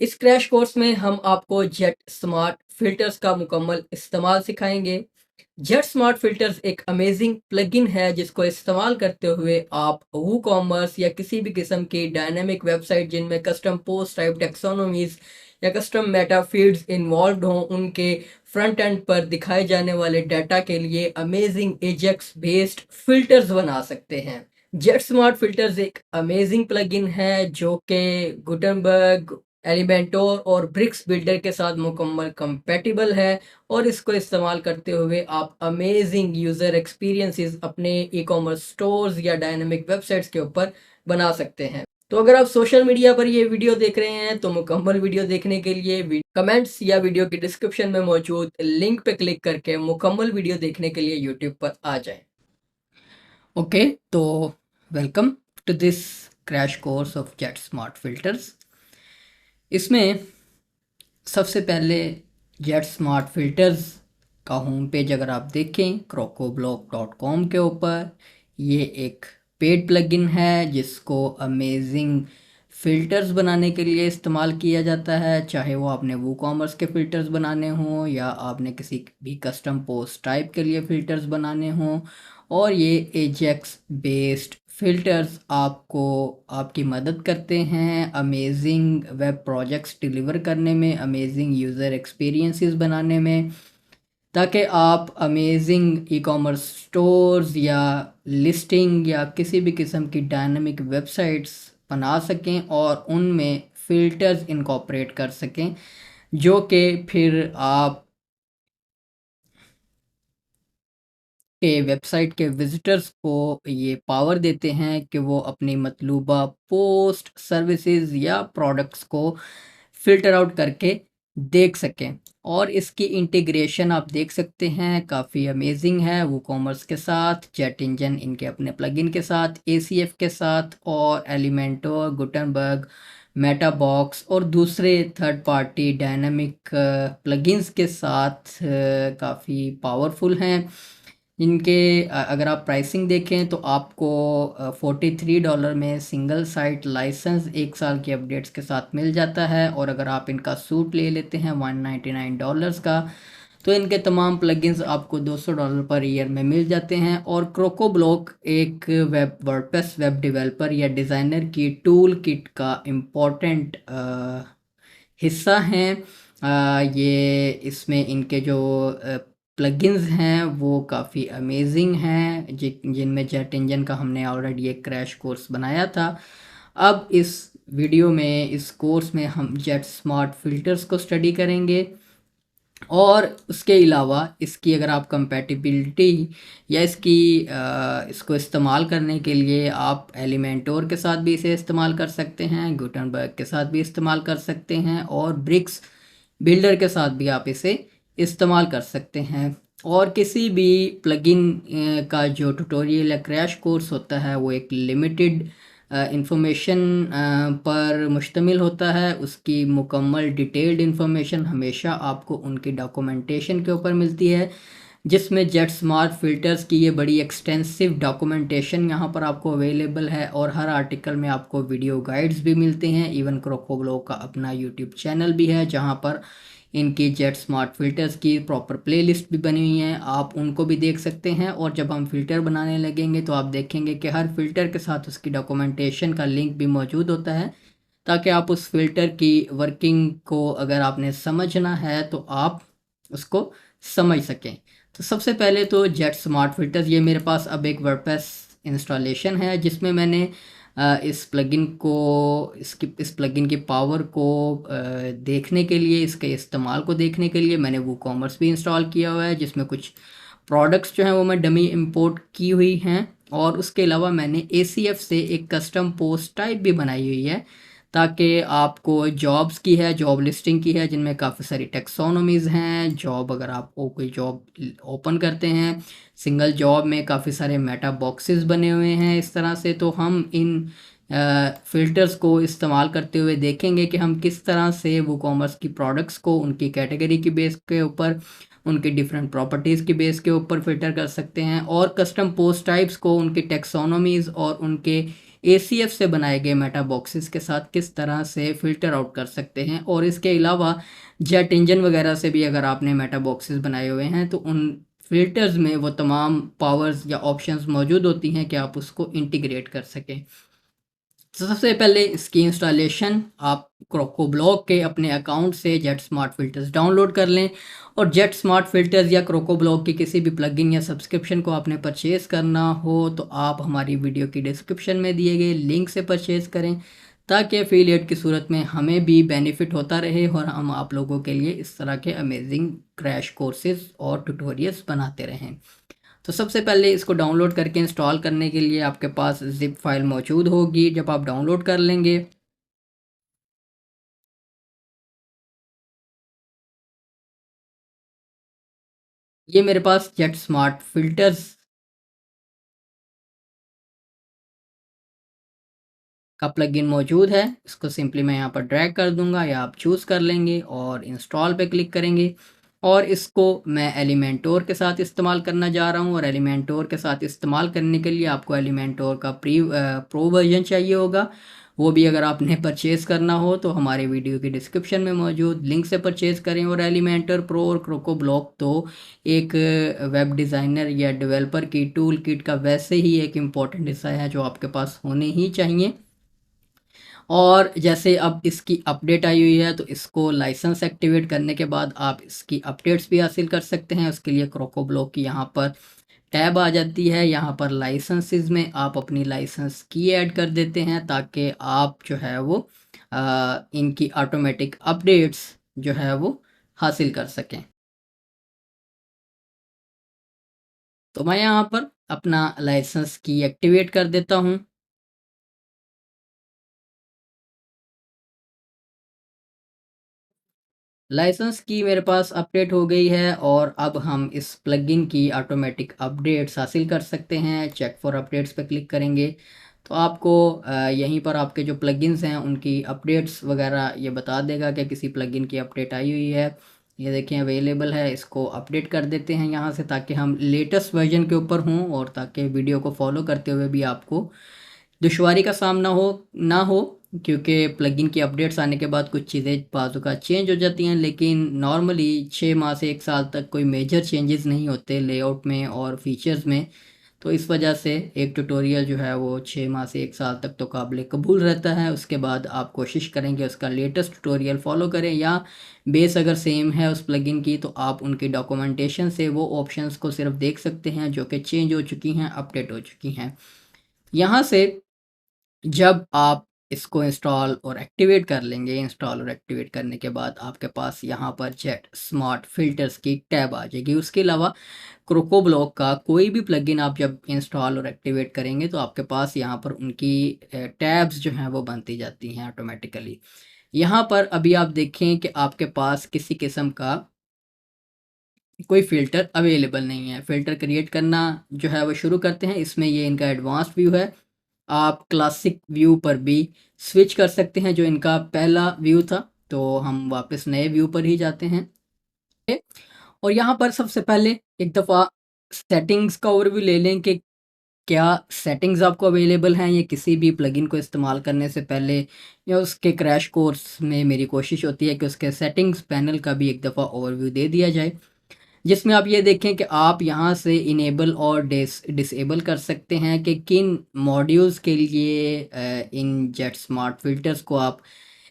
इस crash course में हम आपको जेट स्मार्ट फिल्टर्स का मुकम्मल इस्तेमाल सिखाएंगे। जेट स्मार्ट फिल्टर्स एक अमेजिंग प्लगइन है जिसको इस्तेमाल करते हुए आप वू कॉमर्स या किसी भी किस्म की डायनेमिक वेबसाइट जिनमें कस्टम पोस्ट टाइप टेक्सोनोमीज या कस्टम मेटा फील्ड्स इन्वॉल्व हों उनके फ्रंट एंड पर दिखाए जाने वाले डाटा के लिए अमेजिंग एजेक्स बेस्ड फिल्टर्स बना सकते हैं। जेट स्मार्ट फिल्टर्स एक अमेजिंग प्लगइन है जो कि गुटनबर्ग एलिमेंटोर और ब्रिक्स बिल्डर के साथ मुकम्मल कंपैटिबल है और इसको इस्तेमाल करते हुए आप अमेजिंग यूज़र एक्सपीरियंसेस अपने ई कॉमर्स स्टोर्स या डायनेमिक वेबसाइट्स के ऊपर बना सकते हैं। तो अगर आप सोशल मीडिया पर ये वीडियो देख रहे हैं तो मुकम्मल वीडियो देखने के लिए कमेंट्स या वीडियो की डिस्क्रिप्शन में मौजूद लिंक पे क्लिक करके मुकम्मल वीडियो देखने के लिए यूट्यूब पर आ जाएं। ओके, तो welcome to this crash course of Jet Smart Filters. इसमें सबसे पहले जेट स्मार्ट फिल्टर्स का होम पेज अगर आप देखें crocoblock.com के ऊपर, ये एक पेड प्लगइन है जिसको अमेजिंग फ़िल्टर्स बनाने के लिए इस्तेमाल किया जाता है, चाहे वो आपने वो कॉमर्स के फ़िल्टर्स बनाने हों या आपने किसी भी कस्टम पोस्ट टाइप के लिए फ़िल्टर्स बनाने हों। और ये एजेक्स बेस्ड फ़िल्टर्स आपको आपकी मदद करते हैं अमेजिंग वेब प्रोजेक्ट्स डिलीवर करने में, अमेजिंग यूज़र एक्सपीरियंसेस बनाने में, ताकि आप अमेजिंग ई कॉमर्स स्टोर्स या लिस्टिंग या किसी भी किस्म की डायनामिक वेबसाइट्स बना सकें और उनमें फ़िल्टर्स इनकॉर्पोरेट कर सकें, जो कि फिर आप के वेबसाइट के विजिटर्स को ये पावर देते हैं कि वो अपनी मतलूबा पोस्ट सर्विसेज या प्रोडक्ट्स को फ़िल्टर आउट करके देख सकें। और इसकी इंटीग्रेशन आप देख सकते हैं, काफ़ी अमेजिंग है वो कॉमर्स के साथ, जेट इंजन इनके अपने प्लगइन के साथ, एसीएफ के साथ और एलिमेंटो, गुटनबर्ग, मेटाबॉक्स और दूसरे थर्ड पार्टी डायनामिक प्लगइन्स के साथ काफ़ी पावरफुल हैं। इनके अगर आप प्राइसिंग देखें तो आपको $43 में सिंगल साइट लाइसेंस 1 साल की अपडेट्स के साथ मिल जाता है। और अगर आप इनका सूट ले लेते हैं $199 का, तो इनके तमाम प्लगइन्स आपको $200 पर ईयर में मिल जाते हैं। और क्रोकोब्लॉक एक वेब वर्डप्रेस वेब डेवलपर या डिज़ाइनर की टूल किट का इम्पोर्टेंट हिस्सा हैं। ये इसमें इनके जो प्लगइन्स हैं वो काफ़ी अमेजिंग हैं, जिनमें जेट इंजन का हमने ऑलरेडी एक क्रैश कोर्स बनाया था। अब इस वीडियो में, इस कोर्स में हम जेट स्मार्ट फिल्टर्स को स्टडी करेंगे और उसके अलावा इसकी अगर आप कंपैटिबिलिटी या इसको इस्तेमाल करने के लिए आप एलिमेंटोर के साथ भी इसे इस्तेमाल कर सकते हैं, गुटनबर्ग के साथ भी इस्तेमाल कर सकते हैं और ब्रिक्स बिल्डर के साथ भी आप इसे इस्तेमाल कर सकते हैं। और किसी भी प्लगइन का जो ट्यूटोरियल या क्रैश कोर्स होता है वो एक लिमिटेड इंफॉर्मेशन पर मुश्तमिल होता है। उसकी मुकम्मल डिटेल्ड इंफॉर्मेशन हमेशा आपको उनकी डॉक्यूमेंटेशन के ऊपर मिलती है, जिसमें जेट स्मार्ट फिल्टर्स की ये बड़ी एक्सटेंसिव डॉक्यूमेंटेशन यहाँ पर आपको अवेलेबल है। और हर आर्टिकल में आपको वीडियो गाइड्स भी मिलते हैं। इवन क्रोकोब्लॉक का अपना यूट्यूब चैनल भी है जहाँ पर इनकी जेट स्मार्ट फिल्टर्स की प्रॉपर प्लेलिस्ट भी बनी हुई है, आप उनको भी देख सकते हैं। और जब हम फ़िल्टर बनाने लगेंगे तो आप देखेंगे कि हर फ़िल्टर के साथ उसकी डॉक्यूमेंटेशन का लिंक भी मौजूद होता है, ताकि आप उस फ़िल्टर की वर्किंग को अगर आपने समझना है तो आप उसको समझ सकें। तो सबसे पहले तो जेट स्मार्ट फिल्टर्स, ये मेरे पास अब एक वर्डप्रेस इंस्टॉलेशन है जिसमें मैंने इस प्लगइन की पावर को देखने के लिए, इसके इस्तेमाल को देखने के लिए मैंने वो कॉमर्स भी इंस्टॉल किया हुआ है, जिसमें कुछ प्रोडक्ट्स जो हैं वो मैं डमी इंपोर्ट की हुई हैं। और उसके अलावा मैंने एसीएफ से एक कस्टम पोस्ट टाइप भी बनाई हुई है, ताकि आपको जॉब्स की है, जॉब लिस्टिंग की है, जिनमें काफ़ी सारी टेक्सोनोमीज़ हैं। जॉब, अगर आप कोई जॉब ओपन करते हैं, सिंगल जॉब में काफ़ी सारे मेटा बॉक्सेस बने हुए हैं इस तरह से। तो हम इन फ़िल्टर्स को इस्तेमाल करते हुए देखेंगे कि हम किस तरह से वो कॉमर्स की प्रोडक्ट्स को उनकी कैटेगरी की बेस के ऊपर, उनकी डिफरेंट प्रॉपर्टीज़ की बेस के ऊपर फ़िल्टर कर सकते हैं। और कस्टम पोस्ट टाइप्स को उनके टेक्सोनोमीज़ और उनके एसीएफ से बनाए गए मेटा बॉक्सेस के साथ किस तरह से फ़िल्टर आउट कर सकते हैं। और इसके अलावा जेट इंजन वगैरह से भी अगर आपने मेटा बॉक्सेस बनाए हुए हैं तो उन फ़िल्टर्स में वो तमाम पावर्स या ऑप्शंस मौजूद होती हैं कि आप उसको इंटीग्रेट कर सकें। तो सबसे पहले इसकी इंस्टॉलेशन आप क्रोकोब्लॉक के अपने अकाउंट से जेट स्मार्ट फ़िल्टर्स डाउनलोड कर लें। और जेट स्मार्ट फ़िल्टर्स या क्रोकोब्लॉक की किसी भी प्लगइन या सब्सक्रिप्शन को आपने परचेज़ करना हो तो आप हमारी वीडियो की डिस्क्रिप्शन में दिए गए लिंक से परचेज़ करें, ताकि एफिलिएट की सूरत में हमें भी बेनिफिट होता रहे और हम आप लोगों के लिए इस तरह के अमेजिंग क्रैश कोर्सेज और ट्यूटोरियल्स बनाते रहें। तो सबसे पहले इसको डाउनलोड करके इंस्टॉल करने के लिए आपके पास ज़िप फाइल मौजूद होगी। जब आप डाउनलोड कर लेंगे, ये मेरे पास जेट स्मार्ट फ़िल्टर्स का प्लगइन मौजूद है। इसको सिंपली मैं यहाँ पर ड्रैग कर दूँगा या आप चूज़ कर लेंगे और इंस्टॉल पे क्लिक करेंगे। और इसको मैं एलिमेंटोर के साथ इस्तेमाल करना जा रहा हूँ। और एलिमेंटोर के साथ इस्तेमाल करने के लिए आपको एलिमेंटोर का प्रो वर्जन चाहिए होगा। वो भी अगर आपने परचेज़ करना हो तो हमारे वीडियो की डिस्क्रिप्शन में मौजूद लिंक से परचेज़ करें। और एलिमेंटर प्रो और क्रोको ब्लॉक तो एक वेब डिज़ाइनर या डेवलपर की टूल किट का वैसे ही एक इम्पॉर्टेंट हिस्सा है जो आपके पास होने ही चाहिए। और जैसे अब इसकी अपडेट आई हुई है तो इसको लाइसेंस एक्टिवेट करने के बाद आप इसकी अपडेट्स भी हासिल कर सकते हैं। उसके लिए क्रोकोब्लॉक की यहाँ पर टैब आ जाती है। यहाँ पर लाइसेंसेस में आप अपनी लाइसेंस की ऐड कर देते हैं ताकि आप जो है वो इनकी ऑटोमेटिक अपडेट्स जो है वो हासिल कर सकें। तो मैं यहाँ पर अपना लाइसेंस की एक्टिवेट कर देता हूँ। लाइसेंस की मेरे पास अपडेट हो गई है और अब हम इस प्लगइन की ऑटोमेटिक अपडेट्स हासिल कर सकते हैं। चेक फॉर अपडेट्स पे क्लिक करेंगे तो आपको यहीं पर आपके जो प्लगइन्स हैं उनकी अपडेट्स वगैरह ये बता देगा कि किसी प्लगइन की अपडेट आई हुई है। ये देखें अवेलेबल है, इसको अपडेट कर देते हैं यहाँ से ताकि हम लेटेस्ट वर्जन के ऊपर हों और ताकि वीडियो को फॉलो करते हुए भी आपको दुश्वारी का सामना ना हो। क्योंकि प्लगइन की अपडेट्स आने के बाद कुछ चीज़ें बाज़-औक़ात चेंज हो जाती हैं, लेकिन नॉर्मली 6 माह से 1 साल तक कोई मेजर चेंजेस नहीं होते लेआउट में और फीचर्स में। तो इस वजह से एक ट्यूटोरियल जो है वो 6 माह से 1 साल तक तो काबिल कबूल रहता है। उसके बाद आप कोशिश करेंगे उसका लेटेस्ट ट्यूटोरियल फ़ॉलो करें, या बेस अगर सेम है उस प्लगइन की तो आप उनकी डॉक्यूमेंटेशन से वो ऑप्शंस को सिर्फ देख सकते हैं जो कि चेंज हो चुकी हैं, अपडेट हो चुकी हैं। यहाँ से जब आप इसको इंस्टॉल और एक्टिवेट कर लेंगे, इंस्टॉल और एक्टिवेट करने के बाद आपके पास यहाँ पर जेट स्मार्ट फ़िल्टर्स की टैब आ जाएगी। उसके अलावा क्रोकोब्लॉक का कोई भी प्लगइन आप जब इंस्टॉल और एक्टिवेट करेंगे तो आपके पास यहाँ पर उनकी टैब्स जो हैं वो बनती जाती हैं ऑटोमेटिकली। यहाँ पर अभी आप देखें कि आपके पास किसी किस्म का कोई फ़िल्टर अवेलेबल नहीं है। फ़िल्टर क्रिएट करना जो है वो शुरू करते हैं। इसमें ये इनका एडवांस्ड व्यू है। आप क्लासिक व्यू पर भी स्विच कर सकते हैं जो इनका पहला व्यू था। तो हम वापस नए व्यू पर ही जाते हैं। और यहाँ पर सबसे पहले एक दफ़ा सेटिंग्स का ओवरव्यू ले लें कि क्या सेटिंग्स आपको अवेलेबल हैं। ये किसी भी प्लगइन को इस्तेमाल करने से पहले या उसके क्रैश कोर्स में मेरी कोशिश होती है कि उसके सेटिंग्स पैनल का भी एक दफ़ा ओवरव्यू दे दिया जाए, जिसमें आप ये देखें कि आप यहाँ से इनेबल और डिसेबल कर सकते हैं कि किन मॉड्यूल्स के लिए इन जेट स्मार्ट फ़िल्टर्स को आप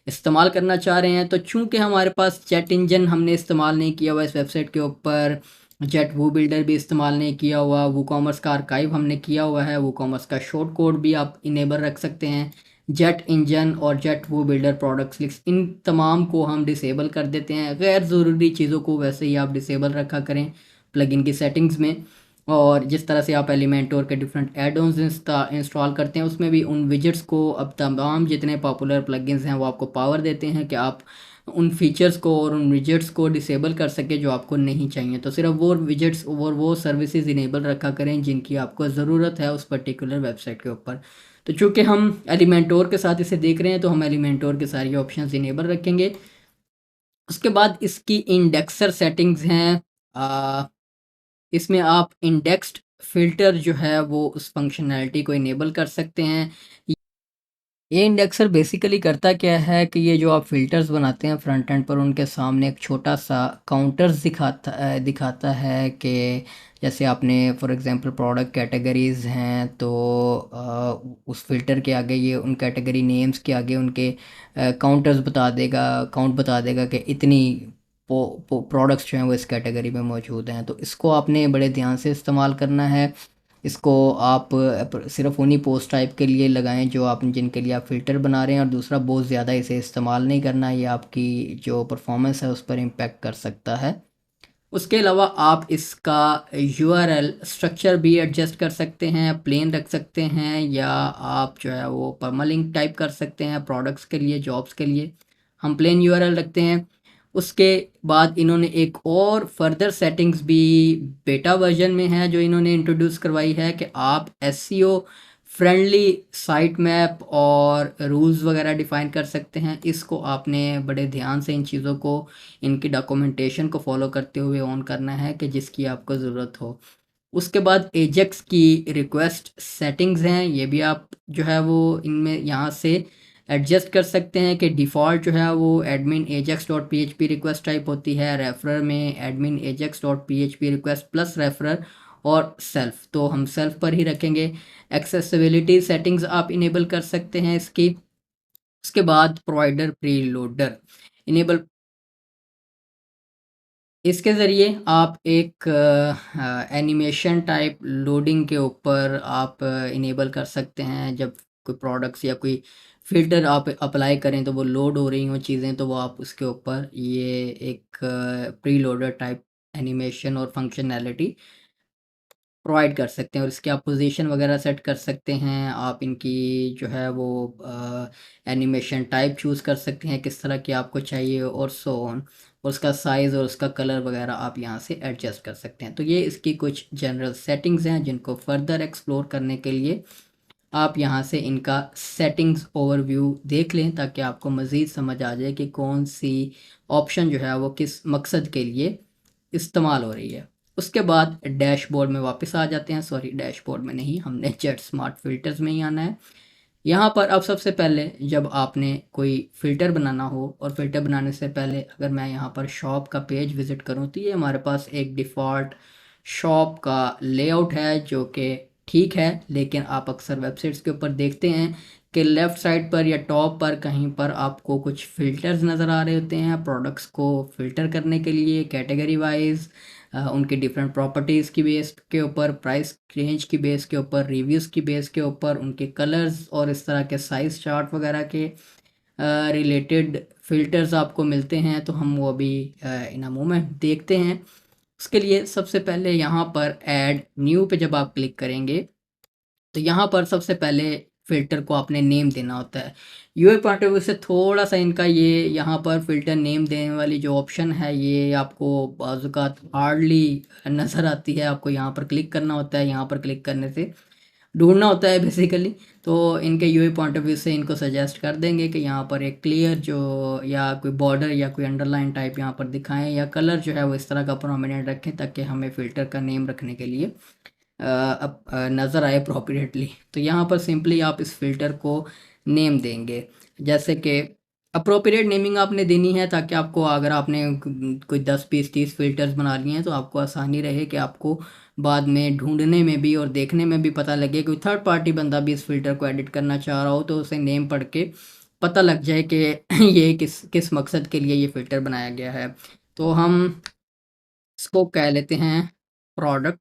इस्तेमाल करना चाह रहे हैं। तो चूँकि हमारे पास जेट इंजन हमने इस्तेमाल नहीं किया हुआ इस वेबसाइट के ऊपर, जेट वो बिल्डर भी इस्तेमाल नहीं किया हुआ, वूकॉमर्स का आर्काइव हमने किया हुआ है, वूकॉमर्स का शॉर्ट कोड भी आप इनेबल रख सकते हैं। जेट इंजन और जेट वो बिल्डर प्रोडक्ट्स लिंक्स इन तमाम को हम डिसेबल कर देते हैं। गैर ज़रूरी चीज़ों को वैसे ही आप डिसेबल रखा करें प्लगइन की सेटिंग्स में। और जिस तरह से आप एलिमेंटोर के डिफरेंट एड-ऑन्स इंस्टॉल करते हैं उसमें भी उन विजेट्स को अब तमाम जितने पॉपुलर प्लगइन्स हैं वो आपको पावर देते हैं कि आप उन फीचर्स को और उन विजेट्स को डिसेबल कर सकें जो आपको नहीं चाहिए। तो सिर्फ वो विजेट्स और वो सर्विसेज इनेबल रखा करें जिनकी आपको ज़रूरत है उस पर्टिकुलर वेबसाइट के ऊपर। तो चूँकि हम एलिमेंटोर के साथ इसे देख रहे हैं तो हम एलिमेंटोर के सारी ऑप्शंस इनेबल रखेंगे। उसके बाद इसकी इंडेक्सर सेटिंग्स हैं। इसमें आप इंडेक्स्ड फ़िल्टर जो है वो उस फ़ंक्शनैलिटी को इनेबल कर सकते हैं। ये इंडेक्सर बेसिकली करता क्या है कि ये जो आप फ़िल्टर्स बनाते हैं फ्रंट एंड पर, उनके सामने एक छोटा-सा काउंटर्स दिखाता है कि जैसे आपने फॉर एग्ज़ाम्पल प्रोडक्ट कैटेगरीज़ हैं, तो उस फ़िल्टर के आगे ये उन कैटेगरी नेम्स के आगे उनके काउंटर्स बता देगा, काउंट बता देगा कि इतनी प्रोडक्ट्स जो हैं वो इस कैटेगरी में मौजूद हैं। तो इसको आपने बड़े ध्यान से इस्तेमाल करना है। इसको आप सिर्फ उन्हीं पोस्ट टाइप के लिए लगाएं जो आप जिनके लिए आप फ़िल्टर बना रहे हैं, और दूसरा बहुत ज़्यादा इसे इस्तेमाल नहीं करना, ये आपकी जो परफॉर्मेंस है उस पर इम्पेक्ट कर सकता है। उसके अलावा आप इसका यूआरएल स्ट्रक्चर भी एडजस्ट कर सकते हैं, प्लेन रख सकते हैं, या आप जो है वो परमालिंक टाइप कर सकते हैं प्रोडक्ट्स के लिए, जॉब्स के लिए हम प्लेन यूआरएल रखते हैं। उसके बाद इन्होंने एक और फर्दर सेटिंग्स भी बेटा वर्जन में है जो इन्होंने इंट्रोड्यूस करवाई है कि आप एसईओ फ्रेंडली साइट मैप और रूल्स वगैरह डिफ़ाइन कर सकते हैं। इसको आपने बड़े ध्यान से इन चीज़ों को, इनकी डॉक्यूमेंटेशन को फॉलो करते हुए ऑन करना है कि जिसकी आपको ज़रूरत हो। उसके बाद एजेक्स की रिक्वेस्ट सेटिंग्स हैं, ये भी आप जो है वो इनमें यहाँ से एडजस्ट कर सकते हैं कि डिफ़ॉल्ट जो है वो admin Ajax dot P H P request type होती है, रेफरर में admin Ajax dot P H P request plus referrer और सेल्फ, तो हम सेल्फ पर ही रखेंगे। एक्सेसिबिलिटी सेटिंग्स आप इनेबल कर सकते हैं इसकी। उसके बाद प्रोवाइडर प्रीलोडर इनेबल, इसके ज़रिए आप एक एनिमेशन टाइप लोडिंग के ऊपर आप इनेबल कर सकते हैं। जब कोई प्रोडक्ट्स या कोई फ़िल्टर आप अप्लाई करें तो वो लोड हो रही हों चीज़ें, तो वो आप उसके ऊपर ये एक प्री लोडर टाइप एनिमेशन और फंक्शनैलिटी प्रोवाइड कर सकते हैं, और इसकी आप पोजीशन वगैरह सेट कर सकते हैं। आप इनकी जो है वो एनिमेशन टाइप चूज़ कर सकते हैं किस तरह की आपको चाहिए, और सो ऑन। और उसका साइज़ और उसका कलर वगैरह आप यहाँ से एडजस्ट कर सकते हैं। तो ये इसकी कुछ जनरल सेटिंग्स हैं जिनको फर्दर एक्सप्लोर करने के लिए आप यहाँ से इनका सेटिंग्स ओवरव्यू देख लें, ताकि आपको मज़ीद समझ आ जाए कि कौन सी ऑप्शन जो है वो किस मकसद के लिए इस्तेमाल हो रही है। उसके बाद डैशबोर्ड में वापस आ जाते हैं, सॉरी डैशबोर्ड में नहीं, हमने जेट स्मार्ट फ़िल्टर्स में ही आना है। यहाँ पर अब सबसे पहले जब आपने कोई फ़िल्टर बनाना हो, और फ़िल्टर बनाने से पहले अगर मैं यहाँ पर शॉप का पेज विज़िट करूँ, तो ये हमारे पास एक डिफ़ॉल्ट शॉप का लेआउट है जो कि ठीक है, लेकिन आप अक्सर वेबसाइट्स के ऊपर देखते हैं कि लेफ़्ट साइड पर या टॉप पर कहीं पर आपको कुछ फ़िल्टर्स नज़र आ रहे होते हैं प्रोडक्ट्स को फ़िल्टर करने के लिए कैटेगरी वाइज, उनकी डिफरेंट प्रॉपर्टीज़ की बेस के ऊपर, प्राइस रेंज की बेस के ऊपर, रिव्यूज़ की बेस के ऊपर, उनके कलर्स और इस तरह के साइज़ चार्ट वगैरह के रिलेटेड फ़िल्टर्स आपको मिलते हैं। तो हम वो अभी इन अ मोमेंट देखते हैं। उसके लिए सबसे पहले यहाँ पर ऐड न्यू पे जब आप क्लिक करेंगे, तो यहाँ पर सबसे पहले फ़िल्टर को आपने नेम देना होता है। यूआई पॉइंट ऑफ व्यू से थोड़ा-सा इनका ये यहाँ पर फ़िल्टर नेम देने वाली जो ऑप्शन है, ये आपको बाज़-औक़ात हार्डली नज़र आती है। आपको यहाँ पर क्लिक करना होता है, यहाँ पर क्लिक करने से ढूँढना होता है बेसिकली। तो इनके यूआई पॉइंट ऑफ व्यू से इनको सजेस्ट कर देंगे कि यहाँ पर एक क्लियर जो या कोई बॉर्डर या कोई अंडरलाइन टाइप यहाँ पर दिखाएँ, या कलर जो है वो इस तरह का प्रोमिनेंट रखें, ताकि हमें फ़िल्टर का नेम रखने के लिए नज़र आए अप्रोप्रिएटली। तो यहाँ पर सिंपली आप इस फ़िल्टर को नेम देंगे, जैसे कि अप्रोप्रिएट नेमिंग आपने देनी है, ताकि आपको अगर आपने कोई 10 20 30 फ़िल्टर्स बना लिए हैं, तो आपको आसानी रहे कि आपको बाद में ढूंढने में भी और देखने में भी पता लगे। कोई थर्ड पार्टी बंदा भी इस फ़िल्टर को एडिट करना चाह रहा हो, तो उसे नेम पढ़ के पता लग जाए कि ये किस किस मकसद के लिए ये फ़िल्टर बनाया गया है। तो हम इसको कह लेते हैं प्रोडक्ट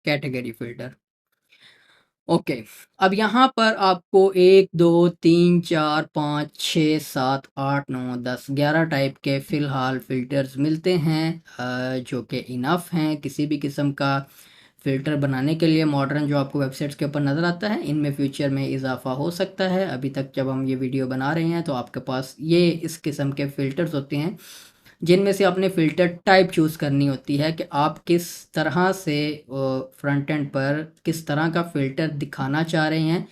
कैटेगरी फ़िल्टर। ओके, अब यहाँ पर आपको 1, 2, 3, 4, 5, 6, 7, 8, 9, 10, 11 टाइप के फ़िलहाल फ़िल्टर्स मिलते हैं, जो कि इनफ़ हैं किसी भी किस्म का फ़िल्टर बनाने के लिए। मॉडर्न जो आपको वेबसाइट्स के ऊपर नज़र आता है, इनमें फ्यूचर में इजाफ़ा हो सकता है। अभी तक जब हम ये वीडियो बना रहे हैं, तो आपके पास ये इस किस्म के फ़िल्टर्स होते हैं, जिनमें से आपने फ़िल्टर टाइप चूज़ करनी होती है कि आप किस तरह से फ्रंट एंड पर किस तरह का फ़िल्टर दिखाना चाह रहे हैं।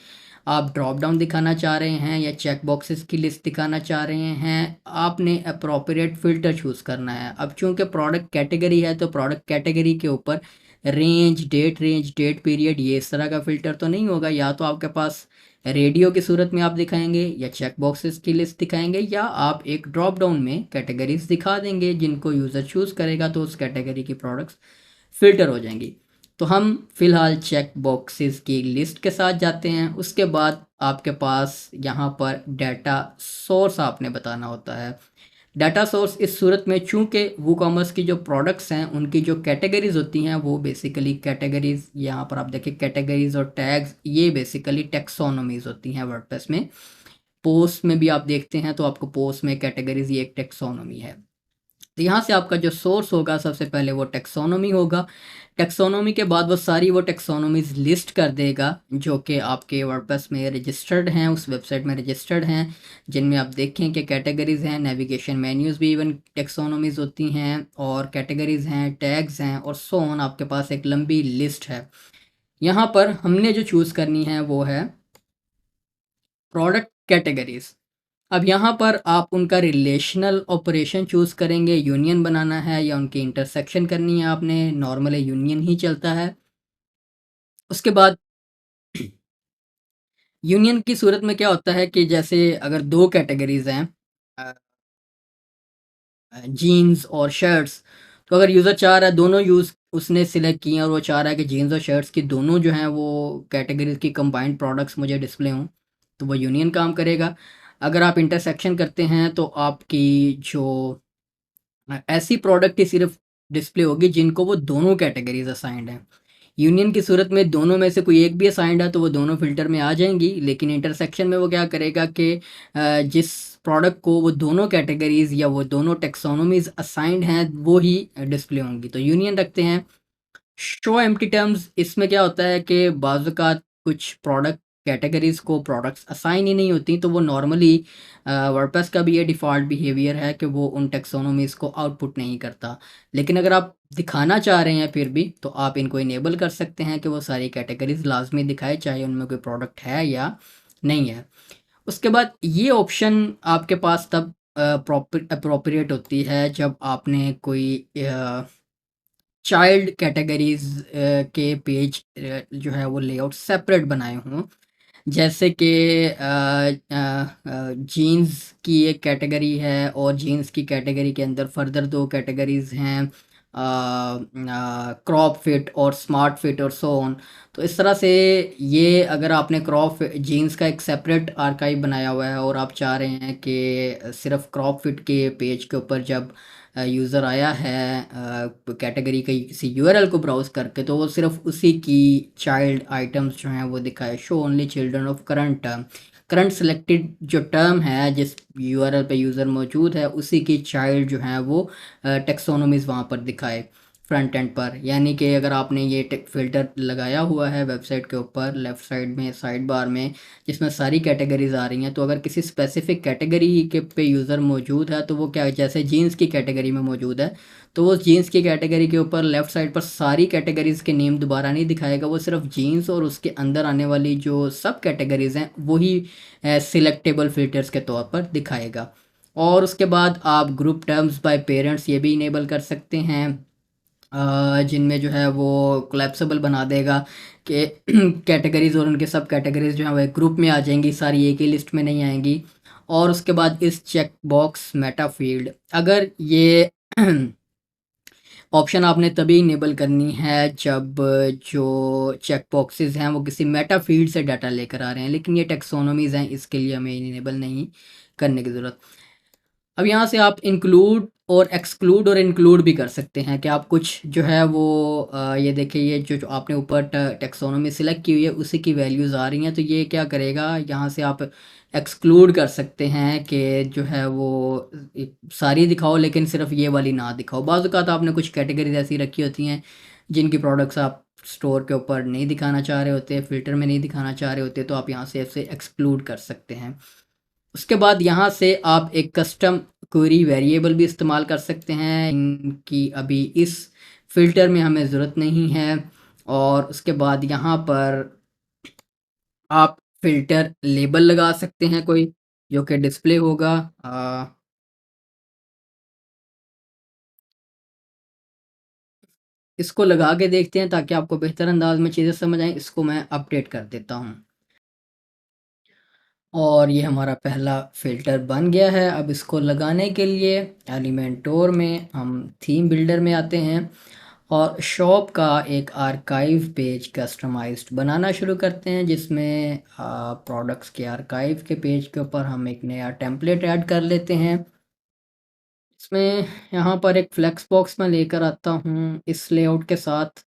आप ड्रॉप डाउन दिखाना चाह रहे हैं, या चेक बॉक्सेस की लिस्ट दिखाना चाह रहे हैं। आपने एप्रोप्रिएट फ़िल्टर चूज़ करना है। अब चूँकि प्रोडक्ट कैटेगरी है, तो प्रोडक्ट कैटेगरी के ऊपर रेंज, डेट पीरियड, ये इस तरह का फ़िल्टर तो नहीं होगा। या तो आपके पास रेडियो की सूरत में आप दिखाएँगे, या चेक बॉक्सेस की लिस्ट दिखाएँगे, या आप एक ड्रॉप डाउन में कैटेगरीज़ दिखा देंगे, जिनको यूज़र चूज़ करेगा तो उस कैटेगरी की प्रोडक्ट्स फ़िल्टर हो जाएँगी। तो हम फ़िलहाल चेक बॉक्सेस की लिस्ट के साथ जाते हैं। उसके बाद आपके पास यहाँ पर डाटा सोर्स आपने बताना होता है। डाटा सोर्स इस सूरत में, चूँकि वूकॉमर्स की जो प्रोडक्ट्स हैं उनकी जो कैटेगरीज़ होती हैं वो बेसिकली कैटेगरीज़, यहाँ पर आप देखिए कैटेगरीज़ और टैग्स, ये बेसिकली टैक्सोनॉमीज़ होती हैं वर्डप्रेस में। पोस्ट में भी आप देखते हैं तो आपको पोस्ट में कैटेगरीज़, ये एक टैक्सोनॉमी है। तो यहाँ से आपका जो सोर्स होगा सबसे पहले वो टैक्सोनॉमी होगा। टैक्सोनॉमी के बाद वो सारी वो टैक्सोनॉमीज़ लिस्ट कर देगा जो कि आपके वर्डप्रेस में रजिस्टर्ड हैं, उस वेबसाइट में रजिस्टर्ड हैं, जिनमें आप देखें कि कैटेगरीज़ हैं, नेविगेशन मेन्यूज़ भी इवन टैक्सोनॉमीज़ होती हैं, और कैटेगरीज़ हैं, टैग्स हैं, और सो ऑन, आपके पास एक लंबी लिस्ट है। यहाँ पर हमने जो चूज़ करनी है वो है प्रोडक्ट कैटेगरीज़। अब यहाँ पर आप उनका रिलेशनल ऑपरेशन चूज़ करेंगे, यूनियन बनाना है या उनकी इंटरसेक्शन करनी है आपने, नॉर्मली यूनियन ही चलता है। उसके बाद यूनियन की सूरत में क्या होता है कि जैसे अगर 2 कैटेगरीज़ हैं, अ जीन्स और शर्ट्स, तो अगर यूज़र चाह रहा है दोनों यूज़ उसने सिलेक्ट किए हैं और वो चाह रहा है कि जीन्स और शर्ट्स की दोनों जो हैं वो कैटेगरीज़ की कंबाइंड प्रोडक्ट्स मुझे डिस्प्ले हों, तो वो यूनियन काम करेगा। अगर आप इंटरसेक्शन करते हैं तो आपकी जो ऐसी प्रोडक्ट ही सिर्फ डिस्प्ले होगी जिनको वो दोनों कैटेगरीज असाइंड हैं। यूनियन की सूरत में दोनों में से कोई एक भी असाइंड है तो वो दोनों फ़िल्टर में आ जाएँगी, लेकिन इंटरसेक्शन में वो क्या करेगा कि जिस प्रोडक्ट को वो दोनों कैटेगरीज़ या वो दोनों टैक्सोनॉमीज़ असाइंड हैं, वो ही डिस्प्ले होंगी। तो यूनियन रखते हैं। शो एम्प्टी टर्म्स, इसमें क्या होता है कि बाज़ औक़ात कुछ प्रोडक्ट कैटेगरीज़ को प्रोडक्ट्स असाइन ही नहीं होती, तो वो नॉर्मली वर्डप्रेस का भी ये डिफ़ॉल्ट बिहेवियर है कि वो उन टैक्सोनॉमीज़ को आउटपुट नहीं करता। लेकिन अगर आप दिखाना चाह रहे हैं फिर भी, तो आप इनको इनेबल कर सकते हैं कि वो सारी कैटेगरीज़ लाज़मी दिखाए, चाहे उनमें कोई प्रोडक्ट है या नहीं है। उसके बाद ये ऑप्शन आपके पास तब एप्रोप्रिएट होती है जब आपने कोई चाइल्ड कैटेगरीज़ के पेज जो है वो लेआउट सेपरेट बनाए हों। जैसे कि जीन्स की एक कैटेगरी है और जीन्स की कैटेगरी के अंदर फर्दर 2 कैटेगरीज़ हैं, क्रॉप फिट और स्मार्ट फिट और सो ऑन। तो इस तरह से ये अगर आपने क्रॉप जीन्स का एक सेपरेट आर्काइव बनाया हुआ है और आप चाह रहे हैं कि सिर्फ़ क्रॉप फिट के पेज के ऊपर जब यूज़र आया है कैटेगरी के किसी यूआरएल को ब्राउज़ करके, तो वो सिर्फ़ उसी की चाइल्ड आइटम्स जो हैं वो दिखाए, show only children of current term. Current selected जो टर्म है जिस यूआरएल पे यूज़र मौजूद है उसी की चाइल्ड जो है वो टैक्सोनॉमीज़ वहाँ पर दिखाए फ्रंट एंड पर। यानी कि अगर आपने ये टेक फ़िल्टर लगाया हुआ है वेबसाइट के ऊपर लेफ़्ट साइड में साइड बार में, जिसमें सारी कैटेगरीज़ आ रही हैं, तो अगर किसी स्पेसिफ़िक कैटेगरी के पे यूज़र मौजूद है तो वो क्या, जैसे जीन्स की कैटेगरी में मौजूद है, तो वो जीन्स की कैटेगरी के ऊपर लेफ़्ट साइड पर सारी कैटेगरीज़ के नेम दोबारा नहीं दिखाएगा, वो सिर्फ़ जीन्स और उसके अंदर आने वाली जो सब कैटेगरीज़ हैं वही सिलेक्टेबल फ़िल्टर्स के तौर पर दिखाएगा। और उसके बाद आप ग्रुप टर्म्स बाय पेरेंट्स ये भी इनेबल कर सकते हैं, जिनमें जो है वो कोलैप्सिबल बना देगा कि कैटेगरीज़ और उनके सब कैटेगरीज़ जो हैं वो एक ग्रुप में आ जाएँगी, सारी एक ही लिस्ट में नहीं आएँगी। और उसके बाद इस चेक बॉक्स मेटा फ़ील्ड, अगर ये ऑप्शन आपने तभी इनेबल करनी है जब जो चेक बॉक्सेस हैं वो किसी मेटा फ़ील्ड से डाटा लेकर आ रहे हैं, लेकिन ये टैक्सोनॉमीज़ हैं इसके लिए हमें इनेबल नहीं करने की ज़रूरत। अब यहाँ से आप इंक्लूड और एक्सक्लूड और इंक्लूड भी कर सकते हैं कि आप कुछ जो है वो ये देखिए, ये जो आपने ऊपर टैक्सोनॉमी सिलेक्ट की हुई है उसी की वैल्यूज़ आ रही हैं, तो ये क्या करेगा, यहाँ से आप एक्सक्लूड कर सकते हैं कि जो है वो सारी दिखाओ लेकिन सिर्फ ये वाली ना दिखाओ। बाज़ औक़ात आपने कुछ कैटेगरीज ऐसी रखी होती हैं जिनकी प्रोडक्ट्स आप स्टोर के ऊपर नहीं दिखाना चाह रहे होते, फ़िल्टर में नहीं दिखाना चाह रहे होते, तो आप यहाँ से इसे एक्सक्लूड कर सकते हैं। उसके बाद यहाँ से आप एक कस्टम क्वेरी वेरिएबल भी इस्तेमाल कर सकते हैं, इनकी अभी इस फ़िल्टर में हमें ज़रूरत नहीं है। और उसके बाद यहाँ पर आप फ़िल्टर लेबल लगा सकते हैं कोई, जो कि डिस्प्ले होगा। इसको लगा के देखते हैं ताकि आपको बेहतर अंदाज में चीज़ें समझ आएँ। इसको मैं अपडेट कर देता हूँ। और ये हमारा पहला फ़िल्टर बन गया है। अब इसको लगाने के लिए एलिमेंटोर में हम थीम बिल्डर में आते हैं और शॉप का एक आर्काइव पेज कस्टमाइज्ड बनाना शुरू करते हैं, जिसमें प्रोडक्ट्स के आर्काइव के पेज के ऊपर हम एक नया टेम्पलेट ऐड कर लेते हैं। इसमें यहाँ पर एक फ्लेक्स बॉक्स मैं लेकर आता हूँ इस लेआउट के साथ।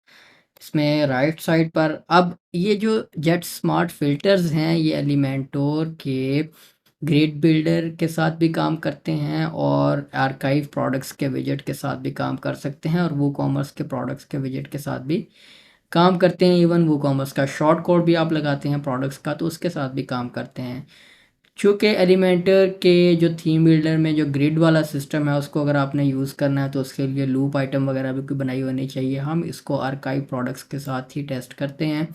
इसमें राइट साइड पर अब ये जो जेट स्मार्ट फ़िल्टर्स हैं, ये एलिमेंटोर के ग्रिड बिल्डर के साथ भी काम करते हैं और आर्काइव प्रोडक्ट्स के विजेट के साथ भी काम कर सकते हैं और वूकॉमर्स के प्रोडक्ट्स के विजेट के साथ भी काम करते हैं। इवन वूकॉमर्स का शॉर्ट कोड भी आप लगाते हैं प्रोडक्ट्स का, तो उसके साथ भी काम करते हैं। चूँकि एलिमेंटर के जो थीम बिल्डर में जो ग्रिड वाला सिस्टम है, उसको अगर आपने यूज़ करना है तो उसके लिए लूप आइटम वगैरह भी कोई बनाई होनी चाहिए। हम इसको आर्काइव प्रोडक्ट्स के साथ ही टेस्ट करते हैं।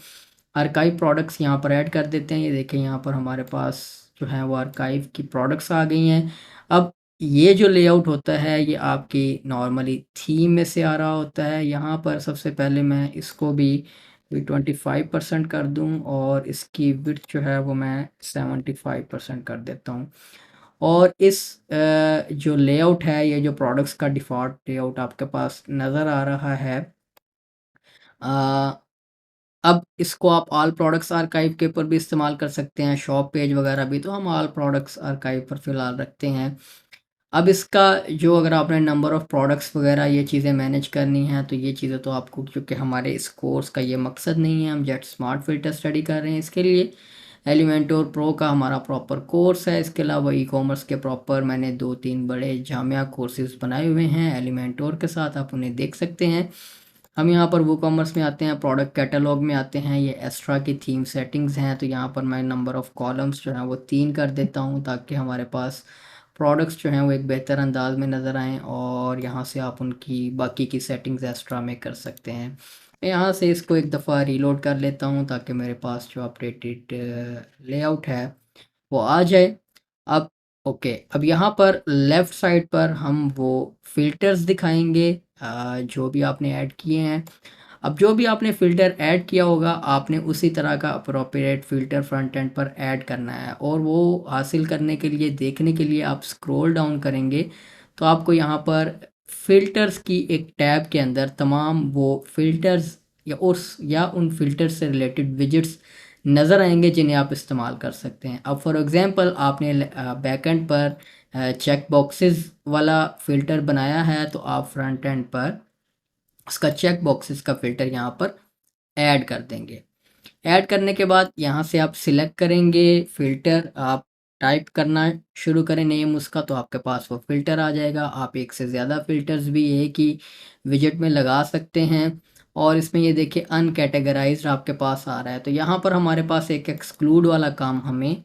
आर्काइव प्रोडक्ट्स यहाँ पर ऐड कर देते हैं। ये देखें, यहाँ पर हमारे पास जो है वो आर्काइव की प्रोडक्ट्स आ गई हैं। अब ये जो लेआउट होता है, ये आपकी नॉर्मली थीम में से आ रहा होता है। यहाँ पर सबसे पहले मैं इसको भी 25% कर दूं और इसकी विड्थ जो है वो मैं 75% कर देता हूँ। और इस जो लेआउट है, ये जो प्रोडक्ट्स का डिफ़ॉल्ट लेआउट आपके पास नज़र आ रहा है, अ, अब इसको आप ऑल प्रोडक्ट्स आर्काइव के ऊपर भी इस्तेमाल कर सकते हैं, शॉप पेज वगैरह भी, तो हम ऑल प्रोडक्ट्स आर्काइव पर फ़िलहाल रखते हैं। अब इसका जो अगर आपने नंबर ऑफ़ प्रोडक्ट्स वगैरह ये चीज़ें मैनेज करनी हैं, तो ये चीज़ें तो आपको, क्योंकि हमारे इस कोर्स का ये मकसद नहीं है, हम जेट स्मार्ट फ़िल्टर स्टडी कर रहे हैं। इसके लिए एलिमेंटोर प्रो का हमारा प्रॉपर कोर्स है। इसके अलावा ई-कॉमर्स के प्रॉपर मैंने 2-3 बड़े जामिया कोर्सेज़ बनाए हुए हैं एलिमेंटोर के साथ, आप उन्हें देख सकते हैं। हम यहाँ पर वूकॉमर्स में आते हैं, प्रोडक्ट कैटलॉग में आते हैं, ये एक्स्ट्रा की थीम सेटिंग्स हैं, तो यहाँ पर मैं नंबर ऑफ़ कॉलम्स जो हैं वो 3 कर देता हूँ, ताकि हमारे पास प्रोडक्ट्स जो हैं वो एक बेहतर अंदाज में नज़र आएँ और यहाँ से आप उनकी बाकी की सेटिंग्स एक्स्ट्रा में कर सकते हैं। यहाँ से इसको एक दफ़ा रीलोड कर लेता हूँ ताकि मेरे पास जो अपडेटेड लेआउट है वो आ जाए। अब ओके, अब यहाँ पर लेफ़्ट साइड पर हम वो फ़िल्टर्स दिखाएँगे जो भी आपने ऐड किए हैं। अब जो भी आपने फ़िल्टर ऐड किया होगा, आपने उसी तरह का अप्रोप्रिएट फ़िल्टर फ्रंट एंड पर ऐड करना है और वो हासिल करने के लिए, देखने के लिए आप स्क्रॉल डाउन करेंगे, तो आपको यहाँ पर फ़िल्टर्स की एक टैब के अंदर तमाम वो फ़िल्टर्स या उन फ़िल्टर्स से रिलेटेड विजेट्स नज़र आएँगे जिन्हें आप इस्तेमाल कर सकते हैं। अब फॉर एग्ज़ाम्पल आपने बैकएंड पर चेक बॉक्सेस वाला फ़िल्टर बनाया है, तो आप फ्रंट एंड पर उसका चेक बॉक्सेस का फ़िल्टर यहाँ पर ऐड कर देंगे। ऐड करने के बाद यहाँ से आप सिलेक्ट करेंगे फ़िल्टर, आप टाइप करना शुरू करें नेम उसका, तो आपके पास वो फ़िल्टर आ जाएगा। आप एक से ज़्यादा फ़िल्टर्स भी एक ही विजेट में लगा सकते हैं और इसमें ये देखिए अनकैटेगराइज्ड आपके पास आ रहा है, तो यहाँ पर हमारे पास एक एक्सक्लूड वाला काम हमें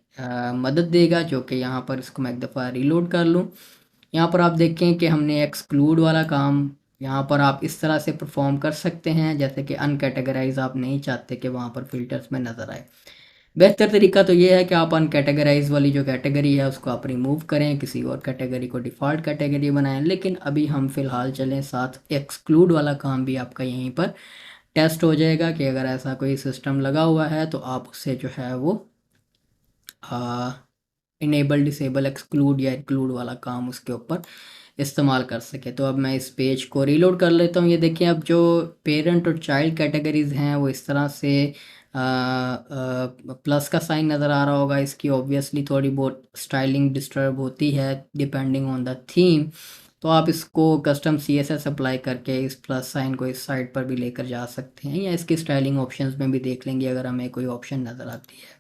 मदद देगा, जो कि यहाँ पर इसको मैं एक दफ़ा रीलोड कर लूँ। यहाँ पर आप देखें कि हमने एक्सक्लूड वाला काम यहाँ पर आप इस तरह से परफॉर्म कर सकते हैं, जैसे कि अनकैटेगराइज आप नहीं चाहते कि वहाँ पर फ़िल्टर्स में नज़र आए। बेहतर तरीका तो ये है कि आप अनकैटेगराइज वाली जो कैटेगरी है उसको आप रिमूव करें, किसी और कैटेगरी को डिफ़ॉल्ट कैटेगरी बनाएं, लेकिन अभी हम फ़िलहाल चलें साथ एक्सक्लूड वाला काम भी आपका यहीं पर टेस्ट हो जाएगा कि अगर ऐसा कोई सिस्टम लगा हुआ है तो आप उससे जो है वो इनेबल, डिसेबल, एक्सक्लूड या इंक्लूड वाला काम उसके ऊपर इस्तेमाल कर सके। तो अब मैं इस पेज को रीलोड कर लेता हूँ। ये देखिए, अब जो पेरेंट और चाइल्ड कैटेगरीज़ हैं वो इस तरह से प्लस का साइन नज़र आ रहा होगा। इसकी ऑब्वियसली थोड़ी बहुत स्टाइलिंग डिस्टर्ब होती है डिपेंडिंग ऑन द थीम, तो आप इसको कस्टम CSS अप्लाई करके इस प्लस साइन को इस साइड पर भी लेकर जा सकते हैं, या इसकी स्टाइलिंग ऑप्शंस में भी देख लेंगे अगर हमें कोई ऑप्शन नज़र आती है।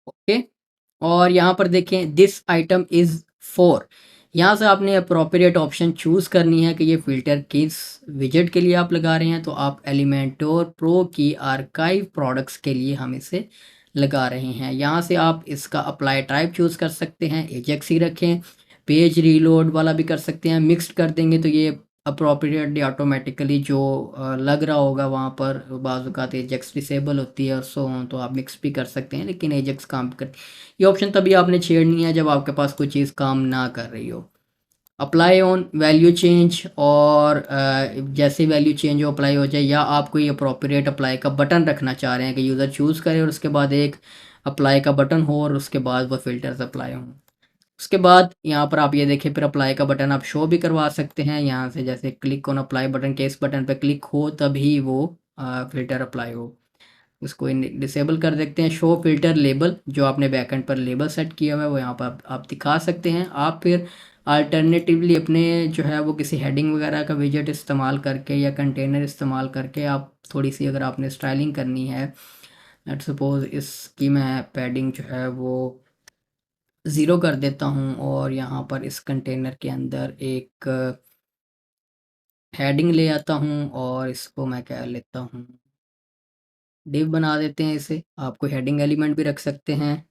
ओके, और यहाँ पर देखें दिस आइटम इज़ फॉर, यहाँ से आपने अप्रोप्रिएट ऑप्शन चूज़ करनी है कि ये फ़िल्टर किस विजेट के लिए आप लगा रहे हैं। तो आप एलिमेंटोर प्रो की आर्काइव प्रोडक्ट्स के लिए हम इसे लगा रहे हैं। यहाँ से आप इसका अप्लाई टाइप चूज़ कर सकते हैं, एजेक्स ही रखें, पेज रीलोड वाला भी कर सकते हैं। मिक्स्ड कर देंगे तो ये अप्रोप्रिएटली ऑटोमेटिकली जो लग रहा होगा वहाँ पर, बाज़ औक़ात एजेक्स डिसेबल होती है और सो ऑन, तो आप मिक्स भी कर सकते हैं, लेकिन एजेक्स काम कर, ये ऑप्शन तभी आपने छेड़नी है जब आपके पास कोई चीज़ काम ना कर रही हो। अप्लाई ऑन वैल्यू चेंज, और जैसे वैल्यू चेंज हो अप्लाई हो जाए, या आप कोई अप्रोप्रिएट अप्लाई का बटन रखना चाह रहे हैं कि यूज़र चूज़ करे और उसके बाद एक अप्लाई का बटन हो और उसके बाद वो फ़िल्टर्स अप्लाई हों। उसके बाद यहाँ पर आप ये देखिए, फिर अप्लाई का बटन आप शो भी करवा सकते हैं यहाँ से, जैसे क्लिक ऑन अप्लाई बटन के इस बटन पे क्लिक हो तभी वो फ़िल्टर अप्लाई हो। उसको डिसेबल कर देते हैं। शो फ़िल्टर लेबल, जो आपने बैकएंड पर लेबल सेट किया हुआ है वो यहाँ पर आप दिखा सकते हैं। आप फिर अल्टरनेटिवली अपने जो है वो किसी हेडिंग वगैरह का विजेट इस्तेमाल करके या कंटेनर इस्तेमाल करके आप थोड़ी सी, अगर आपने स्टाइलिंग करनी है, लेट्स सपोज इसकी मैं पैडिंग जो है वो 0 कर देता हूँ और यहाँ पर इस कंटेनर के अंदर एक हेडिंग ले आता हूँ और इसको मैं क्या लेता हूँ, डिव बना देते हैं इसे। आप कोई हेडिंग एलिमेंट भी रख सकते हैं।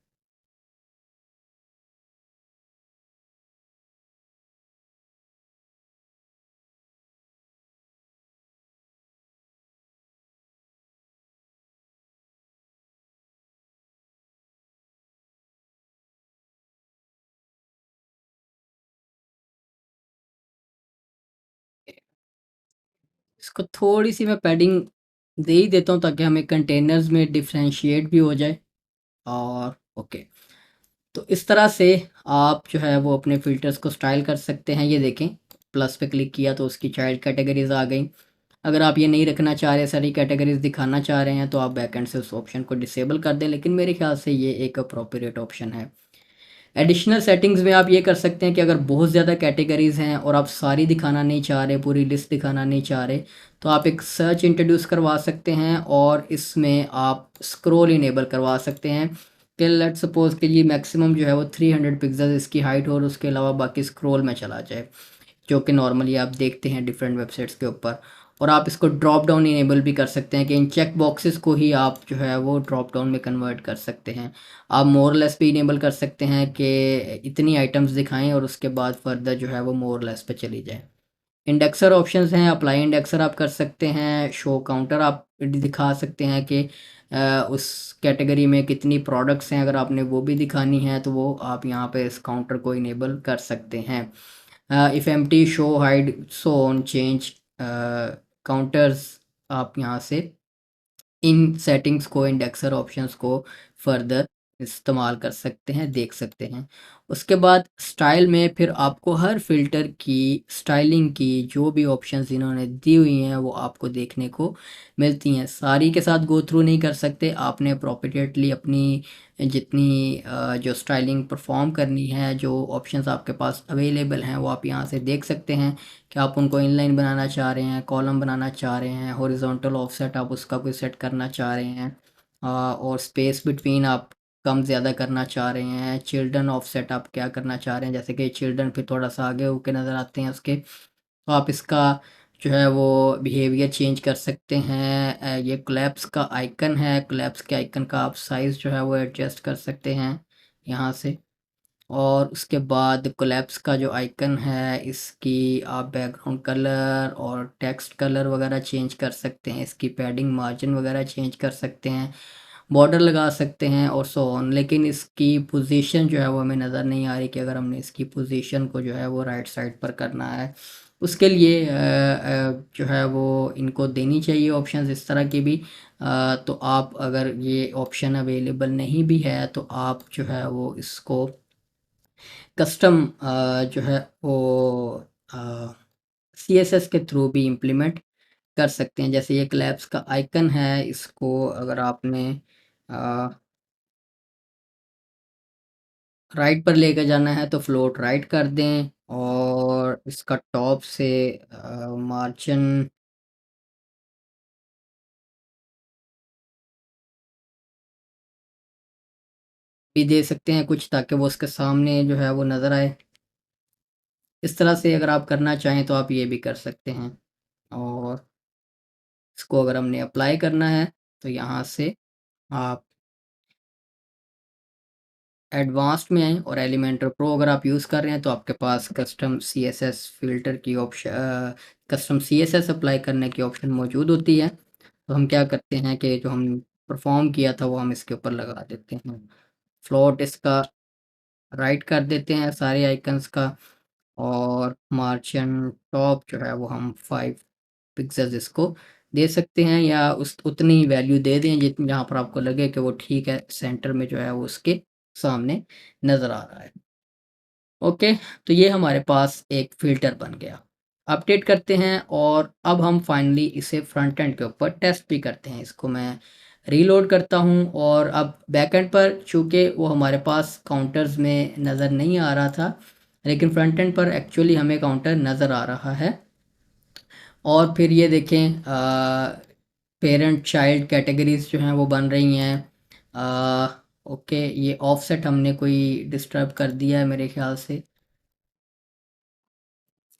इसको थोड़ी-सी मैं पैडिंग दे ही देता हूँ ताकि हमें कंटेनर्स में डिफरेंशिएट भी हो जाए। और ओके, तो इस तरह से आप जो है वो अपने फ़िल्टर्स को स्टाइल कर सकते हैं। ये देखें, प्लस पे क्लिक किया तो उसकी चाइल्ड कैटेगरीज़ आ गई। अगर आप ये नहीं रखना चाह रहे, सारी कैटेगरीज़ दिखाना चाह रहे हैं, तो आप बैकएंड से उस ऑप्शन को डिसेबल कर दें, लेकिन मेरे ख़्याल से ये एक अप्रोप्रिएट ऑप्शन है। एडिशनल सेटिंग्स में आप ये कर सकते हैं कि अगर बहुत ज़्यादा कैटेगरीज़ हैं और आप सारी दिखाना नहीं चाह रहे, पूरी लिस्ट दिखाना नहीं चाह रहे, तो आप एक सर्च इंट्रोड्यूस करवा सकते हैं और इसमें आप स्क्रॉल इनेबल करवा सकते हैं कि लेट्स सपोज़ कि ये मैक्सिमम जो है वो 300 पिक्सेल इसकी हाइट हो और उसके अलावा बाकी स्क्रॉल में चला जाए, जो कि नॉर्मली आप देखते हैं डिफरेंट वेबसाइट्स के ऊपर। और आप इसको ड्रॉप डाउन इनेबल भी कर सकते हैं कि इन चेक बॉक्सेस को ही आप जो है वो ड्रॉप डाउन में कन्वर्ट कर सकते हैं। आप मोर लेस भी इनेबल कर सकते हैं कि इतनी आइटम्स दिखाएं और उसके बाद फर्दर जो है वो मोर लेस पे चली जाए। इंडेक्सर ऑप्शंस हैं, अप्लाई इंडेक्सर आप कर सकते हैं, शो काउंटर आप दिखा सकते हैं कि उस कैटेगरी में कितनी प्रोडक्ट्स हैं, अगर आपने वो भी दिखानी है तो वो आप यहाँ पे इस काउंटर को इनेबल कर सकते हैं। If empty show hide so on change counters, आप यहाँ से इन सेटिंग्स को, इंडेक्सर ऑप्शंस को फर्दर इस्तेमाल कर सकते हैं, देख सकते हैं। उसके बाद स्टाइल में फिर आपको हर फ़िल्टर की स्टाइलिंग की जो भी ऑप्शंस इन्होंने दी हुई हैं वो आपको देखने को मिलती हैं। सारी के साथ गो थ्रू नहीं कर सकते, आपने अप्रोप्रिएटली अपनी जितनी जो स्टाइलिंग परफॉर्म करनी है, जो ऑप्शंस आपके पास अवेलेबल हैं वो आप यहाँ से देख सकते हैं कि आप उनको इनलाइन बनाना चाह रहे हैं, कॉलम बनाना चाह रहे हैं, हॉरिजॉन्टल ऑफसेट आप उसका कोई सेट करना चाह रहे हैं, और स्पेस बिटवीन आप कम ज़्यादा करना चाह रहे हैं, चिल्ड्रन ऑफसेट आप क्या करना चाह रहे हैं, जैसे कि चिल्ड्रन फिर थोड़ा सा आगे होके नज़र आते हैं उसके, तो आप इसका जो है वो बिहेवियर चेंज कर सकते हैं। ये कोलैप्स का आइकन है, कोलैप्स के आइकन का आप साइज़ जो है वो एडजस्ट कर सकते हैं यहाँ से। और उसके बाद कोलैप्स का जो आइकन है इसकी आप बैकग्राउंड कलर और टेक्स्ट कलर वगैरह चेंज कर सकते हैं, इसकी पैडिंग मार्जिन वगैरह चेंज कर सकते हैं, बॉर्डर लगा सकते हैं और सो ऑन। लेकिन इसकी पोजीशन जो है वो हमें नज़र नहीं आ रही कि अगर हमने इसकी पोजीशन को जो है वो राइट साइड पर करना है, उसके लिए जो है वो इनको देनी चाहिए ऑप्शंस इस तरह की भी। तो आप अगर ये ऑप्शन अवेलेबल नहीं भी है तो आप जो है वो इसको कस्टम जो है वो सीएसएस के थ्रू भी इम्प्लीमेंट कर सकते हैं। जैसे ये क्लैप्स का आइकन है, इसको अगर आपने राइट पर लेकर जाना है तो फ्लोट राइट कर दें, और इसका टॉप से मार्जिन भी दे सकते हैं कुछ, ताकि वो उसके सामने जो है वो नज़र आए। इस तरह से अगर आप करना चाहें तो आप ये भी कर सकते हैं। और इसको अगर हमने अप्लाई करना है तो यहाँ से आप एडवांस्ड में आएँ और एलिमेंटर प्रो अगर आप यूज़ कर रहे हैं तो आपके पास कस्टम सीएसएस फ़िल्टर की कस्टम सीएसएस अप्लाई करने की ऑप्शन मौजूद होती है। तो हम क्या करते हैं कि जो हम परफ़ॉर्म किया था वो हम इसके ऊपर लगा देते हैं। फ्लोट इसका राइट कर देते हैं सारे आइकन्स का, और मार्जिन टॉप जो है वो हम 5 पिक्सेल्स इसको दे सकते हैं, या उस उतनी ही वैल्यू दे दें जितनी जहाँ पर आपको लगे कि वो ठीक है, सेंटर में जो है वो उसके सामने नज़र आ रहा है। ओके, तो ये हमारे पास एक फ़िल्टर बन गया। अपडेट करते हैं और अब हम फाइनली इसे फ्रंट एंड के ऊपर टेस्ट भी करते हैं। इसको मैं रीलोड करता हूँ और अब बैक एंड पर चूँकि वो हमारे पास काउंटर्स में नज़र नहीं आ रहा था, लेकिन फ्रंट एंड पर एक्चुअली हमें काउंटर नज़र आ रहा है। और फिर ये देखें, पेरेंट चाइल्ड कैटेगरीज़ जो हैं वो बन रही हैं। ओके, ये ऑफसेट हमने कोई डिस्टर्ब कर दिया है मेरे ख़्याल से।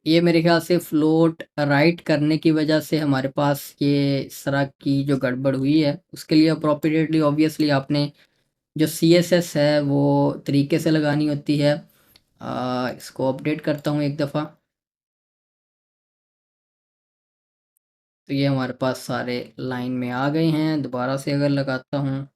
ये मेरे ख़्याल से फ्लोट राइट करने की वजह से हमारे पास ये इस तरह की जो गड़बड़ हुई है, उसके लिए अप्रोप्रिएटली ऑब्वियसली आपने जो सीएसएस है वो तरीके से लगानी होती है। इसको अपडेट करता हूँ एक दफ़ा। तो ये हमारे पास सारे लाइन में आ गए हैं। दोबारा से अगर लगाता हूँ,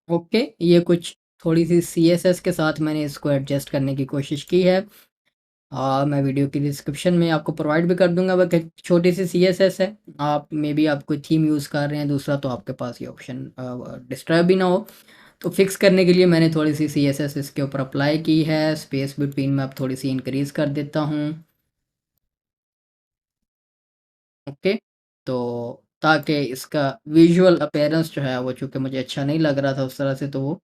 ओके, ये कुछ थोड़ी-सी सीएसएस के साथ मैंने इसको एडजस्ट करने की कोशिश की है। मैं वीडियो की डिस्क्रिप्शन में आपको प्रोवाइड भी कर दूँगा, बट एक छोटी-सी सीएसएस है। आप मे बी आप कोई थीम यूज़ कर रहे हैं दूसरा, तो आपके पास ये ऑप्शन डिस्टर्ब भी ना हो। तो फिक्स करने के लिए मैंने थोड़ी-सी सीएसएस इसके ऊपर अप्लाई की है। स्पेस बिटवीन में अब थोड़ी-सी इंक्रीज़ कर देता हूँ। ओके, तो ताकि इसका विजुअल अपीयरेंस जो है वो, चूँकि मुझे अच्छा नहीं लग रहा था उस तरह से, तो वो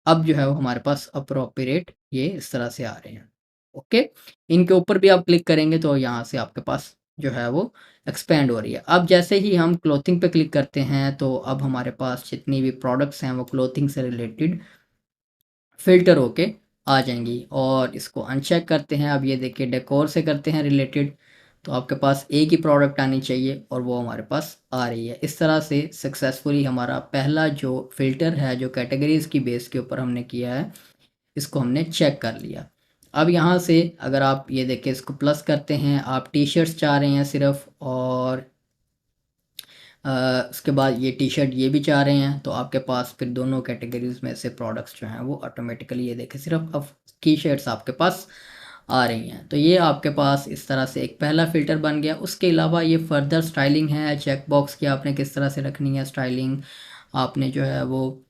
अब जो है वो हमारे पास अप्रोप्रिएट ये इस तरह से आ रहे हैं। ओके, इनके ऊपर भी आप क्लिक करेंगे तो यहाँ से आपके पास जो है वो एक्सपेंड हो रही है। अब जैसे ही हम क्लॉथिंग पे क्लिक करते हैं तो अब हमारे पास जितनी भी प्रोडक्ट्स हैं वो क्लॉथिंग से रिलेटेड फ़िल्टर होके आ जाएँगी। और इसको अनचेक करते हैं। अब ये देखिए, डेकोर से करते हैं रिलेटेड, तो आपके पास एक ही प्रोडक्ट आनी चाहिए और वो हमारे पास आ रही है। इस तरह से सक्सेसफुली हमारा पहला जो फ़िल्टर है, जो कैटेगरीज़ की बेस के ऊपर हमने किया है, इसको हमने चेक कर लिया। अब यहाँ से अगर आप ये देखिए, इसको प्लस करते हैं, आप टी-शर्ट्स चाह रहे हैं सिर्फ़, और उसके बाद ये टी-शर्ट ये भी चाह रहे हैं, तो आपके पास फिर दोनों कैटेगरीज़ में से प्रोडक्ट्स जो हैं वो ऑटोमेटिकली, ये देखिए, सिर्फ़ अब टी-शर्ट्स आपके पास आ रही हैं। तो ये आपके पास इस तरह से एक पहला फ़िल्टर बन गया। उसके अलावा ये फर्दर स्टाइलिंग है, चेक बॉक्स की आपने किस तरह से रखनी है स्टाइलिंग, आपने जो है वो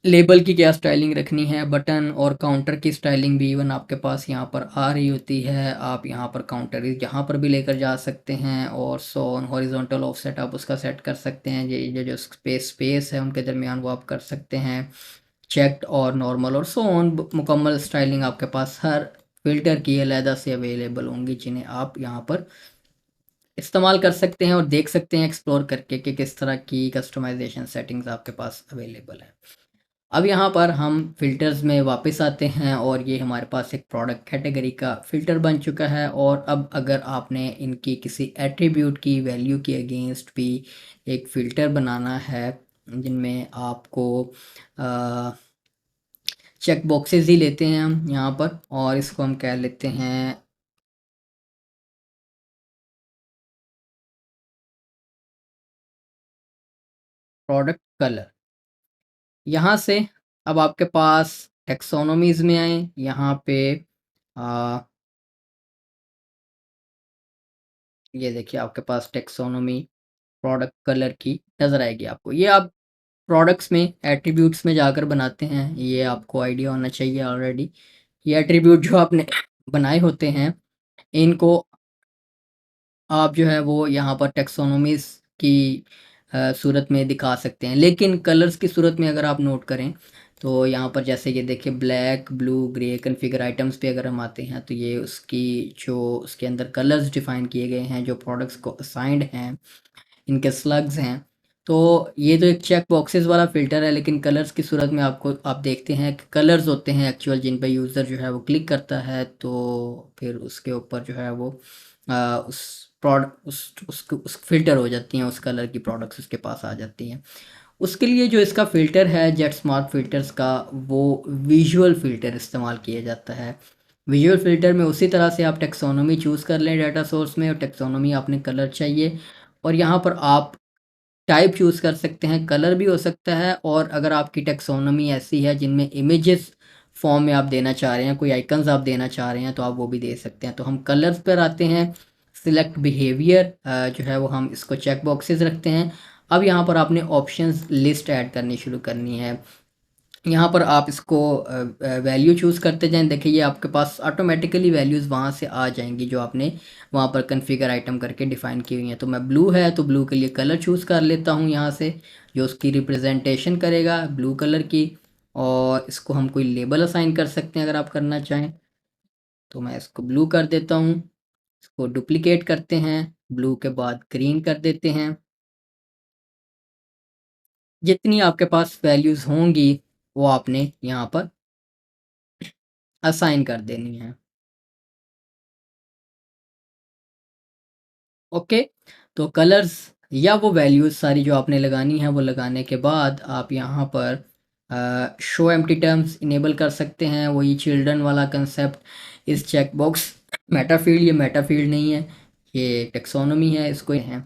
लेबल की क्या स्टाइलिंग रखनी है, बटन और काउंटर की स्टाइलिंग भी इवन आपके पास यहाँ पर आ रही होती है। आप यहाँ पर काउंटर यहाँ पर भी लेकर जा सकते हैं, और सो ऑन हॉरिजॉन्टल ऑफसेट आप उसका सेट कर सकते हैं। ये जो स्पेस है उनके दरमियान वो आप कर सकते हैं। चेक्ड और नॉर्मल और सो ऑन मुकम्मल स्टाइलिंग आपके पास हर फ़िल्टर की अलहदा से अवेलेबल होंगी, जिन्हें आप यहाँ पर इस्तेमाल कर सकते हैं और देख सकते हैं एक्सप्लोर करके कि किस तरह की कस्टमाइज़ेशन सेटिंग्स आपके पास अवेलेबल है। अब यहाँ पर हम फ़िल्टर्स में वापस आते हैं और ये हमारे पास एक प्रोडक्ट कैटेगरी का फ़िल्टर बन चुका है। और अब अगर आपने इनकी किसी एट्रीब्यूट की वैल्यू के अगेंस्ट भी एक फ़िल्टर बनाना है, जिनमें आपको चेक बॉक्सेस ही लेते हैं हम यहाँ पर, और इसको हम कह लेते हैं प्रोडक्ट कलर। यहाँ से अब आपके पास टैक्सोनॉमीज़ में आएँ, यहाँ पे आ, ये देखिए, आपके पास टैक्सोनॉमी प्रोडक्ट कलर की नज़र आएगी आपको। ये आप प्रोडक्ट्स में एट्रीब्यूट्स में जाकर बनाते हैं, ये आपको आइडिया होना चाहिए ऑलरेडी। ये एट्रीब्यूट जो आपने बनाए होते हैं, इनको आप जो है वो यहाँ पर टैक्सोनॉमीज़ की सूरत में दिखा सकते हैं। लेकिन कलर्स की सूरत में अगर आप नोट करें, तो यहाँ पर जैसे ये देखिए, black, blue, grey configure items पे अगर हम आते हैं, तो ये उसकी जो उसके अंदर कलर्स डिफ़ाइन किए गए हैं, जो प्रोडक्ट्स को असाइन्ड हैं, इनके स्लग्स हैं, तो ये तो एक चेक बॉक्सेस वाला फ़िल्टर है, लेकिन कलर्स की सूरत में आपको आप देखते हैं कि कलर्स होते हैं एक्चुअल जिन पे यूज़र जो है वो क्लिक करता है, तो फिर उसके ऊपर जो है वो उस उस फ़िल्टर हो जाती हैं, उस कलर की प्रोडक्ट्स उसके पास आ जाती हैं। उसके लिए जो इसका फ़िल्टर है जेट स्मार्ट फ़िल्टर्स का, वो विजुअल फ़िल्टर इस्तेमाल किया जाता है। विजुअल फ़िल्टर में उसी तरह से आप टेक्सोनोमी चूज़ कर लें डाटा सोर्स में, और टेक्सोनोमी आपने कलर चाहिए, और यहाँ पर आप टाइप चूज़ कर सकते हैं, कलर भी हो सकता है, और अगर आपकी टैक्सोनॉमी ऐसी है जिनमें इमेजेस फॉर्म में आप देना चाह रहे हैं, कोई आइकन्स आप देना चाह रहे हैं, तो आप वो भी दे सकते हैं। तो हम कलर्स पर आते हैं, सिलेक्ट बिहेवियर जो है वो हम इसको चेक बॉक्सेस रखते हैं। अब यहाँ पर आपने ऑप्शंस लिस्ट ऐड करनी शुरू करनी है। यहाँ पर आप इसको वैल्यू चूज़ करते जाएँ। देखिए ये आपके पास ऑटोमेटिकली वैल्यूज़ वहाँ से आ जाएँगी जो आपने वहाँ पर कॉन्फ़िगर आइटम करके डिफ़ाइन की हुई हैं। तो मैं ब्लू है तो ब्लू के लिए कलर चूज़ कर लेता हूँ यहाँ से, जो उसकी रिप्रेजेंटेशन करेगा ब्लू कलर की, और इसको हम कोई लेबल असाइन कर सकते हैं अगर आप करना चाहें। तो मैं इसको ब्लू कर देता हूँ, इसको डुप्लिकेट करते हैं, ब्लू के बाद ग्रीन कर देते हैं। जितनी आपके पास वैल्यूज़ होंगी वो आपने यहाँ पर असाइन कर देनी है। ओके, तो कलर्स या वो वैल्यूज़ सारी जो आपने लगानी है वो लगाने के बाद आप यहाँ पर शो एम्प्टी टर्म्स इनेबल कर सकते हैं। वही चिल्ड्रन वाला कंसेप्ट इस चेक बॉक्स मेटा फील्ड, ये मेटा फील्ड नहीं है, ये टेक्सोनोमी है, इसको है।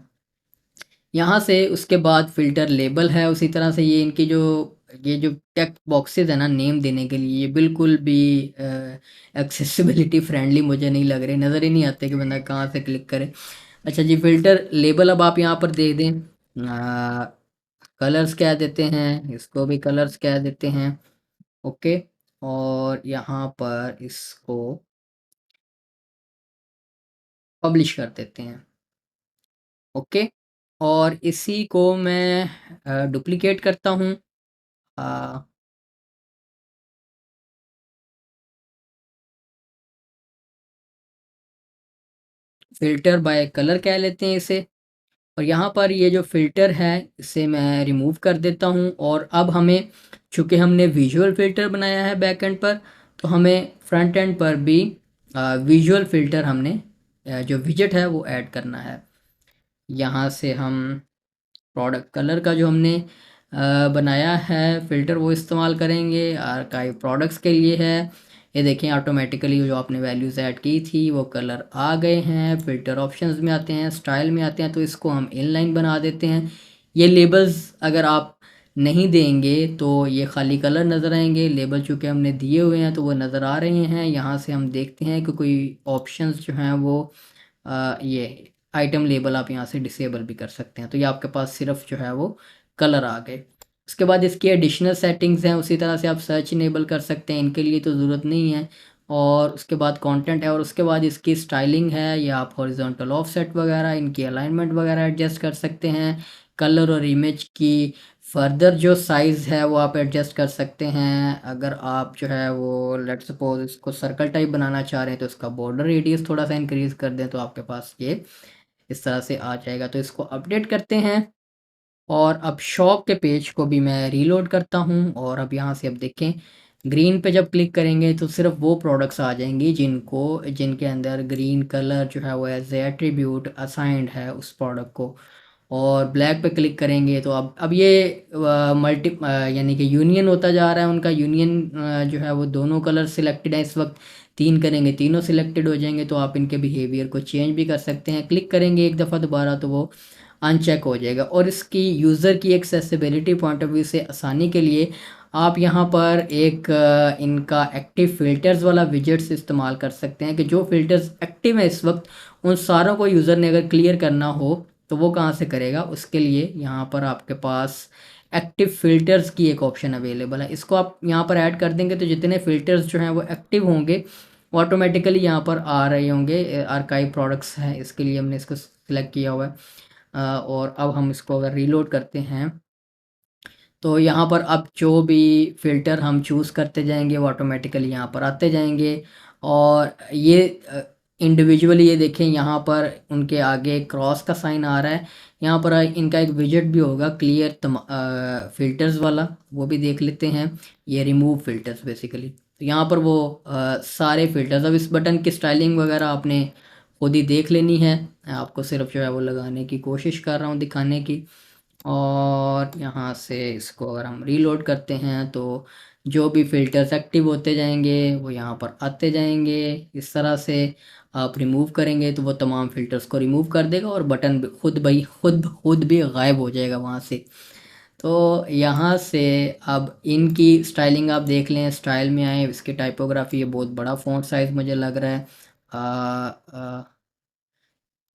यहाँ से उसके बाद फ़िल्टर लेबल है, उसी तरह से ये इनकी जो ये जो टेक्स्ट बॉक्सेस है ना नेम देने के लिए, ये बिल्कुल भी एक्सेसिबिलिटी फ्रेंडली मुझे नहीं लग रहे, नज़र ही नहीं आते कि बंदा कहाँ से क्लिक करे। अच्छा जी, फ़िल्टर लेबल अब आप यहाँ पर दे दें, कलर्स कह देते हैं, इसको भी कलर्स कह देते हैं। ओके, और यहाँ पर इसको पब्लिश कर देते हैं। ओके, और इसी को मैं डुप्लिकेट करता हूँ। अ, फ़िल्टर बाय कलर कह लेते हैं इसे, और यहाँ पर ये जो फ़िल्टर है इसे मैं रिमूव कर देता हूँ, और अब हमें, चूँकि हमने विजुअल फ़िल्टर बनाया है बैक एंड पर, तो हमें फ्रंट एंड पर भी विजुअल फ़िल्टर हमने जो विजेट है वो ऐड करना है। यहाँ से हम प्रोडक्ट कलर का जो हमने बनाया है फ़िल्टर वो इस्तेमाल करेंगे, आर्काइव प्रोडक्ट्स के लिए है। ये देखें ऑटोमेटिकली जो आपने वैल्यूज़ ऐड की थी वो कलर आ गए हैं, फ़िल्टर ऑप्शंस में आते हैं, स्टाइल में आते हैं, तो इसको हम इनलाइन बना देते हैं। ये लेबल्स अगर आप नहीं देंगे तो ये खाली कलर नज़र आएंगे, लेबल चूँकि हमने दिए हुए हैं तो वो नज़र आ रहे हैं। यहाँ से हम देखते हैं कि कोई ऑप्शंस जो हैं वो ये आइटम लेबल आप यहाँ से डिसेबल भी कर सकते हैं, तो ये आपके पास सिर्फ जो है वो कलर आ गए। उसके बाद इसकी एडिशनल सेटिंग्स हैं, उसी तरह से आप सर्च इनेबल कर सकते हैं, इनके लिए तो ज़रूरत नहीं है। और उसके बाद कंटेंट है, और उसके बाद इसकी स्टाइलिंग है, या आप हॉरिजॉन्टल ऑफसेट वगैरह इनकी अलाइनमेंट वगैरह एडजस्ट कर सकते हैं। कलर और इमेज की फर्दर जो साइज़ है वो आप एडजस्ट कर सकते हैं। अगर आप जो है वो लेट्स सपोज इसको सर्कल टाइप बनाना चाह रहे हैं तो इसका बॉर्डर रेडियस थोड़ा सा इंक्रीज़ कर दें तो आपके पास ये इस तरह से आ जाएगा। तो इसको अपडेट करते हैं, और अब शॉप के पेज को भी मैं रीलोड करता हूँ, और अब यहाँ से अब देखें ग्रीन पे जब क्लिक करेंगे तो सिर्फ वो प्रोडक्ट्स आ जाएंगी जिनके अंदर ग्रीन कलर जो है वो एज एट्रीब्यूट असाइंड है उस प्रोडक्ट को। और ब्लैक पे क्लिक करेंगे तो अब ये मल्टी यानी कि यूनियन होता जा रहा है उनका, यूनियन जो है वो दोनों कलर सिलेक्टेड है इस वक्त। तीन करेंगे तीनों सिलेक्टेड हो जाएंगे, तो आप इनके बिहेवियर को चेंज भी कर सकते हैं। क्लिक करेंगे एक दफ़ा दोबारा तो वो अनचेक हो जाएगा। और इसकी यूज़र की एक्सेसिबिलिटी पॉइंट ऑफ व्यू से आसानी के लिए आप यहाँ पर एक इनका एक्टिव फ़िल्टर्स वाला विजेट्स इस्तेमाल कर सकते हैं, कि जो फ़िल्टर्स एक्टिव हैं इस वक्त उन सारों को यूज़र ने अगर क्लियर करना हो तो वो कहाँ से करेगा। उसके लिए यहाँ पर आपके पास एक्टिव फ़िल्टर्स की एक ऑप्शन अवेलेबल है, इसको आप यहाँ पर ऐड कर देंगे तो जितने फ़िल्टर्स जो हैं वो एक्टिव होंगे वो ऑटोमेटिकली यहाँ पर आ रहे होंगे। आर्काइव प्रोडक्ट्स हैं, इसके लिए हमने इसको सिलेक्ट किया हुआ है। और अब हम इसको अगर रीलोड करते हैं तो यहाँ पर अब जो भी फ़िल्टर हम चूज़ करते जाएंगे वो ऑटोमेटिकली यहाँ पर आते जाएंगे। और ये इंडिविजुअली ये देखें यहाँ पर उनके आगे क्रॉस का साइन आ रहा है, यहाँ पर इनका एक विजेट भी होगा क्लियर फ़िल्टर्स वाला, वो भी देख लेते हैं। ये रिमूव फ़िल्टर्स बेसिकली, तो यहाँ पर वो सारे फ़िल्टर्स, अब इस बटन की स्टाइलिंग वगैरह आपने खुद ही देख लेनी है। आपको सिर्फ जो है वो लगाने की कोशिश कर रहा हूँ दिखाने की। और यहाँ से इसको अगर हम रीलोड करते हैं तो जो भी फ़िल्टर्स एक्टिव होते जाएंगे वो यहाँ पर आते जाएंगे। इस तरह से आप रिमूव करेंगे तो वो तमाम फ़िल्टर्स को रिमूव कर देगा और बटन भी खुद भी गायब हो जाएगा वहाँ से। तो यहाँ से अब इनकी स्टाइलिंग आप देख लें, स्टाइल में आए, इसकी टाइपोग्राफी, ये बहुत बड़ा फ़ॉन्ट साइज़ मुझे लग रहा है। आ, आ,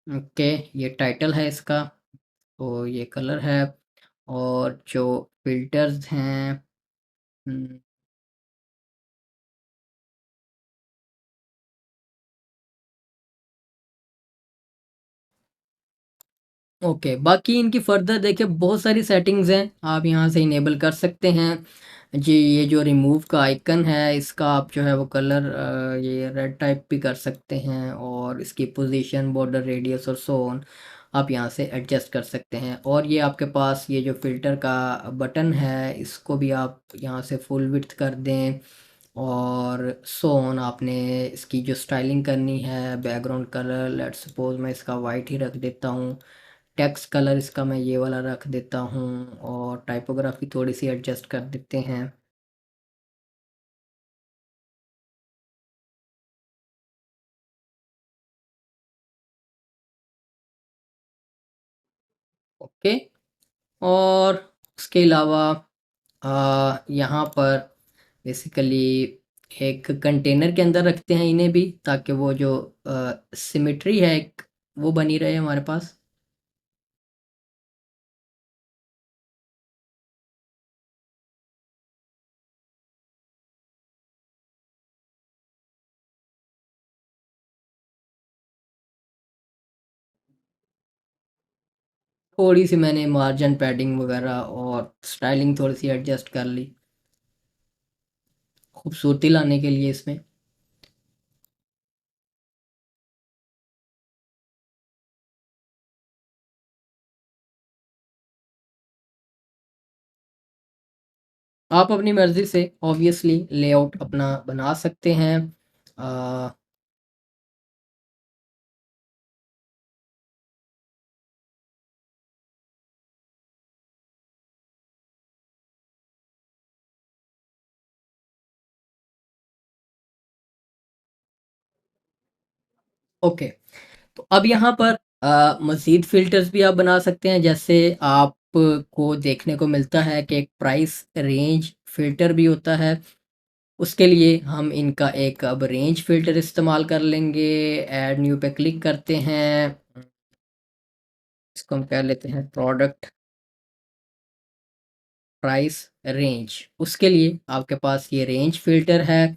ओके, ये टाइटल है इसका, तो ये कलर है। और जो फ़िल्टर्स हैं, हम्म, ओके, बाकी इनकी फर्दर देखिए बहुत सारी सेटिंग्स हैं, आप यहाँ से इनेबल कर सकते हैं जी। ये जो रिमूव का आइकन है इसका आप जो है वो कलर ये रेड टाइप भी कर सकते हैं, और इसकी पोजीशन, बॉर्डर रेडियस और सो ऑन आप यहाँ से एडजस्ट कर सकते हैं। और ये आपके पास ये जो फ़िल्टर का बटन है इसको भी आप यहाँ से फुल विड्थ कर दें। और सो ऑन आपने इसकी जो स्टाइलिंग करनी है, बैकग्राउंड कलर लेट्स सपोज मैं इसका वाइट ही रख देता हूँ, टेक्स्ट कलर इसका मैं ये वाला रख देता हूँ, और टाइपोग्राफी थोड़ी सी एडजस्ट कर देते हैं। ओके, और उसके अलावा यहाँ पर बेसिकली एक कंटेनर के अंदर रखते हैं इन्हें भी, ताकि वो जो सिमेट्री है एक, वो बनी रहे हमारे पास। थोड़ी सी मैंने मार्जिन पैडिंग वगैरह और स्टाइलिंग थोड़ी सी एडजस्ट कर ली खूबसूरती लाने के लिए इसमें। आप अपनी मर्ज़ी से ऑब्वियसली लेआउट अपना बना सकते हैं। अ, ओके, तो अब यहाँ पर मज़ीद फ़िल्टर्स भी आप बना सकते हैं, जैसे आपको देखने को मिलता है कि एक प्राइस रेंज फ़िल्टर भी होता है। उसके लिए हम इनका एक अब रेंज फ़िल्टर इस्तेमाल कर लेंगे। ऐड न्यू पे क्लिक करते हैं। इसको हम कह लेते हैं प्रोडक्ट प्राइस रेंज। उसके लिए आपके पास ये रेंज फ़िल्टर है,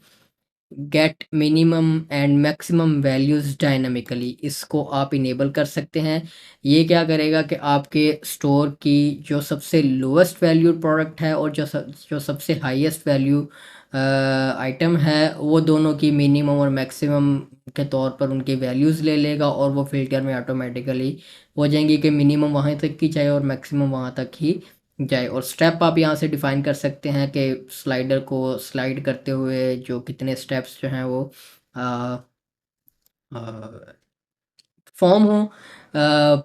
get minimum and maximum values dynamically, इसको आप इनेबल कर सकते हैं। ये क्या करेगा कि आपके स्टोर की जो सबसे लोएस्ट वैल्यू प्रोडक्ट है और जो सबसे हाईएस्ट वैल्यू आइटम है, वो दोनों की मिनिमम और मैक्सिमम के तौर पर उनकी वैल्यूज़ ले लेगा, और वो फ़िल्टर में ऑटोमेटिकली हो जाएंगी कि मिनिमम वहाँ तक की जाए और मैक्सिमम वहाँ तक ही जाए। और स्टेप आप यहाँ से डिफ़ाइन कर सकते हैं कि स्लाइडर को स्लाइड करते हुए जो कितने स्टेप्स जो हैं वो आ, फॉर्म हो।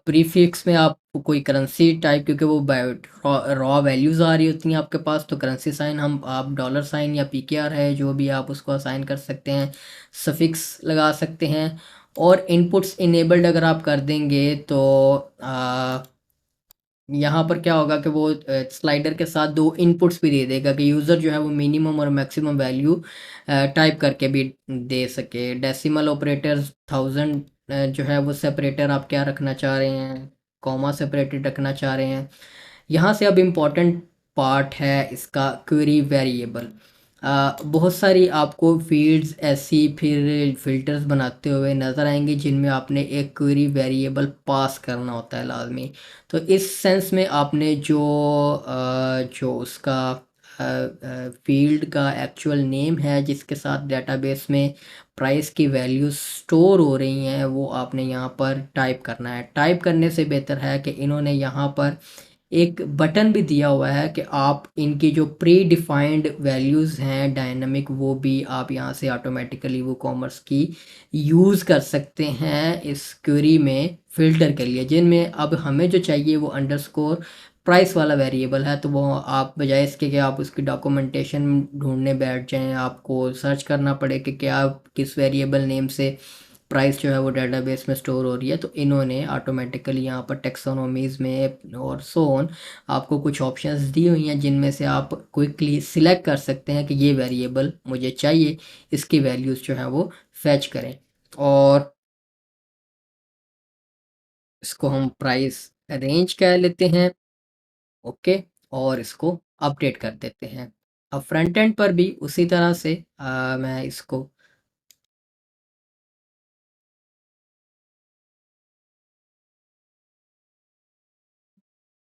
प्रीफिक्स में आप कोई करेंसी टाइप, क्योंकि वो रॉ वैल्यूज़ आ रही होती हैं आपके पास, तो करेंसी साइन हम आप डॉलर साइन या पीकेआर है जो भी आप उसको असाइन कर सकते हैं, सफिक्स लगा सकते हैं। और इनपुट्स इनेबल्ड अगर आप कर देंगे तो यहाँ पर क्या होगा कि वो स्लाइडर के साथ दो इनपुट्स भी दे देगा कि यूज़र जो है वो मिनिमम और मैक्सिमम वैल्यू टाइप करके भी दे सके। डेसिमल ऑपरेटर्स 1000 जो है वो सेपरेटर आप क्या रखना चाह रहे हैं, कॉमा सेपरेटेड रखना चाह रहे हैं। यहाँ से अब इम्पॉर्टेंट पार्ट है इसका क्वेरी वेरिएबल। बहुत सारी आपको फील्ड्स ऐसी फिर फ़िल्टर्स बनाते हुए नज़र आएंगी जिनमें आपने एक क्वेरी वेरिएबल पास करना होता है लाजमी। तो इस सेंस में आपने जो उसका फ़ील्ड का एक्चुअल नेम है जिसके साथ डेटाबेस में प्राइस की वैल्यूज़ स्टोर हो रही हैं, वो आपने यहाँ पर टाइप करना है। टाइप करने से बेहतर है कि इन्होंने यहाँ पर एक बटन भी दिया हुआ है कि आप इनकी जो प्री डिफाइंड वैल्यूज़ हैं डायनामिक, वो भी आप यहाँ से ऑटोमेटिकली वो कॉमर्स की यूज़ कर सकते हैं इस क्वेरी में फ़िल्टर के लिए, जिनमें अब हमें जो चाहिए वो अंडरस्कोर प्राइस वाला वेरिएबल है। तो वो आप बजाय इसके कि आप उसकी डॉक्यूमेंटेशन ढूंढने बैठ जाएं, आपको सर्च करना पड़े कि क्या किस वेरिएबल नेम से प्राइस जो है वो डेटाबेस में स्टोर हो रही है, तो इन्होंने ऑटोमेटिकली यहाँ पर टेक्सोनोमीज़ में और सो ऑन आपको कुछ ऑप्शंस दी हुई हैं जिनमें से आप क्विकली सिलेक्ट कर सकते हैं कि ये वेरिएबल मुझे चाहिए, इसकी वैल्यूज़ जो है वो फेच करें। और इसको हम प्राइस रेंज कह लेते हैं। ओके। और इसको अपडेट कर देते हैं। अब फ्रंट एंड पर भी उसी तरह से मैं इसको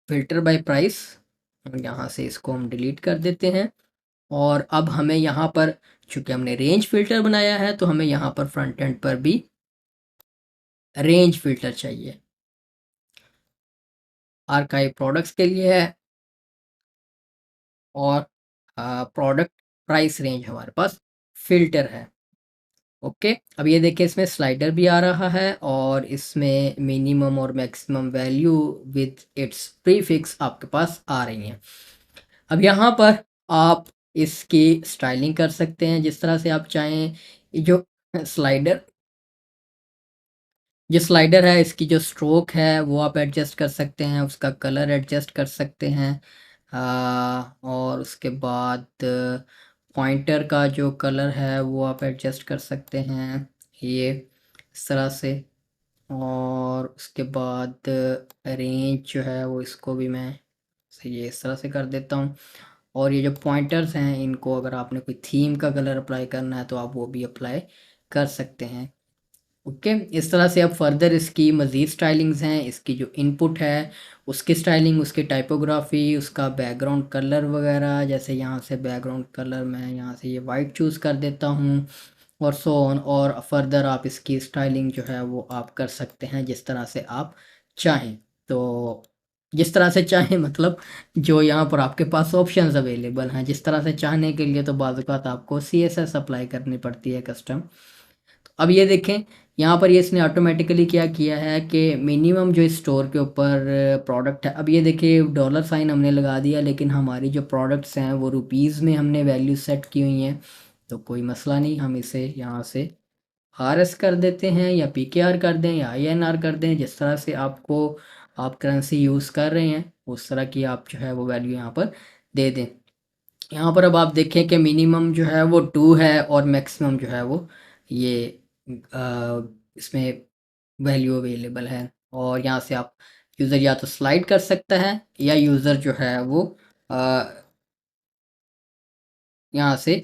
फ़िल्टर बाय प्राइस, यहाँ से इसको हम डिलीट कर देते हैं। और अब हमें यहाँ पर चूँकि हमने रेंज फ़िल्टर बनाया है, तो हमें यहाँ पर फ्रंट एंड पर भी रेंज फ़िल्टर चाहिए। आर्काइव प्रोडक्ट्स के लिए है और प्रोडक्ट प्राइस रेंज हमारे पास फ़िल्टर है। ओके। अब ये देखिए इसमें स्लाइडर भी आ रहा है और इसमें मिनिमम और maximum value with its prefix आपके पास आ रही हैं। अब यहाँ पर आप इसकी स्टाइलिंग कर सकते हैं जिस तरह से आप चाहें। ये स्लाइडर जो स्लाइडर है इसकी जो स्ट्रोक है वो आप एडजस्ट कर सकते हैं, उसका कलर एडजस्ट कर सकते हैं। और उसके बाद पॉइंटर का जो कलर है वो आप एडजस्ट कर सकते हैं, ये इस तरह से। और उसके बाद रेंज जो है वो इसको भी मैं ये इस तरह से कर देता हूँ। और ये जो पॉइंटर्स हैं इनको अगर आपने कोई थीम का कलर अप्लाई करना है तो आप वो भी अप्लाई कर सकते हैं। ओके। इस तरह से अब फर्दर इसकी मज़ीद स्टाइलिंग्स हैं, इसकी जो इनपुट है उसकी स्टाइलिंग, उसकी टाइपोग्राफी, उसका बैकग्राउंड कलर वगैरह। जैसे यहाँ से बैकग्राउंड कलर मैं यहाँ से ये वाइट चूज़ कर देता हूँ और सो ऑन। और फर्दर आप इसकी स्टाइलिंग जो है वो आप कर सकते हैं जिस तरह से आप चाहें। तो जिस तरह से चाहें मतलब जो यहाँ पर आपके पास ऑप्शंस अवेलेबल हैं, जिस तरह से चाहने के लिए तो बाज़ औक़ात आपको CSS अप्लाई करनी पड़ती है कस्टम। अब ये देखें यहाँ पर ये इसने ऑटोमेटिकली क्या किया है कि मिनिमम जो इस स्टोर के ऊपर प्रोडक्ट है, अब ये देखिए डॉलर साइन हमने लगा दिया लेकिन हमारी जो प्रोडक्ट्स हैं वो रुपीज़ में हमने वैल्यू सेट की हुई हैं। तो कोई मसला नहीं, हम इसे यहाँ से RS कर देते हैं या PKR कर दें या INR कर दें, जिस तरह से आपको आप करेंसी यूज़ कर रहे हैं उस तरह की आप जो है वो वैल्यू यहाँ पर दे दें। यहाँ पर अब आप देखें कि मिनिमम जो है वो 2 है और मैक्सिमम जो है वो ये इसमें वैल्यू अवेलेबल है। और यहाँ से आप यूज़र या तो स्लाइड कर सकता है या यूज़र जो है वो अ, यहाँ से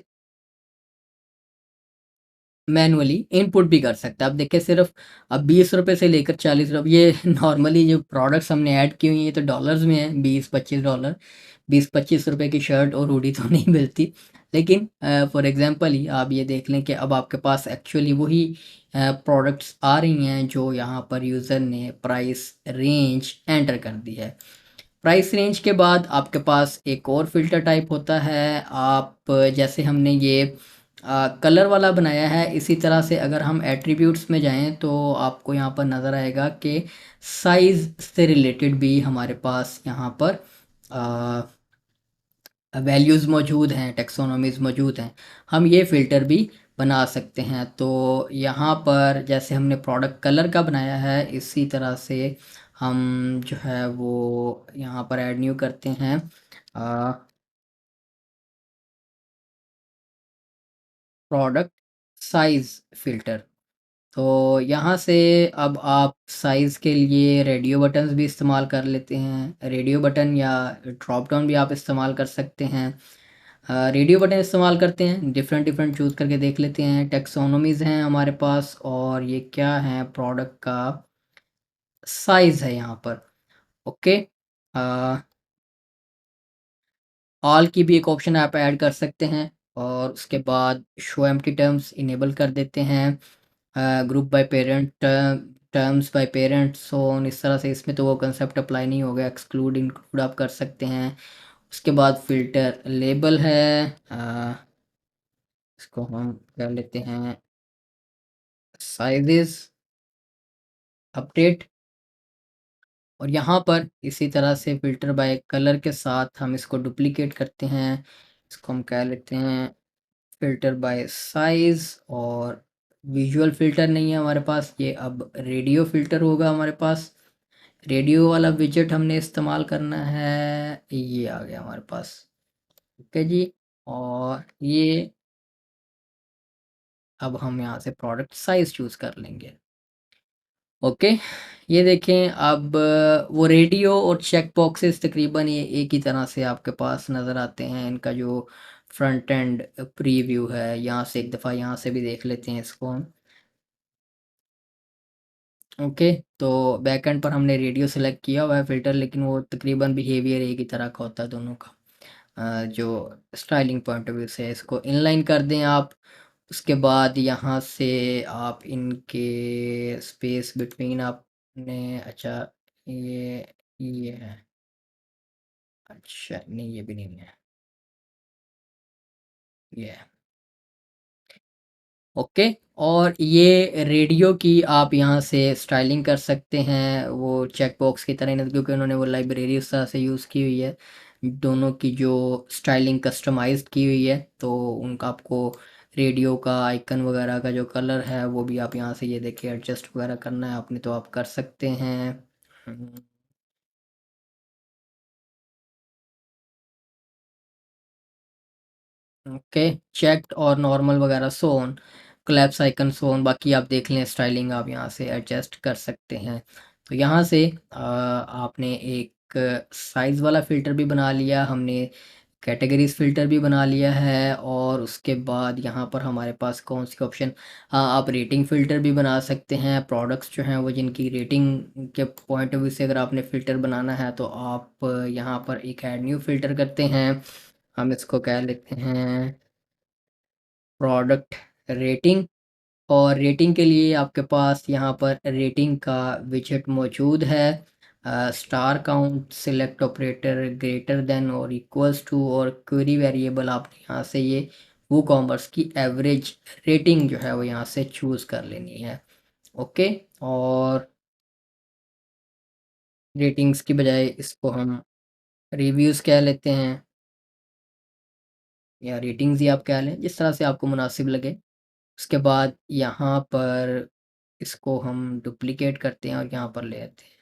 मैनुअली इनपुट भी कर सकता है। अब देखिए सिर्फ अब ₹20 से लेकर ₹40, ये नॉर्मली जो प्रोडक्ट्स हमने ऐड की हुई हैं ये तो डॉलर्स में है, $20-25। 20-25 रुपए की शर्ट और हुडी तो नहीं मिलती। लेकिन फॉर एग्जांपल ही आप ये देख लें कि अब आपके पास एक्चुअली वही प्रोडक्ट्स आ रही हैं जो यहाँ पर यूज़र ने प्राइस रेंज एंटर कर दी है। प्राइस रेंज के बाद आपके पास एक और फ़िल्टर टाइप होता है। आप जैसे हमने ये कलर वाला बनाया है, इसी तरह से अगर हम एट्रीब्यूट्स में जाएँ तो आपको यहाँ पर नज़र आएगा कि साइज़ से रिलेटेड भी हमारे पास यहाँ पर वैल्यूज़ मौजूद हैं, टैक्सोनॉमीज़ मौजूद हैं। हम ये फ़िल्टर भी बना सकते हैं। तो यहाँ पर जैसे हमने प्रोडक्ट कलर का बनाया है इसी तरह से हम जो है वो यहाँ पर ऐड न्यू करते हैं प्रोडक्ट साइज़ फ़िल्टर। तो यहाँ से अब आप साइज़ के लिए रेडियो बटन्स भी इस्तेमाल कर लेते हैं। रेडियो बटन या ड्रॉप डाउन भी आप इस्तेमाल कर सकते हैं। रेडियो बटन इस्तेमाल करते हैं, डिफरेंट डिफरेंट चूज़ करके देख लेते हैं। टैक्सोनॉमीज़ हैं हमारे पास और ये क्या है प्रोडक्ट का साइज़ है यहाँ पर। ओके। ऑल की भी एक ऑप्शन आप ऐड कर सकते हैं और उसके बाद शो एम्प्टी टर्म्स इनेबल कर देते हैं। Group by parent terms bye parents so on, इस तरह से इसमें तो वो कंसेप्ट अप्लाई नहीं होगा, एक्सक्लूड इंक्लूड आप कर सकते हैं। उसके बाद फ़िल्टर लेबल है, इसको हम कर लेते हैं साइज़ेज़ अपडेट, और यहाँ पर इसी तरह से फ़िल्टर बाय कलर के साथ हम इसको डुप्लिकेट करते हैं। इसको हम कह लेते हैं फ़िल्टर बाय साइज़, और विजुअल फ़िल्टर नहीं है हमारे पास, ये अब रेडियो फ़िल्टर होगा हमारे पास। रेडियो वाला विजेट हमने इस्तेमाल करना है, ये आ गया हमारे पास। ठीक है जी। और ये अब हम यहाँ से प्रोडक्ट साइज़ चूज़ कर लेंगे। ओके, ये देखें अब वो रेडियो और चेक बॉक्सेस तकरीबन ये एक ही तरह से आपके पास नज़र आते हैं। इनका जो फ्रंट एंड प्रीव्यू है, यहाँ से एक दफ़ा यहाँ से भी देख लेते हैं इसको हम। ओके, तो बैक एंड पर हमने रेडियो सेलेक्ट किया हुआ है फ़िल्टर, लेकिन वो तकरीबन बिहेवियर एक ही तरह का होता है दोनों का। जो स्टाइलिंग पॉइंट ऑफ व्यू से इसको इनलाइन कर दें आप। उसके बाद यहाँ से आप इनके स्पेस बिटवीन आपने, अच्छा ये है, अच्छा नहीं ये भी नहीं है, ये है। ओके, और ये रेडियो की आप यहाँ से स्टाइलिंग कर सकते हैं वो चेक बॉक्स की तरह, नहीं क्योंकि उन्होंने वो लाइब्रेरी उस तरह से यूज़ की हुई है। दोनों की जो स्टाइलिंग कस्टमाइज्ड की हुई है, तो उनका आपको रेडियो का आइकन वगैरह का जो कलर है वो भी आप यहाँ से ये देखिए एडजस्ट वगैरह करना है आपने तो आप कर सकते हैं। हम्म, ओके, चेक्ड और नॉर्मल वगैरह so on, collapse icon so on, बाकी आप देख लें स्टाइलिंग आप यहाँ से एडजस्ट कर सकते हैं। तो यहाँ से आपने एक साइज़ वाला फ़िल्टर भी बना लिया हमने, कैटेगरीज़ फ़िल्टर भी बना लिया है, और उसके बाद यहाँ पर हमारे पास कौन सी ऑप्शन, हाँ आप रेटिंग फ़िल्टर भी बना सकते हैं। प्रोडक्ट्स जो हैं वो जिनकी रेटिंग के पॉइंट ऑफ व्यू से अगर आपने फ़िल्टर बनाना है तो आप यहाँ पर एक ऐड न्यू फ़िल्टर करते हैं। हम इसको कह लेते हैं प्रोडक्ट रेटिंग, और रेटिंग के लिए आपके पास यहाँ पर रेटिंग का विजेट मौजूद है। Star count, select operator greater than और इक्वल्स टू, और क्वेरी वेरिएबल आपने यहाँ से ये वो कॉमर्स की एवरेज रेटिंग जो है वो यहाँ से चूज़ कर लेनी है। ओके, और रेटिंग्स की बजाय इसको हम रिव्यूज़ कह लेते हैं, या रेटिंग्स ही आप कह लें, जिस तरह से आपको मुनासिब लगे। उसके बाद यहाँ पर इसको हम डुप्लिकेट करते हैं और यहाँ पर ले आते हैं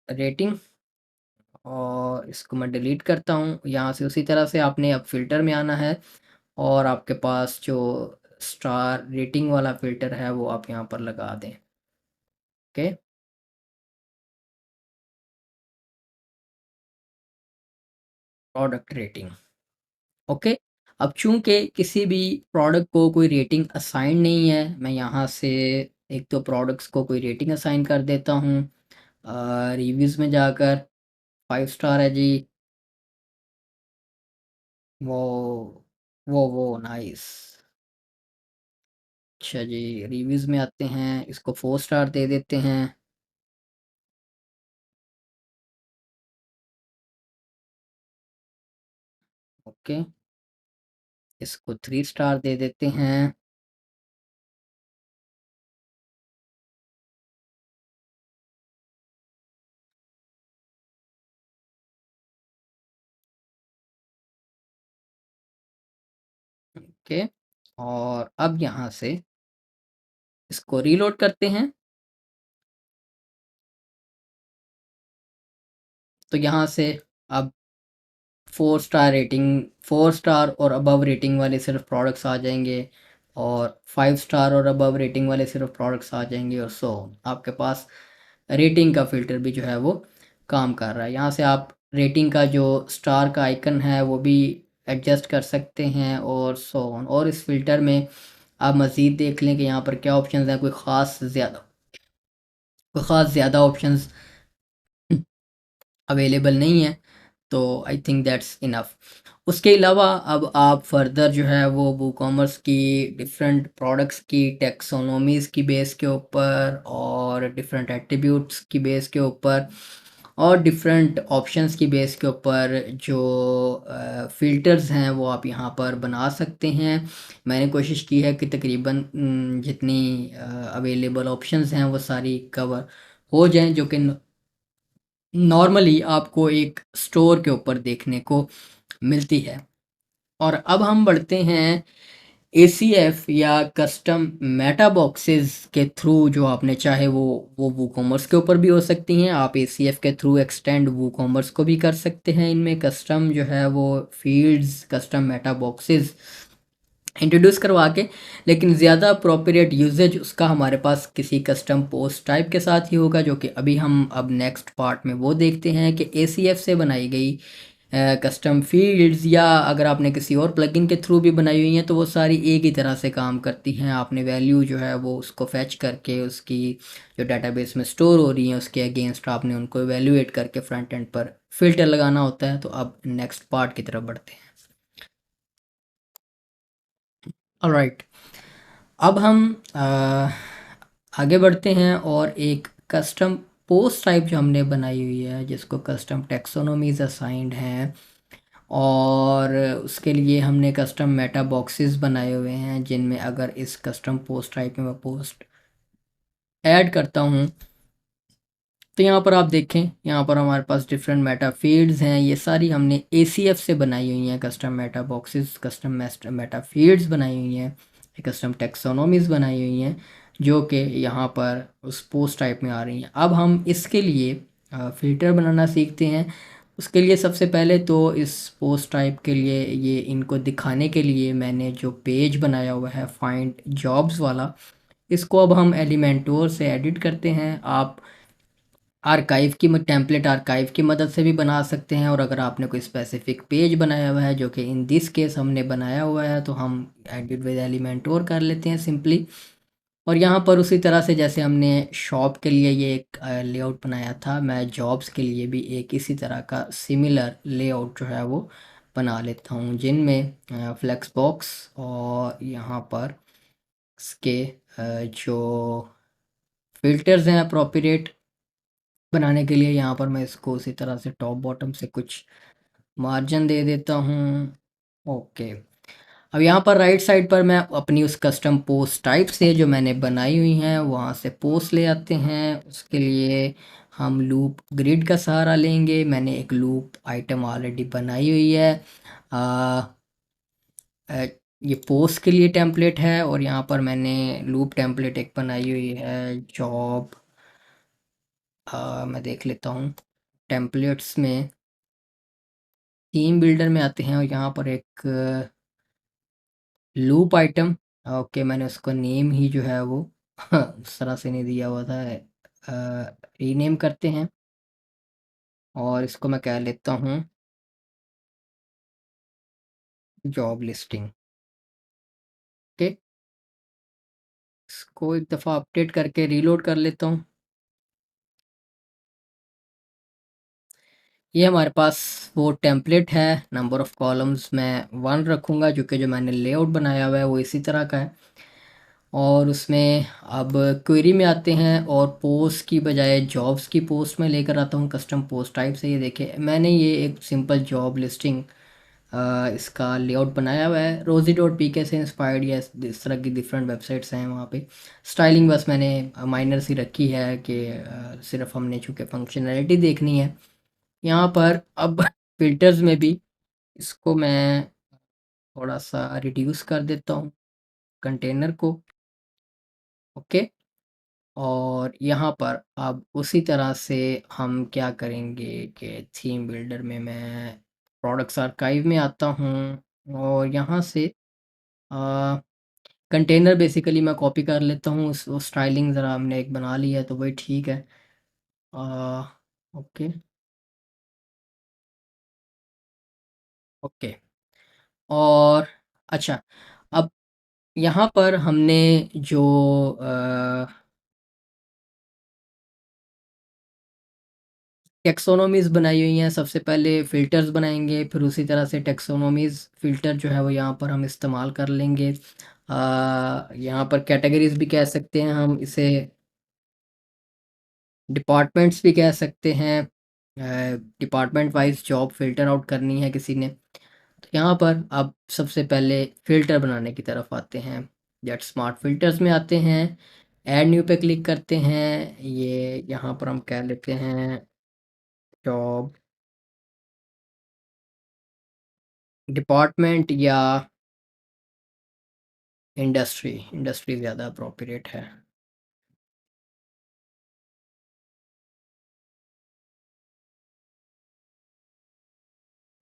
रेटिंग, और इसको मैं डिलीट करता हूँ। यहाँ से उसी तरह से आपने अब फ़िल्टर में आना है, और आपके पास जो स्टार रेटिंग वाला फ़िल्टर है वो आप यहाँ पर लगा दें। Okay, product rating. ओके, अब चूँकि किसी भी प्रोडक्ट को कोई रेटिंग असाइन नहीं है, मैं यहाँ से एक तो प्रोडक्ट्स को कोई रेटिंग असाइन कर देता हूँ। रिव्यूज़ में जाकर 5 स्टार है जी। वो वो नाइस। अच्छा जी, रिव्यूज़ में आते हैं, इसको 4 स्टार दे देते हैं। ओके, इसको 3 स्टार दे देते हैं। ओके, और अब यहाँ से इसको रीलोड करते हैं। तो यहाँ से अब 4 स्टार रेटिंग, 4 स्टार और अबव रेटिंग वाले सिर्फ प्रोडक्ट्स आ जाएँगे, और 5 स्टार और अबव रेटिंग वाले सिर्फ प्रोडक्ट्स आ जाएँगे, और सो आपके पास रेटिंग का फ़िल्टर भी जो है वो काम कर रहा है। यहाँ से आप रेटिंग का जो स्टार का आइकन है वो भी एडजस्ट कर सकते हैं, और सो ऑन। और इस फ़िल्टर में आप मज़ीद देख लें कि यहाँ पर क्या ऑप्शंस हैं, कोई ख़ास ज़्यादा ऑप्शंस अवेलेबल नहीं है, तो आई थिंक दैट्स इनफ। उसके अलावा अब आप फर्दर जो है वो वूकॉमर्स की डिफरेंट प्रोडक्ट्स की टैक्सोनॉमीज़ की बेस के ऊपर और डिफरेंट एट्रीब्यूट्स की बेस के ऊपर और डिफरेंट ऑप्शंस की बेस के ऊपर जो फ़िल्टर्स हैं वो आप यहाँ पर बना सकते हैं। मैंने कोशिश की है कि तकरीबन जितनी अवेलेबल ऑप्शंस हैं वो सारी कवर हो जाएँ, जो कि नॉर्मली आपको एक स्टोर के ऊपर देखने को मिलती है। और अब हम बढ़ते हैं एसीएफ या कस्टम मेटा बॉक्सेस के थ्रू, जो आपने चाहे वो वूकॉमर्स के ऊपर भी हो सकती हैं। आप एसीएफ के थ्रू एक्सटेंड वूकॉमर्स को भी कर सकते हैं। इनमें कस्टम जो है वो fields, custom Meta boxes introduce करवा के, लेकिन ज़्यादा अप्रोप्रिएट यूजेज उसका हमारे पास किसी कस्टम पोस्ट टाइप के साथ ही होगा, जो कि अभी हम अब नेक्स्ट पार्ट में वो देखते हैं कि एसीएफ से बनाई गई कस्टम फील्ड्स, या अगर आपने किसी और प्लगइन के थ्रू भी बनाई हुई हैं तो वो सारी एक ही तरह से काम करती हैं। आपने वैल्यू जो है वो उसको फैच करके उसकी जो डेटाबेस में स्टोर हो रही हैं उसके अगेंस्ट आपने उनको एवेल्यूएट करके फ्रंट एंड पर फिल्टर लगाना होता है। तो अब नेक्स्ट पार्ट की तरफ बढ़ते हैं। ऑलराइट, अब हम आगे बढ़ते हैं और एक कस्टम पोस्ट टाइप जो हमने बनाई हुई है जिसको कस्टम टेक्सोनोमीज असाइंड हैं, और उसके लिए हमने कस्टम मेटा बॉक्सेस बनाए हुए हैं जिनमें अगर इस कस्टम पोस्ट टाइप में मैं पोस्ट ऐड करता हूँ तो यहाँ पर आप देखें, यहाँ पर हमारे पास डिफरेंट मेटा फील्ड्स हैं। ये सारी हमने एसीएफ से बनाई हुई हैं, custom Meta boxes, custom Meta fields बनाई हुई हैं, कस्टम टेक्सोनोमीज बनाई हुई हैं, जो कि यहाँ पर उस पोस्ट टाइप में आ रही हैं। अब हम इसके लिए फ़िल्टर बनाना सीखते हैं। उसके लिए सबसे पहले तो इस पोस्ट टाइप के लिए, ये इनको दिखाने के लिए मैंने जो पेज बनाया हुआ है फाइंड जॉब्स वाला, इसको अब हम एलिमेंटोर से एडिट करते हैं। आप आर्काइव की टेम्पलेट आर्काइव की मदद से भी बना सकते हैं, और अगर आपने कोई स्पेसिफिक पेज बनाया हुआ है, जो कि इन दिस केस हमने बनाया हुआ है, तो हम एडिट विद एलिमेंटोर कर लेते हैं सिंपली। और यहाँ पर उसी तरह से जैसे हमने शॉप के लिए ये एक लेआउट बनाया था, मैं जॉब्स के लिए भी एक इसी तरह का सिमिलर लेआउट जो है वो बना लेता हूँ, जिनमें फ्लेक्स बॉक्स और यहाँ पर इसके जो फिल्टर्स हैं अप्रोप्रिएट बनाने के लिए, यहाँ पर मैं इसको उसी तरह से टॉप बॉटम से कुछ मार्जिन दे देता हूँ। ओके, अब यहाँ पर राइट साइड पर मैं अपनी उस कस्टम पोस्ट टाइप से जो मैंने बनाई हुई हैं वहाँ से पोस्ट ले आते हैं। उसके लिए हम लूप ग्रिड का सहारा लेंगे। मैंने एक लूप आइटम ऑलरेडी बनाई हुई है। आ, अ, ये पोस्ट के लिए टेम्पलेट है, और यहाँ पर मैंने लूप टेम्पलेट एक बनाई हुई है जॉब। मैं देख लेता हूँ टेम्पलेट्स में, थीम बिल्डर में आते हैं, और यहाँ पर एक लूप आइटम। ओके, मैंने उसको नेम ही जो है वो उस तरह से नहीं दिया हुआ था। रीनेम करते हैं और इसको मैं कह लेता हूँ जॉब लिस्टिंग। ओके, इसको एक दफ़ा अपडेट करके रीलोड कर लेता हूँ। ये हमारे पास वो टेम्पलेट है। नंबर ऑफ़ कॉलम्स मैं 1 रखूँगा, जो कि जो मैंने लेआउट बनाया हुआ है वो इसी तरह का है। और उसमें अब क्वेरी में आते हैं, और पोस्ट की बजाय जॉब्स की पोस्ट में लेकर आता हूँ कस्टम पोस्ट टाइप से। ये देखिए, मैंने ये एक सिंपल जॉब लिस्टिंग इसका लेआउट बनाया हुआ है। रोजी डॉट पी के से इंस्पायर्ड, या इस तरह की डिफरेंट वेबसाइट्स हैं वहाँ पे। स्टाइलिंग बस मैंने माइनर सी रखी है कि सिर्फ हमने चूँकि फंक्शनैलिटी देखनी है। यहाँ पर अब फ़िल्टर्स में भी इसको मैं थोड़ा सा रिड्यूस कर देता हूँ कंटेनर को। ओके, और यहाँ पर अब उसी तरह से हम क्या करेंगे कि थीम बिल्डर में मैं प्रोडक्ट्स आर्काइव में आता हूँ, और यहाँ से कंटेनर बेसिकली मैं कॉपी कर लेता हूँ। उस स्टाइलिंग ज़रा हमने एक बना ली है तो वही ठीक है। आ, ओके, ओके, और अच्छा, अब यहाँ पर हमने जो टैक्सोनॉमीज़ बनाई हुई हैं। सबसे पहले फ़िल्टर्स बनाएँगे, फिर उसी तरह से टैक्सोनॉमीज़ फ़िल्टर जो है वो यहाँ पर हम इस्तेमाल कर लेंगे। यहाँ पर कैटेगरीज़ भी कह सकते हैं हम इसे, डिपार्टमेंट्स भी कह सकते हैं। Department wise job filter out करनी है किसी ने। तो यहाँ पर अब सबसे पहले फ़िल्टर बनाने की तरफ आते हैं। गेट स्मार्ट फ़िल्टर्स में आते हैं, ऐड न्यू पे क्लिक करते हैं। ये यहाँ पर हम कह लेते हैं जॉब डिपार्टमेंट या इंडस्ट्री ज़्यादा अप्रोप्रिएट है।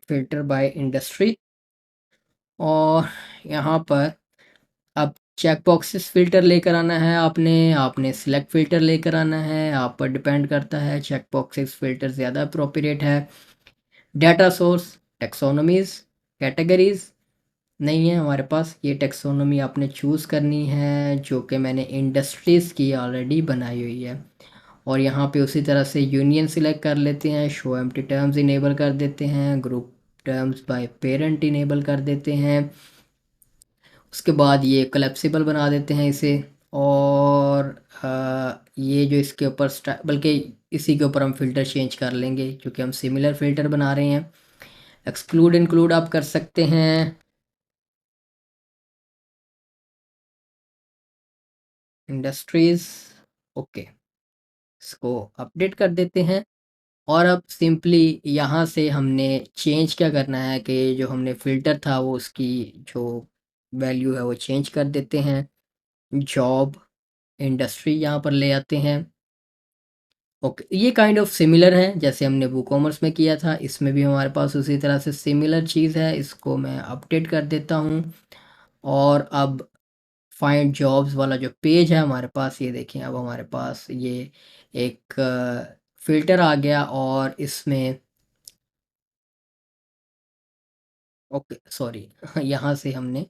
फ़िल्टर बाय इंडस्ट्री, और यहाँ पर अब चेक बॉक्सेस फ़िल्टर लेकर आना है आपने, आपने सिलेक्ट फ़िल्टर लेकर आना है, आप पर डिपेंड करता है, चेक बॉक्सेस फ़िल्टर ज़्यादा अप्रोप्रिएट है। डाटा सोर्स, टैक्सोनॉमीज़, कैटेगरीज़ नहीं है हमारे पास, ये टैक्सोनॉमी आपने चूज़ करनी है जो कि मैंने इंडस्ट्रीज़ की ऑलरेडी बनाई हुई है। और यहाँ पे उसी तरह से यूनियन सिलेक्ट कर लेते हैं, शो एम्प्टी टर्म्स इनेबल कर देते हैं, group terms by parent enable कर देते हैं। उसके बाद ये कोलैप्सिबल बना देते हैं इसे। और ये जो इसके ऊपर बल्कि इसी के ऊपर हम फ़िल्टर चेंज कर लेंगे क्योंकि हम सिमिलर फ़िल्टर बना रहे हैं। एक्सक्लूड इंक्लूड आप कर सकते हैं, इंडस्ट्रीज़, ओके, इसको अपडेट कर देते हैं। और अब सिंपली यहाँ से हमने चेंज क्या करना है कि जो हमने फ़िल्टर था वो उसकी जो वैल्यू है वो चेंज कर देते हैं। जॉब इंडस्ट्री यहाँ पर ले आते हैं। ओके, ये काइंड ऑफ सिमिलर है जैसे हमने वूकॉमर्स में किया था, इसमें भी हमारे पास उसी तरह से सिमिलर चीज़ है। इसको मैं अपडेट कर देता हूँ। और अब फाइंड जॉब्स वाला जो पेज है हमारे पास, ये देखें अब हमारे पास ये एक फ़िल्टर आ गया और इसमें, ओके सॉरी यहाँ से हमने,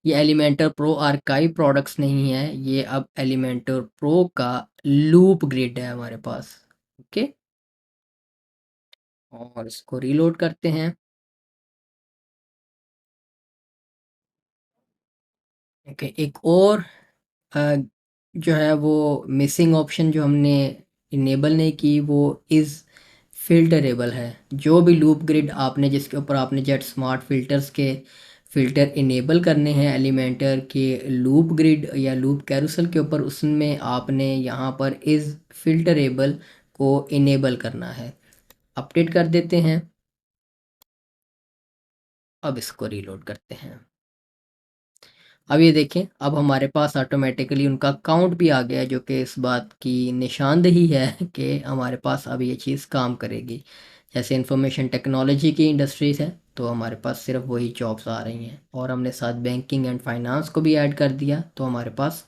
ये एलिमेंटर प्रो आर्काइव प्रोडक्ट्स नहीं है, ये अब एलिमेंटर प्रो का लूप ग्रिड है हमारे पास। ओके, और इसको रीलोड करते हैं। ओके, एक और अ, जो है वो मिसिंग ऑप्शन जो हमने इनेबल नहीं की वो इज़ फ़िल्टरेबल है। जो भी लूप ग्रिड आपने जिसके ऊपर आपने जेट स्मार्ट फ़िल्टर्स के फ़िल्टर इनेबल करने हैं एलिमेंटर के लूप ग्रिड या लूप कैरोसेल के ऊपर, उसमें आपने यहाँ पर इज़ फ़िल्टरेबल को इनेबल करना है। अपडेट कर देते हैं। अब इसको रीलोड करते हैं। अब ये देखें, अब हमारे पास ऑटोमेटिकली उनका काउंट भी आ गया है जो कि इस बात की निशानदेही है कि हमारे पास अब ये चीज़ काम करेगी। जैसे इंफॉर्मेशन टेक्नोलॉजी की इंडस्ट्रीज़ है तो हमारे पास सिर्फ वही जॉब्स आ रही हैं, और हमने साथ बैंकिंग एंड फाइनेंस को भी ऐड कर दिया तो हमारे पास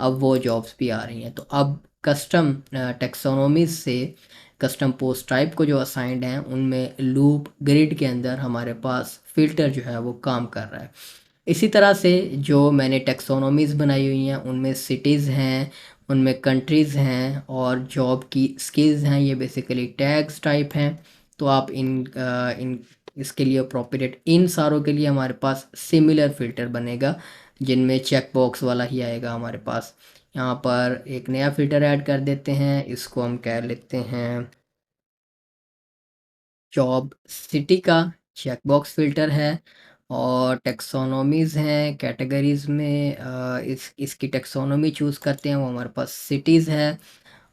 अब वो जॉब्स भी आ रही हैं। तो अब कस्टम टेक्सोनोमीज से कस्टम पोस्ट टाइप को जो असाइंड हैं उनमें लूप ग्रिड के अंदर हमारे पास फ़िल्टर जो है वो काम कर रहा है। इसी तरह से जो मैंने टैक्सोनॉमीज़ बनाई हुई हैं उनमें सिटीज़ हैं, उनमें कंट्रीज़ हैं और जॉब की स्किल्स हैं, ये बेसिकली टैग्स टाइप हैं। तो आप इन इसके लिए अप्रोप्रिएट इन सारों के लिए हमारे पास सिमिलर फ़िल्टर बनेगा जिनमें चेक बॉक्स वाला ही आएगा हमारे पास। यहाँ पर एक नया फ़िल्टर ऐड कर देते हैं, इसको हम कह लेते हैं जॉब सिटी का चेक बॉक्स फ़िल्टर है। और टैक्सोनॉमीज़ हैं, कैटेगरीज़ में इसकी टैक्सोनॉमी चूज़ करते हैं, वो हमारे पास सिटीज़ है।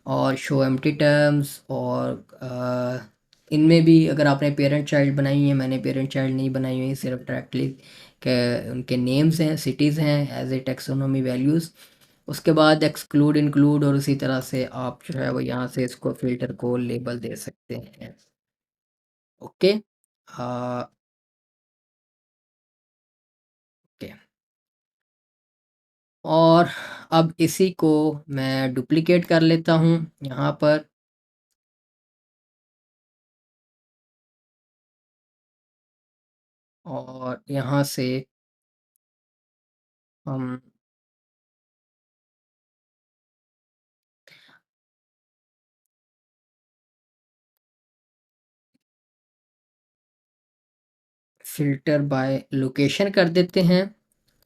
और शो एम्प्टी टर्म्स, और इनमें भी अगर आपने पेरेंट चाइल्ड बनाई है, मैंने पेरेंट चाइल्ड नहीं बनाई हुई, सिर्फ डायरेक्टली के उनके नेम्स हैं, सिटीज़ हैं एज ए टैक्सोनॉमी वैल्यूज़। उसके बाद एक्सक्लूड इंक्लूड, और उसी तरह से आप जो है वो यहाँ से इसको फ़िल्टर को लेबल दे सकते हैं। Okay, okay. और अब इसी को मैं डुप्लिकेट कर लेता हूँ यहाँ पर। और यहाँ से हम फ़िल्टर बाय लोकेशन कर देते हैं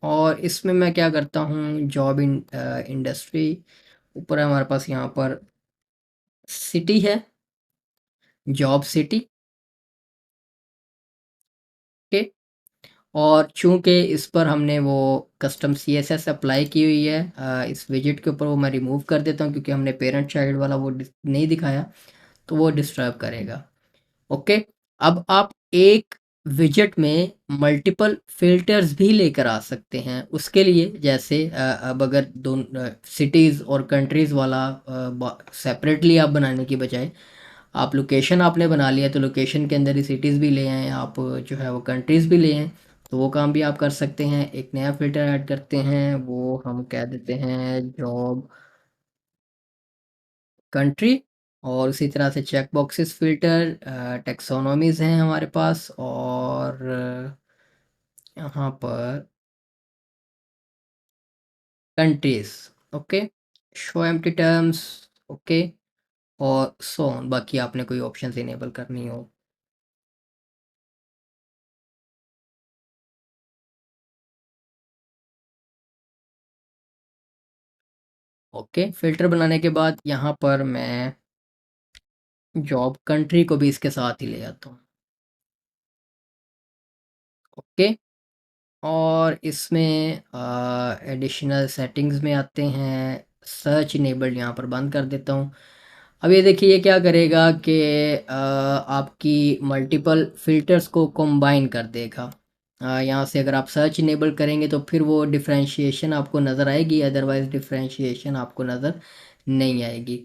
और इसमें मैं क्या करता हूँ जॉब इंडस्ट्री ऊपर हमारे पास यहाँ पर सिटी है, जॉब सिटी, ओके। और चूँकि इस पर हमने वो कस्टम सीएसएस अप्लाई की हुई है इस विजेट के ऊपर वो मैं रिमूव कर देता हूँ क्योंकि हमने पेरेंट चाइल्ड वाला वो नहीं दिखाया, तो वो डिस्टर्ब करेगा। ओके। अब आप एक विजेट में मल्टीपल फिल्टर्स भी लेकर आ सकते हैं उसके लिए जैसे अब अगर दोनों सिटीज़ और कंट्रीज़ वाला सेपरेटली आप बनाने की बजाय आप लोकेशन आपने बना लिया तो लोकेशन के अंदर ही सिटीज़ भी ले आएँ आप जो है वो कंट्रीज़ भी ले आएँ तो वो काम भी आप कर सकते हैं। एक नया फ़िल्टर ऐड करते हैं वो हम कह देते हैं जॉब कंट्री और उसी तरह से चेक बॉक्सेस फ़िल्टर टैक्सोनॉमीज़ हैं हमारे पास और यहाँ पर countries, okay, show empty terms, okay और सो ऑन बाकी आपने कोई ऑप्शंस इनेबल करनी हो। ओके, फ़िल्टर बनाने के बाद यहाँ पर मैं जॉब कंट्री को भी इसके साथ ही ले आता हूँ, ओके। और इसमें एडिशनल सेटिंग्स में आते हैं, सर्च इनेबल्ड यहाँ पर बंद कर देता हूँ। अब ये देखिए ये क्या करेगा कि आपकी मल्टीपल फ़िल्टर्स को कंबाइन कर देगा। यहाँ से अगर आप सर्च इनेबल करेंगे तो फिर वो डिफ़रेंशिएशन आपको नज़र आएगी, अदरवाइज़ डिफ़रेंशिएशन आपको नज़र नहीं आएगी।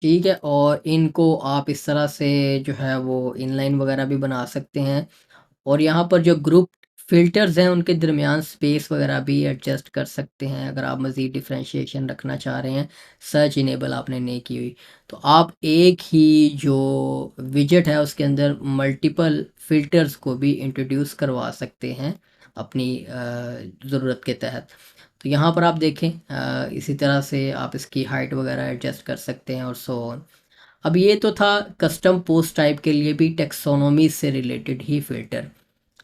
ठीक है और इनको आप इस तरह से जो है वो इनलाइन वगैरह भी बना सकते हैं और यहाँ पर जो ग्रुप फ़िल्टर्स हैं उनके दरमियान स्पेस वगैरह भी एडजस्ट कर सकते हैं अगर आप मज़ीद डिफरेंशिएशन रखना चाह रहे हैं, सर्च इनेबल आपने नहीं की हुई। तो आप एक ही जो विजेट है उसके अंदर मल्टीपल फ़िल्टर्स को भी इंट्रोड्यूस करवा सकते हैं अपनी ज़रूरत के तहत। तो यहाँ पर आप देखें इसी तरह से आप इसकी हाइट वगैरह एडजस्ट कर सकते हैं और सो ऑन। अब ये तो था कस्टम पोस्ट टाइप के लिए भी टेक्सोनोमी से रिलेटेड ही फ़िल्टर।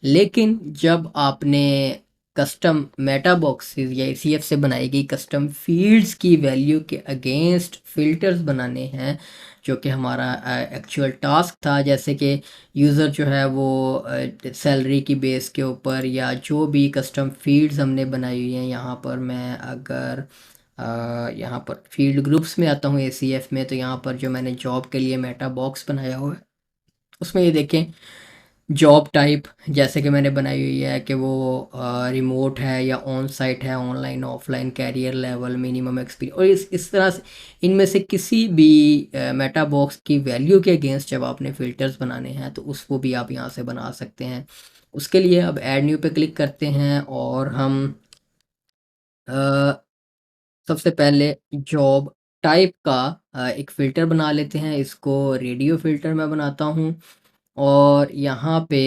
लेकिन जब आपने कस्टम मेटा बॉक्सेस या एसीएफ से बनाई गई कस्टम फील्ड्स की वैल्यू के अगेंस्ट फ़िल्टर्स बनाने हैं जो कि हमारा एक्चुअल टास्क था जैसे कि यूज़र जो है वो सैलरी की बेस के ऊपर या जो भी कस्टम फील्ड्स हमने बनाई हुई हैं यहाँ पर मैं अगर यहाँ पर फील्ड ग्रुप्स में आता हूँ एसीएफ में तो यहाँ पर जो मैंने जॉब के लिए मेटा बॉक्स बनाया हुआ है उसमें ये देखें जॉब टाइप जैसे कि मैंने बनाई हुई है कि वो रिमोट है या ऑन साइट है online offline career level minimum experience और इस तरह से इनमें से किसी भी मेटा बॉक्स की वैल्यू के अगेंस्ट जब आपने फ़िल्टर्स बनाने हैं तो उसको भी आप यहाँ से बना सकते हैं। उसके लिए अब ऐड न्यू पे क्लिक करते हैं और हम सबसे पहले जॉब टाइप का एक फ़िल्टर बना लेते हैं इसको रेडियो फ़िल्टर मैं बनाता हूँ और यहाँ पे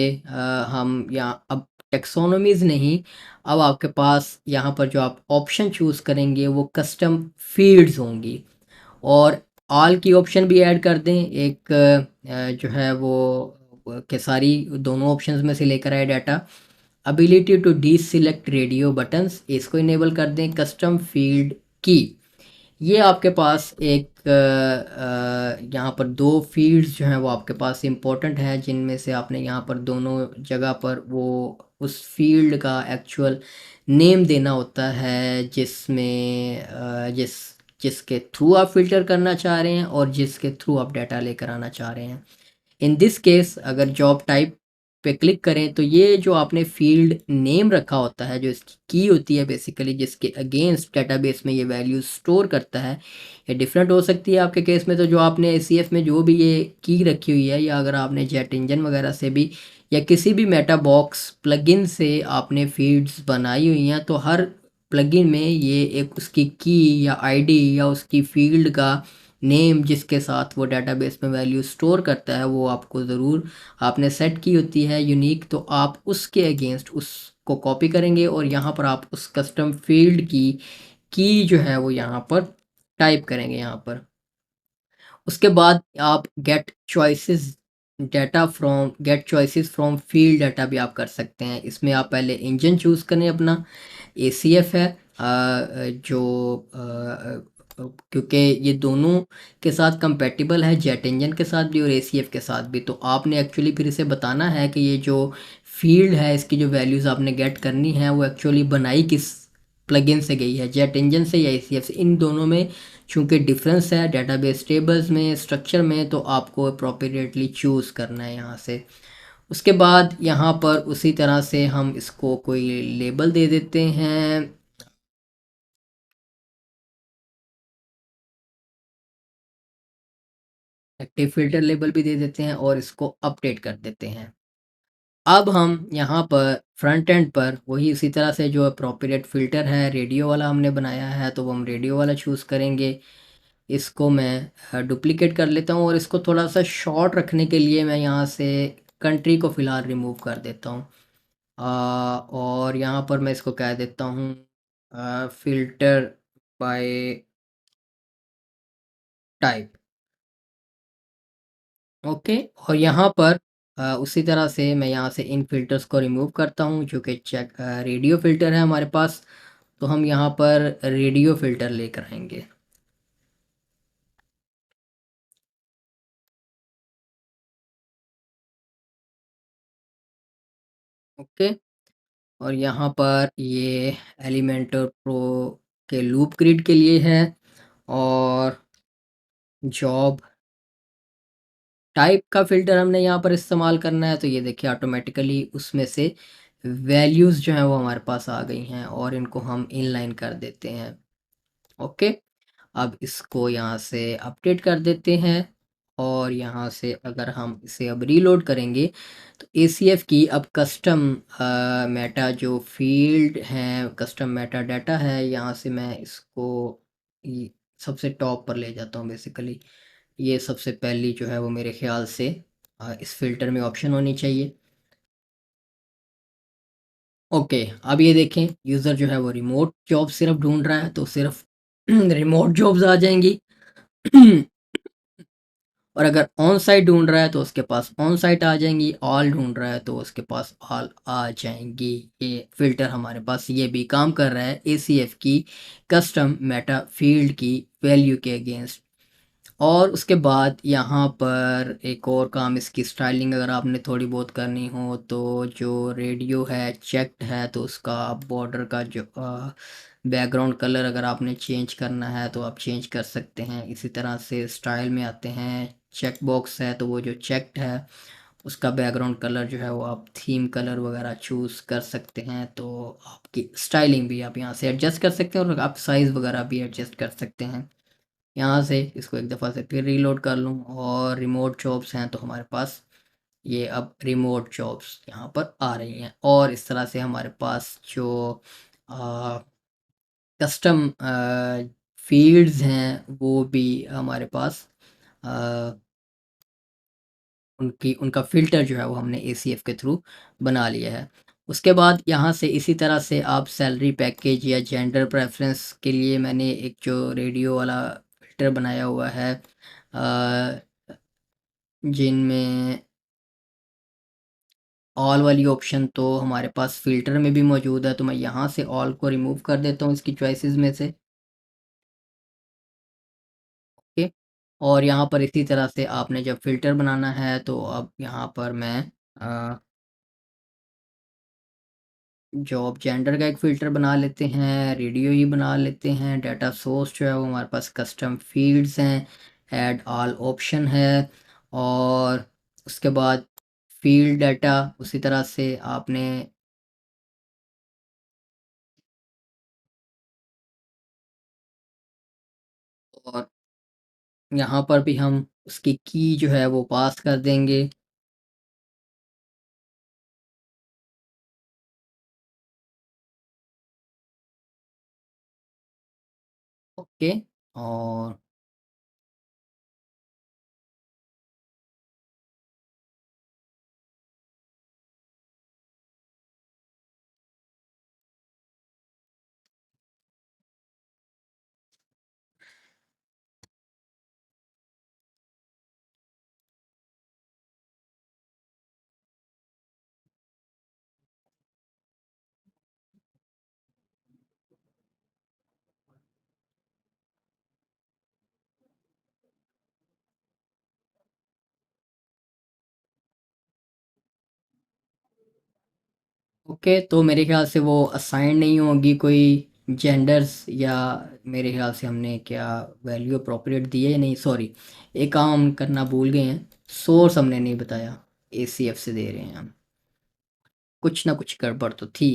हम यहाँ अब टैक्सोनॉमीज़ नहीं अब आपके पास यहाँ पर जो आप ऑप्शन चूज़ करेंगे वो कस्टम फ़ील्ड्स होंगी और ऑल की ऑप्शन भी ऐड कर दें एक जो है वो के सारी दोनों ऑप्शंस में से लेकर आए data ability to deselect radio buttons इसको इनेबल कर दें कस्टम फील्ड की ये आपके पास एक यहाँ पर दो फील्ड्स जो हैं वो आपके पास इम्पोर्टेंट हैं जिनमें से आपने यहाँ पर दोनों जगह पर वो उस फील्ड का एक्चुअल नेम देना होता है जिसमें जिसके थ्रू आप फ़िल्टर करना चाह रहे हैं और जिसके थ्रू आप डाटा लेकर आना चाह रहे हैं। इन दिस केस अगर जॉब टाइप पे क्लिक करें तो ये जो आपने फील्ड नेम रखा होता है जो इसकी की होती है बेसिकली जिसके अगेंस्ट डेटाबेस में ये वैल्यू स्टोर करता है ये डिफरेंट हो सकती है आपके केस में तो जो आपने एसीएफ में जो भी ये की रखी हुई है या अगर आपने जेट इंजन वगैरह से भी या किसी भी मेटा बॉक्स प्लगइन से आपने फील्ड्स बनाई हुई हैं तो हर प्लगइन में ये एक उसकी की या आईडी या उसकी फील्ड का नेम जिसके साथ वो डेटाबेस में वैल्यू स्टोर करता है वो आपको ज़रूर आपने सेट की होती है यूनिक तो आप उसके अगेंस्ट उसको कॉपी करेंगे और यहाँ पर आप उस कस्टम फील्ड की जो है वो यहाँ पर टाइप करेंगे यहाँ पर उसके बाद आप get choices from field data भी आप कर सकते हैं। इसमें आप पहले इंजन चूज़ करें अपना, एसीएफ है जो क्योंकि ये दोनों के साथ कंपैटिबल है, जेट इंजन के साथ भी और एसीएफ के साथ भी। तो आपने एक्चुअली फिर इसे बताना है कि ये जो फील्ड है, इसकी जो वैल्यूज़ आपने गेट करनी है वो एक्चुअली बनाई किस प्लगइन से गई है, जेट इंजन से या एसीएफ से। इन दोनों में चूंकि डिफरेंस है डेटाबेस टेबल्स में, स्ट्रक्चर में, तो आपको अप्रोप्रिएटली चूज़ करना है यहाँ से। उसके बाद यहाँ पर उसी तरह से हम इसको कोई लेबल दे देते हैं, एक्टिव फिल्टर लेबल भी दे देते हैं और इसको अपडेट कर देते हैं। अब हम यहाँ पर फ्रंट एंड पर वही उसी तरह से जो अप्रोप्रिएट फ़िल्टर है, रेडियो वाला हमने बनाया है, तो वो हम रेडियो वाला चूज़ करेंगे। इसको मैं डुप्लिकेट कर लेता हूँ और इसको थोड़ा-सा शॉर्ट रखने के लिए मैं यहाँ से कंट्री को फ़िलहाल रिमूव कर देता हूँ। और यहाँ पर मैं इसको कह देता हूँ फ़िल्टर बाय टाइप। ओके। और यहाँ पर उसी तरह से मैं यहाँ से इन फ़िल्टर्स को रिमूव करता हूँ जो कि रेडियो फ़िल्टर है हमारे पास, तो हम यहाँ पर रेडियो फ़िल्टर लेकर आएँगे। ओके। और यहाँ पर ये एलिमेंटर प्रो के लूप ग्रिड के लिए है और जॉब टाइप का फ़िल्टर हमने यहाँ पर इस्तेमाल करना है, तो ये देखिए ऑटोमेटिकली उसमें से वैल्यूज़ जो हैं वो हमारे पास आ गई हैं और इनको हम इनलाइन कर देते हैं। ओके। अब इसको यहाँ से अपडेट कर देते हैं और यहाँ से अगर हम इसे अब रीलोड करेंगे तो एसीएफ की अब कस्टम मेटा जो फील्ड हैं, कस्टम मेटा डाटा है, यहाँ से मैं इसको ये सबसे टॉप पर ले जाता हूँ बेसिकली। ये सबसे पहली जो है वो मेरे ख़्याल से इस फ़िल्टर में ऑप्शन होनी चाहिए। ओके, अब ये देखें यूज़र जो है वो रिमोट जॉब सिर्फ़ ढूँढ रहा है, तो सिर्फ़ रिमोट जॉब्स आ जाएँगी। और अगर ऑन साइट ढूँढ रहा है तो उसके पास ऑन साइट आ जाएँगी, ऑल ढूँढ रहा है तो उसके पास ऑल आ जाएँगी। ये फ़िल्टर हमारे पास ये भी काम कर रहा है एसीएफ की कस्टम मेटा फ़ील्ड की वैल्यू के अगेंस्ट। और उसके बाद यहाँ पर एक और काम, इसकी स्टाइलिंग अगर आपने थोड़ी बहुत करनी हो तो जो रेडियो है चेक्ड है तो उसका बॉर्डर का जो बैकग्राउंड कलर अगर आपने चेंज करना है तो आप चेंज कर सकते हैं। इसी तरह से स्टाइल में आते हैं, चेक बॉक्स है तो वो जो चेक्ड है उसका बैकग्राउंड कलर जो है वो आप थीम कलर वगैरह चूज़ कर सकते हैं। तो आपकी स्टाइलिंग भी आप यहाँ से एडजस्ट कर सकते हैं और आप साइज़ वगैरह भी एडजस्ट कर सकते हैं। यहाँ से इसको एक दफ़ा से फिर रीलोड कर लूँ और रिमोट जॉब्स हैं तो हमारे पास ये अब रिमोट जॉब्स यहाँ पर आ रही हैं और इस तरह से हमारे पास जो कस्टम फील्ड्स हैं वो भी हमारे पास अ, उनकी उनका फ़िल्टर जो है वो हमने एसीएफ के थ्रू बना लिया है। उसके बाद यहाँ से इसी तरह से आप सैलरी पैकेज या जेंडर प्रेफ़रेंस के लिए मैंने एक जो रेडियो वाला फ़िल्टर बनाया हुआ है अ, जिनमें ऑल वाली ऑप्शन तो हमारे पास फ़िल्टर में भी मौजूद है, तो मैं यहाँ से ऑल को रिमूव कर देता हूँ इसकी चॉइसेस में से। ओके। और यहाँ पर इसी तरह से आपने जब फ़िल्टर बनाना है तो अब यहाँ पर मैं अ, जॉब जेंडर का एक फ़िल्टर बना लेते हैं, रेडियो ही बना लेते हैं, डाटा सोर्स जो है वो हमारे पास कस्टम फ़ील्ड्स हैं, ऐड ऑल ऑप्शन है और उसके बाद फ़ील्ड डाटा उसी तरह से आपने और यहाँ पर भी हम उसकी की जो है वो पास कर देंगे। ओके। और ओके, तो मेरे ख्याल से वो असाइन नहीं होगी कोई जेंडर्स, या मेरे ख्याल से हमने क्या वैल्यू अप्रोप्रिएट दी है या नहीं, सॉरी, एक काम हम करना भूल गए हैं, सोर्स हमने नहीं बताया, ACF से दे रहे हैं हम, कुछ ना कुछ गड़बड़ तो थी।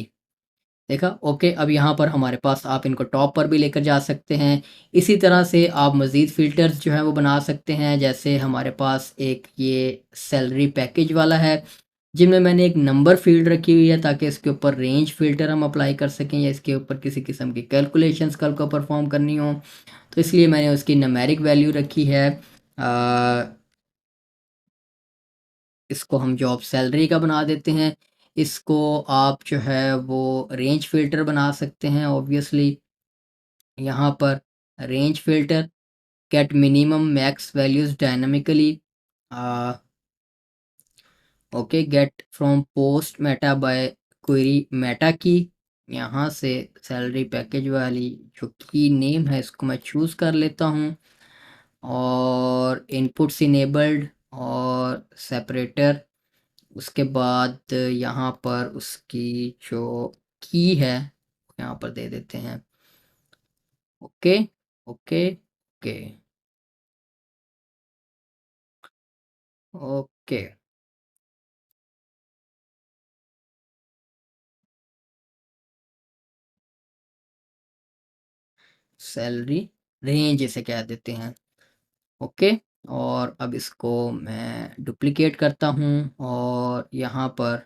देखा, ओके, अब यहाँ पर हमारे पास आप इनको टॉप पर भी लेकर जा सकते हैं। इसी तरह से आप मज़ीद फ़िल्टर्स जो हैं वो बना सकते हैं, जैसे हमारे पास एक ये सैलरी पैकेज वाला है, जिनमें मैंने एक नंबर फ़ील्ड रखी हुई है ताकि इसके ऊपर रेंज फ़िल्टर हम अप्लाई कर सकें, या इसके ऊपर किसी किस्म की कैलकुलेशंस कल को परफ़ॉर्म करनी हो, तो इसलिए मैंने उसकी न्यूमेरिक वैल्यू रखी है। इसको हम जॉब सैलरी का बना देते हैं। इसको आप जो है वो रेंज फ़िल्टर बना सकते हैं ऑब्वियसली। यहाँ पर range filter, get minimum max values dynamically, uh, okay, get from post meta by query meta की। यहाँ से सैलरी पैकेज वाली जो की नेम है इसको मैं चूज़ कर लेता हूँ, और इनपुट्स इनेबल्ड और सेपरेटर। उसके बाद यहाँ पर उसकी जो की है यहाँ पर दे देते हैं। Okay, okay, okay, okay. Salary range इसे कह देते हैं। ओके, और अब इसको मैं डुप्लिकेट करता हूँ, और यहाँ पर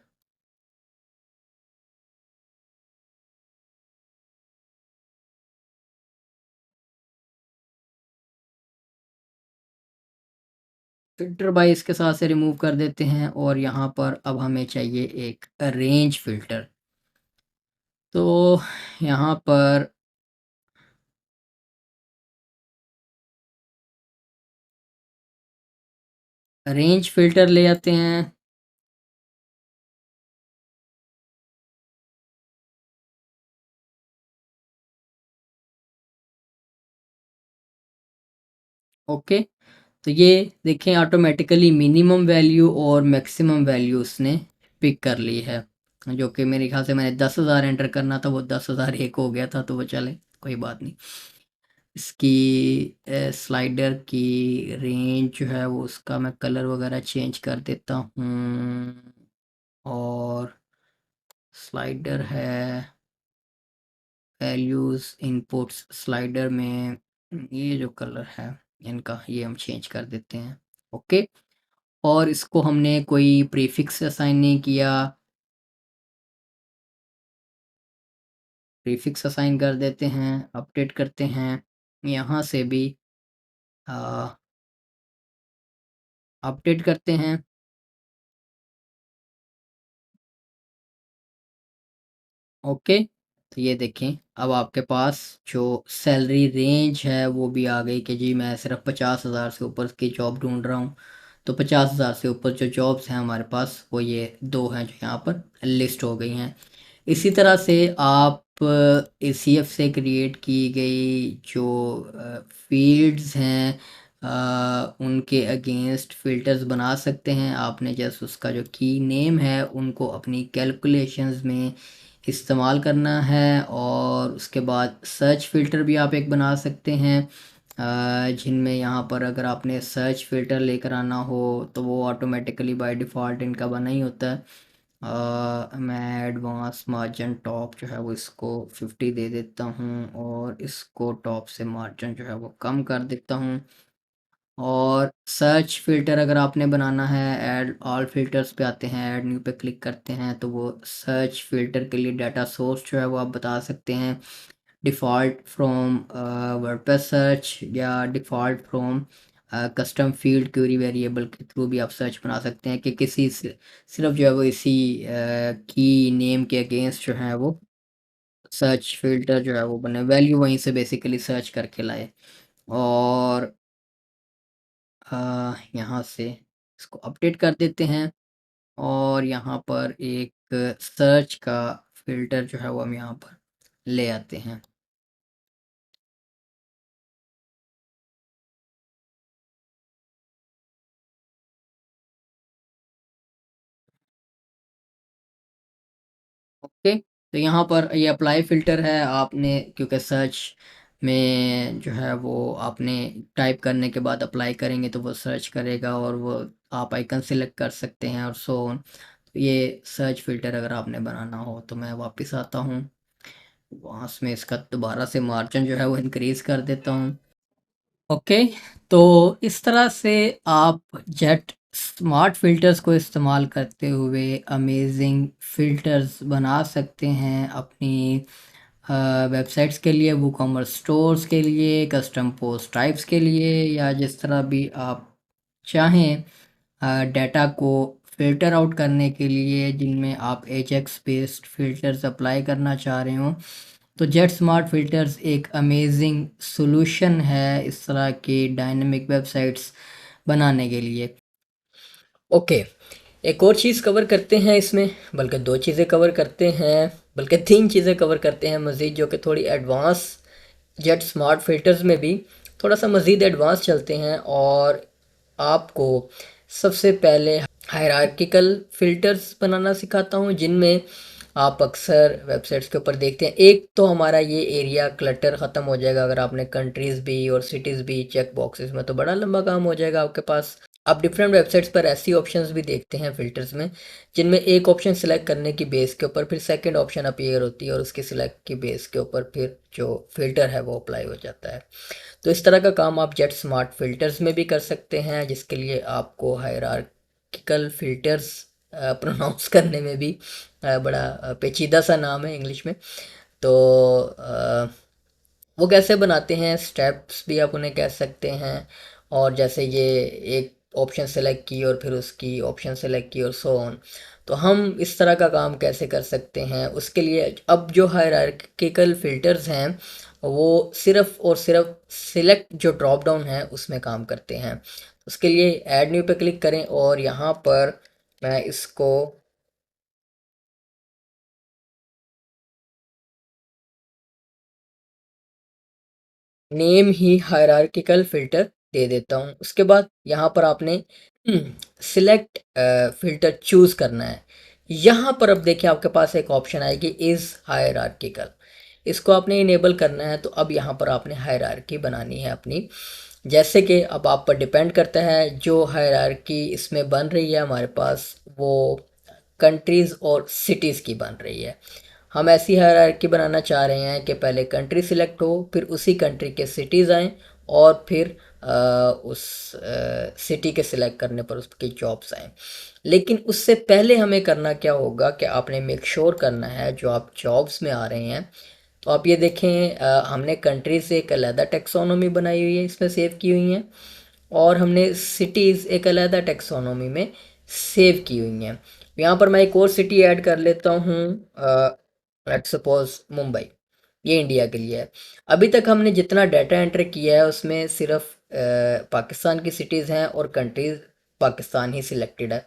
फ़िल्टर बाय इसके साथ से रिमूव कर देते हैं, और यहाँ पर अब हमें चाहिए एक रेंज फ़िल्टर। तो यहाँ पर रेंज फ़िल्टर ले आते हैं। ओके, तो ये देखें ऑटोमेटिकली मिनिमम वैल्यू और मैक्सिमम वैल्यू उसने पिक कर ली है, जो कि मेरे ख्याल से मैंने 10,000 एंटर करना था, वो 10,001 हो गया था, तो वो चले, कोई बात नहीं। इसकी स्लाइडर की रेंज जो है वो उसका मैं कलर वगैरह चेंज कर देता हूँ, और स्लाइडर है वैल्यूज़ इनपुट्स स्लाइडर में, ये जो कलर है इनका ये हम चेंज कर देते हैं। ओके, और इसको हमने कोई प्रीफिक्स असाइन नहीं किया, प्रीफिक्स असाइन कर देते हैं, अपडेट करते हैं, यहाँ से भी अपडेट करते हैं। ओके, तो ये देखें अब आपके पास जो सैलरी रेंज है वो भी आ गई, कि जी मैं सिर्फ 50,000 से ऊपर की जॉब ढूंढ रहा हूँ, तो 50,000 से ऊपर जो जॉब्स हैं हमारे पास वो ये दो हैं जो यहाँ पर लिस्ट हो गई हैं। इसी तरह से आप ACF से क्रिएट की गई जो फील्ड्स हैं उनके अगेंस्ट फ़िल्टर्स बना सकते हैं। आपने जस्ट उसका जो की नेम है उनको अपनी कैलकुलेशंस में इस्तेमाल करना है, और उसके बाद सर्च फ़िल्टर भी आप एक बना सकते हैं, जिनमें यहाँ पर अगर आपने सर्च फ़िल्टर लेकर आना हो तो वो ऑटोमेटिकली बाय डिफ़ॉल्ट इनका बना ही होता है। मैं एडवांस मार्जिन टॉप जो है वो इसको 50 दे देता हूँ, और इसको टॉप से मार्जिन जो है वो कम कर देता हूँ। और सर्च फ़िल्टर अगर आपने बनाना है, ऐड ऑल फ़िल्टर्स पे आते हैं, ऐड न्यू पे क्लिक करते हैं, तो वो सर्च फ़िल्टर के लिए डाटा सोर्स जो है वो आप बता सकते हैं, डिफ़ॉल्ट फ्रॉम वर्डप्रेस सर्च, या default from custom field query variable के थ्रू भी आप सर्च बना सकते हैं, कि किसी सिर्फ जो है वो इसी की नेम के अगेंस्ट जो है वो सर्च फ़िल्टर जो है वो बने, वैल्यू वहीं से बेसिकली सर्च करके लाए। और यहाँ से इसको अपडेट कर देते हैं, और यहाँ पर एक सर्च का फ़िल्टर जो है वो हम यहाँ पर ले आते हैं। ओके, तो यहाँ पर ये अप्लाई फ़िल्टर है, आपने क्योंकि सर्च में जो है वो आपने टाइप करने के बाद अप्लाई करेंगे तो वो सर्च करेगा और वो आप आइकन सेलेक्ट कर सकते हैं और सो ऑन। ये सर्च फ़िल्टर अगर आपने बनाना हो तो मैं वापस आता हूँ, वहाँ से मैं इसका दोबारा से मार्जिन जो है वो इंक्रीज़ कर देता हूँ। ओके, तो इस तरह से आप जेट स्मार्ट फ़िल्टर्स को इस्तेमाल करते हुए अमेज़िंग फ़िल्टर्स बना सकते हैं अपनी वेबसाइट्स के लिए, वूकॉमर्स स्टोर्स के लिए, कस्टम पोस्ट टाइप्स के लिए या जिस तरह भी आप चाहें डाटा को फ़िल्टर आउट करने के लिए जिनमें आप एजेक्स बेस्ड फ़िल्टर्स अप्लाई करना चाह रहे हों। तो जेट स्मार्ट फ़िल्टर्स एक अमेज़िंग सॉल्यूशन है इस तरह की डायनामिक वेबसाइट्स बनाने के लिए। ओके, एक और चीज़ कवर करते हैं इसमें, बल्कि 2 चीज़ें कवर करते हैं, बल्कि 3 चीज़ें कवर करते हैं मज़ीद, जो कि थोड़ी एडवांस जेट स्मार्ट फ़िल्टर्स में भी थोड़ा-सा मज़ीद एडवांस चलते हैं और आपको सबसे पहले हायरार्किकल फ़िल्टर्स बनाना सिखाता हूँ, जिनमें आप अक्सर वेबसाइट्स के ऊपर देखते हैं। एक तो हमारा ये एरिया क्लटर ख़त्म हो जाएगा अगर आपने कंट्रीज़ भी और सिटीज़ भी चेक बॉक्सेस में, तो बड़ा लंबा काम हो जाएगा आपके पास। आप डिफरेंट वेबसाइट्स पर ऐसी ऑप्शंस भी देखते हैं फ़िल्टर्स में, जिनमें एक ऑप्शन सेलेक्ट करने की बेस के ऊपर फिर सेकंड ऑप्शन अपीयर होती है और उसके सिलेक्ट की बेस के ऊपर फिर जो फ़िल्टर है वो अप्लाई हो जाता है। तो इस तरह का काम आप जेट स्मार्ट फ़िल्टर्स में भी कर सकते हैं, जिसके लिए आपको हायरार्किकल फ़िल्टर्स प्रोनाउंस करने में भी बड़ा पेचीदा सा नाम है इंग्लिश में। तो वो कैसे बनाते हैं, स्टेप्स भी आप उन्हें कह सकते हैं। और जैसे ये एक ऑप्शन सेलेक्ट की और फिर उसकी ऑप्शन सेलेक्ट की और सो ऑन, तो हम इस तरह का काम कैसे कर सकते हैं उसके लिए अब जो हायरार्किकल फ़िल्टर्स हैं वो सिर्फ़ और सिर्फ सिलेक्ट जो ड्रॉप डाउन है उसमें काम करते हैं। उसके लिए ऐड न्यू पे क्लिक करें और यहाँ पर मैं इसको नेम ही हायरार्किकल फ़िल्टर दे देता हूँ। उसके बाद यहाँ पर आपने सिलेक्ट फ़िल्टर चूज़ करना है। यहाँ पर अब देखिए आपके पास एक ऑप्शन आएगी इज़ हायरार्किकल, इसको आपने इनेबल करना है। तो अब यहाँ पर आपने हायरार्की बनानी है अपनी, जैसे कि अब आप पर डिपेंड करता है जो हायरार्की इसमें बन रही है हमारे पास, वो कंट्रीज़ और सिटीज़ की बन रही है। हम ऐसी हायरार्की बनाना चाह रहे हैं कि पहले कंट्री सिलेक्ट हो, फिर उसी कंट्री के सिटीज़ आएँ और फिर उस सिटी के सिलेक्ट करने पर उसकी जॉब्स आएँ। लेकिन उससे पहले हमें करना क्या होगा कि आपने मेक श्योर करना है जो आप जॉब्स में आ रहे हैं, तो आप ये देखें हमने कंट्री से एक अलहदा टेक्सोनोमी बनाई हुई है, इसमें सेव की हुई हैं, और हमने सिटीज़ एक अलहदा टेक्सोनोमी में सेव की हुई हैं। यहाँ पर मैं एक और सिटी ऐड कर लेता हूँ, लेट्स सपोज मुंबई, ये इंडिया के लिए है। अभी तक हमने जितना डाटा एंटर किया है उसमें सिर्फ पाकिस्तान की सिटीज़ हैं और कंट्रीज़ पाकिस्तान ही सिलेक्टेड है।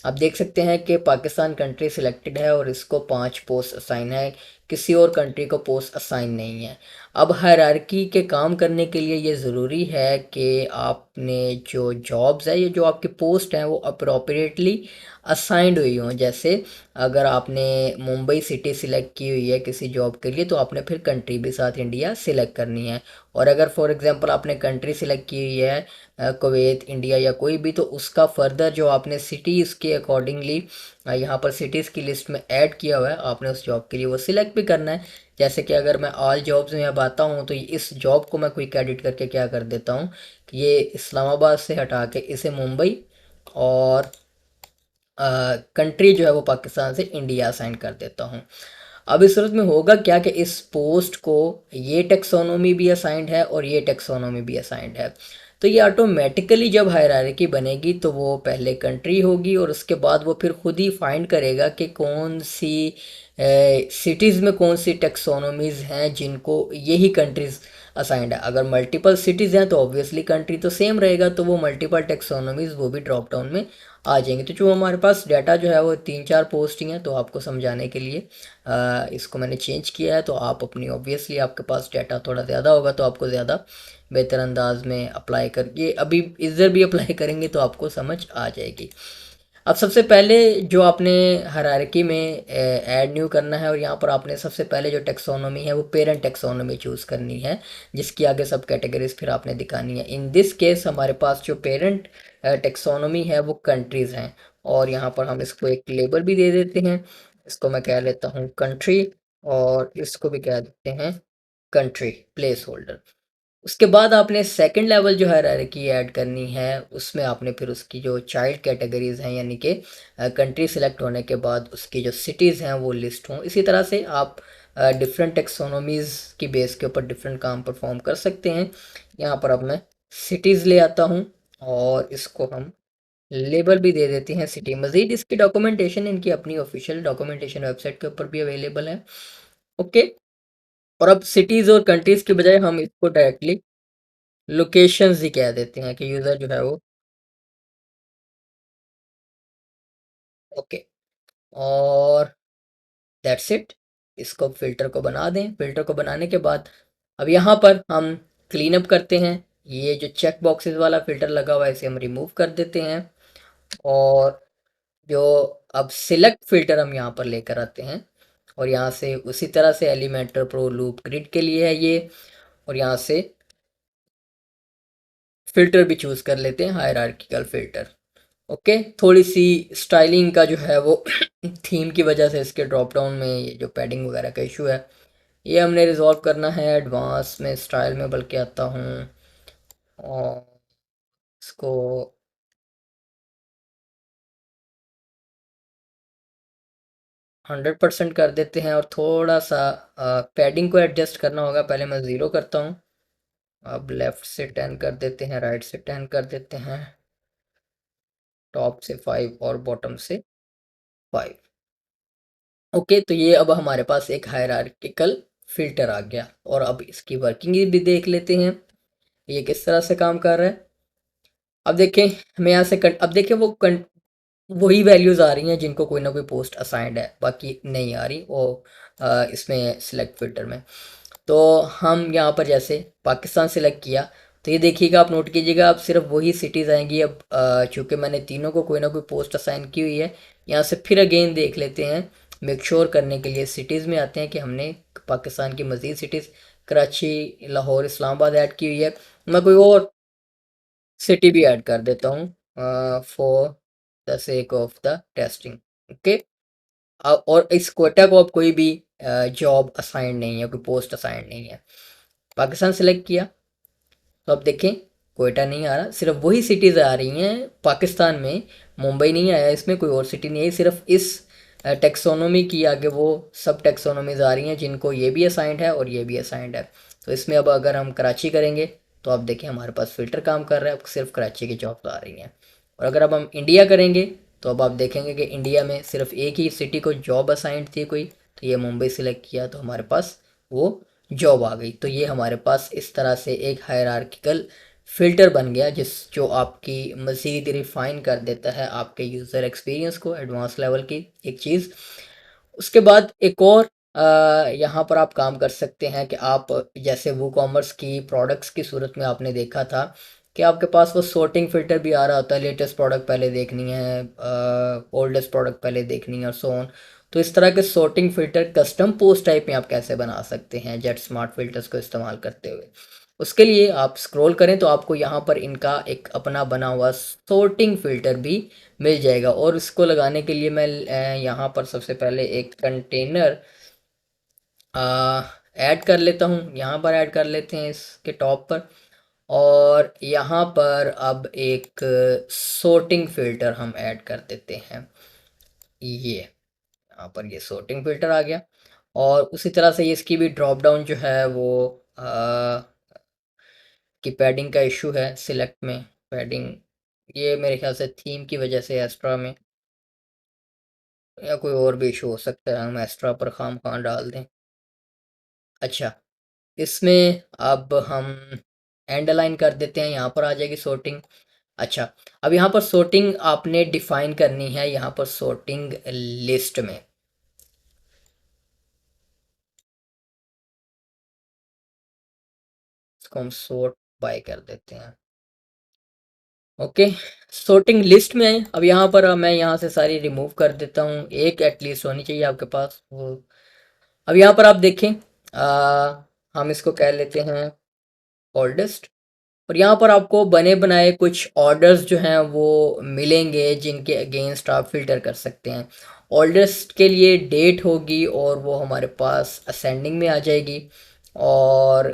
आप देख सकते हैं कि पाकिस्तान कंट्री सिलेक्टेड है और इसको 5 पोस्ट असाइन है, किसी और कंट्री को पोस्ट असाइन नहीं है। अब हायरार्की के काम करने के लिए ये ज़रूरी है कि आपने जो जॉब्स है, ये जो आपकी पोस्ट हैं वो अप्रोप्रिएटली असाइंड हुई हों। जैसे अगर आपने मुंबई सिटी सिलेक्ट की हुई है किसी जॉब के लिए, तो आपने फिर कंट्री भी साथ इंडिया सिलेक्ट करनी है। और अगर फॉर एग्जांपल आपने कंट्री सिलेक्ट की हुई है कुवैत, इंडिया या कोई भी, तो उसका फर्दर जो आपने सिटीज़ के अकॉर्डिंगली यहाँ पर सिटीज़ की लिस्ट में ऐड किया हुआ है, आपने उस जॉब के लिए वो सिलेक्ट भी करना है। जैसे कि अगर मैं ऑल जॉब्स में अब आता हूँ तो इस जॉब को मैं क्विक एडिट करके क्या कर देता हूँ कि ये इस्लामाबाद से हटा के इसे मुंबई और कंट्री जो है वो पाकिस्तान से इंडिया असाइन कर देता हूँ। अब इस सूरत में होगा क्या कि इस पोस्ट को ये टेक्सोनोमी भी असाइंड है और ये टेक्सोनोमी भी असाइंड है। तो ये ऑटोमेटिकली जब हायरार्की बनेगी तो वो पहले कंट्री होगी और उसके बाद वो फिर खुद ही फाइंड करेगा कि कौन सी सिटीज़ में कौन सी टेक्सोनोमीज़ हैं जिनको यही कंट्रीज़ असाइंड है। अगर मल्टीपल सिटीज़ हैं तो ऑब्वियसली कंट्री तो सेम रहेगा, तो वो मल्टीपल टेक्सोनोमीज़ वो भी ड्रॉप डाउन में आ जाएंगे। तो जो हमारे पास डाटा जो है वो 3-4 पोस्टिंग है, तो आपको समझाने के लिए इसको मैंने चेंज किया है। तो आप अपनी ऑब्वियसली आपके पास डाटा थोड़ा ज़्यादा होगा तो आपको ज़्यादा बेहतर अंदाज में अप्लाई करके अभी इधर भी अप्लाई करेंगे तो आपको समझ आ जाएगी। अब सबसे पहले जो आपने हायरार्की में ऐड न्यू करना है, और यहाँ पर आपने सबसे पहले जो टेक्सोनोमी है वो पेरेंट टेक्सोनोमी चूज़ करनी है, जिसकी आगे सब कैटेगरीज फिर आपने दिखानी है। इन दिस केस हमारे पास जो पेरेंट टेक्सोनोमी है वो कंट्रीज़ हैं, और यहाँ पर हम इसको एक लेबल भी दे देते हैं। इसको मैं कह लेता हूँ कंट्री, और इसको भी कह देते हैं कंट्री प्लेस होल्डर। उसके बाद आपने सेकंड लेवल जो हायरार्की ऐड करनी है, उसमें आपने फिर उसकी जो चाइल्ड कैटेगरीज हैं, यानी कि कंट्री सिलेक्ट होने के बाद उसकी जो सिटीज़ हैं वो लिस्ट हों। इसी तरह से आप डिफरेंट टेक्सोनोमीज़ की बेस के ऊपर डिफरेंट काम परफॉर्म कर सकते हैं। यहाँ पर अब मैं सिटीज़ ले आता हूँ, और इसको हम लेबल भी दे देते हैं सिटी। मज़ीद इसकी डॉक्यूमेंटेशन इनकी अपनी ऑफिशियल डॉक्यूमेंटेशन वेबसाइट के ऊपर भी अवेलेबल है। ओके। और अब सिटीज़ और कंट्रीज़ के बजाय हम इसको डायरेक्टली लोकेशंस ही कह देते हैं कि यूज़र जो है वो। ओके। और दैट्स इट। इसको फ़िल्टर को बना दें। फ़िल्टर को बनाने के बाद अब यहाँ पर हम क्लीन अप करते हैं। ये जो चेक बॉक्सेस वाला फ़िल्टर लगा हुआ है इसे हम रिमूव कर देते हैं, और जो अब सिलेक्ट फ़िल्टर हम यहाँ पर लेकर आते हैं, और यहाँ से उसी तरह से एलिमेंटर प्रो लूप ग्रिड के लिए है ये, और यहाँ से फ़िल्टर भी चूज़ कर लेते हैं हायरार्किकल फ़िल्टर। ओके। थोड़ी सी स्टाइलिंग का जो है वो थीम की वजह से इसके ड्रॉप डाउन में ये जो पैडिंग वगैरह का इशू है ये हमने रिजॉल्व करना है। एडवांस में स्टाइल में बल्कि आता हूँ, और इसको 100% कर देते हैं, और थोड़ा सा पैडिंग को एडजस्ट करना होगा। पहले मैं ज़ीरो करता हूँ, अब लेफ़्ट से 10 कर देते हैं, राइट से 10 कर देते हैं, टॉप से 5 और बॉटम से 5। ओके। तो ये अब हमारे पास एक हायरार्किकल फिल्टर आ गया, और अब इसकी वर्किंग भी देख लेते हैं ये किस तरह से काम कर रहा है। अब देखें, मैं यहाँ से अब देखें वही वैल्यूज़ आ रही हैं जिनको कोई ना कोई पोस्ट असाइंड है, बाकी नहीं आ रही वो इसमें सिलेक्ट फिल्टर में। तो हम यहाँ पर जैसे पाकिस्तान सिलेक्ट किया, तो ये देखिएगा, आप नोट कीजिएगा, अब सिर्फ वही सिटीज़ आएंगी। अब चूँकि मैंने तीनों को कोई ना कोई पोस्ट असाइन की हुई है, यहाँ से फिर अगेन देख लेते हैं, मेक श्योर करने के लिए सिटीज़ में आते हैं कि हमने पाकिस्तान की मज़ीद सिटीज़ कराची, लाहौर, इस्लामाबाद ऐड की हुई है। मैं कोई और सिटी भी ऐड कर देता हूँ for the sake of the testing. Okay. और इस कोटा को अब कोई भी जॉब असाइन नहीं है, कोई पोस्ट असाइन नहीं है। पाकिस्तान सेलेक्ट किया, तो अब देखें कोयटा नहीं आ रहा, सिर्फ वही सिटीज़ आ रही हैं पाकिस्तान में। मुंबई नहीं आया, इसमें कोई और सिटी नहीं आई, सिर्फ इस टेक्सोनोमी की आगे वो सब टेक्सोनोमीज आ रही हैं जिनको ये भी असाइंड है और ये भी असाइंड है। तो इसमें अब अगर हम कराची करेंगे, तो अब देखें हमारे पास फ़िल्टर काम कर रहा है, अब सिर्फ कराची की जॉब्स आ रही हैं। और अगर अब हम इंडिया करेंगे, तो अब आप देखेंगे कि इंडिया में सिर्फ एक ही सिटी को जॉब असाइंड थी कोई, तो ये मुंबई सिलेक्ट किया तो हमारे पास वो जॉब आ गई। तो ये हमारे पास इस तरह से एक हायरार्किकल फ़िल्टर बन गया, जो आपकी मज़ीद रिफ़ाइन कर देता है आपके यूज़र एक्सपीरियंस को, एडवांस लेवल की एक चीज़। उसके बाद एक और यहाँ पर आप काम कर सकते हैं कि आप जैसे वो कॉमर्स की प्रोडक्ट्स की सूरत में आपने देखा था कि आपके पास वो सॉर्टिंग फ़िल्टर भी आ रहा होता है, लेटेस्ट प्रोडक्ट पहले देखनी है, ओल्डेस्ट प्रोडक्ट पहले देखनी है, और सो ऑन। तो इस तरह के sorting filter custom post type में आप कैसे बना सकते हैं जेट स्मार्ट फ़िल्टर्स को इस्तेमाल करते हुए। उसके लिए आप स्क्रॉल करें तो आपको यहाँ पर इनका एक अपना बना हुआ सॉर्टिंग फ़िल्टर भी मिल जाएगा, और इसको लगाने के लिए मैं यहाँ पर सबसे पहले एक कंटेनर ऐड कर लेता हूँ। यहाँ पर ऐड कर लेते हैं इसके टॉप पर, और यहाँ पर अब एक सॉर्टिंग फ़िल्टर हम ऐड कर देते हैं। ये यहाँ पर ये सॉर्टिंग फ़िल्टर आ गया, और उसी तरह से ये इसकी भी ड्रॉप डाउन जो है वो कि पैडिंग का इशू है सिलेक्ट में। पैडिंग ये मेरे ख्याल से थीम की वजह से एक्स्ट्रा में, या कोई और भी इशू हो सकता है, हम एक्स्ट्रा पर खाम खां डाल दें। अच्छा, इसमें अब हम एंड अलाइन कर देते हैं, यहाँ पर आ जाएगी सॉर्टिंग। अच्छा, अब यहाँ पर सॉर्टिंग आपने डिफाइन करनी है, यहाँ पर सॉर्टिंग लिस्ट में। इसको हम सॉर्ट बाय कर देते हैं। ओके, sorting लिस्ट में अब यहाँ पर मैं यहाँ से सारी रिमूव कर देता हूँ, एक एटलीस्ट होनी चाहिए आपके पास वो। अब यहाँ पर आप देखें, हम इसको कह लेते हैं ओल्डेस्ट, और यहाँ पर आपको बने बनाए कुछ ऑर्डर्स जो हैं वो मिलेंगे जिनके अगेंस्ट आप फिल्टर कर सकते हैं। ओल्डेस्ट के लिए डेट होगी और वो हमारे पास असेंडिंग में आ जाएगी, और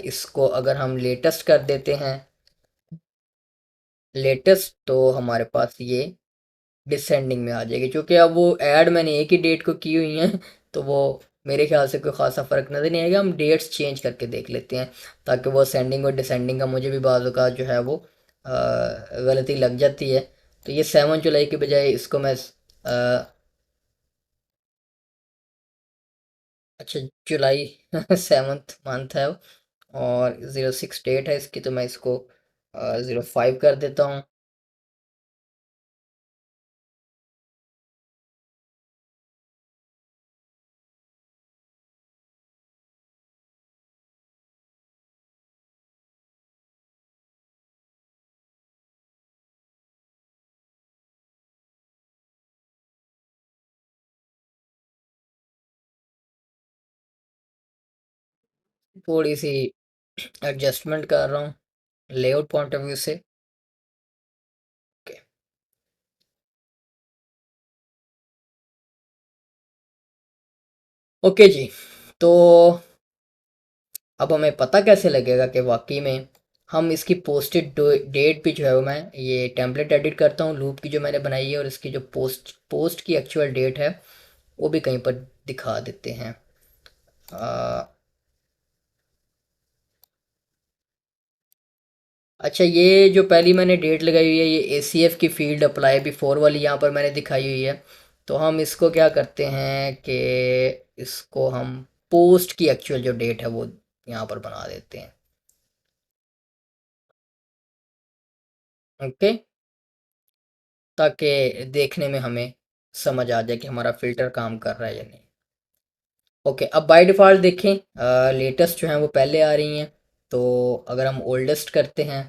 इसको अगर हम लेटेस्ट कर देते हैं, लेटेस्ट, तो हमारे पास ये डिसेंडिंग में आ जाएगी। क्योंकि अब वो ऐड मैंने एक ही डेट को की हुई है, तो वो मेरे ख्याल से कोई ख़ासा फ़र्क नज़र नहीं आएगा। हम डेट्स चेंज करके देख लेते हैं, ताकि वो सेंडिंग और डिसेंडिंग का मुझे भी बाज़ का जो है वो गलती लग जाती है। तो ये 7 जुलाई के बजाय इसको मैं अच्छा, जुलाई 7th मंथ है, और 06 डेट है इसकी, तो मैं इसको 05 कर देता हूँ। थोड़ी सी एडजस्टमेंट कर रहा हूँ लेआउट पॉइंट ऑफ व्यू से। ओके, ओके जी। तो अब हमें पता कैसे लगेगा कि वाकई में हम इसकी पोस्टेड डेट भी जो है वो, मैं ये टेम्पलेट एडिट करता हूँ लूप की जो मैंने बनाई है, और इसकी जो पोस्ट पोस्ट की एक्चुअल डेट है वो भी कहीं पर दिखा देते हैं। आ, अच्छा, ये जो पहली मैंने डेट लगाई हुई है, ये ACF की फील्ड अप्लाई बिफोर वाली यहाँ पर मैंने दिखाई हुई है। तो हम इसको क्या करते हैं कि इसको हम पोस्ट की एक्चुअल जो डेट है वो यहाँ पर बना देते हैं। ओके, ताकि देखने में हमें समझ आ जाए कि हमारा फ़िल्टर काम कर रहा है या नहीं। ओके, अब बाय डिफ़ॉल्ट देखें, लेटेस्ट जो हैं वो पहले आ रही हैं। तो अगर हम ओल्डेस्ट करते हैं,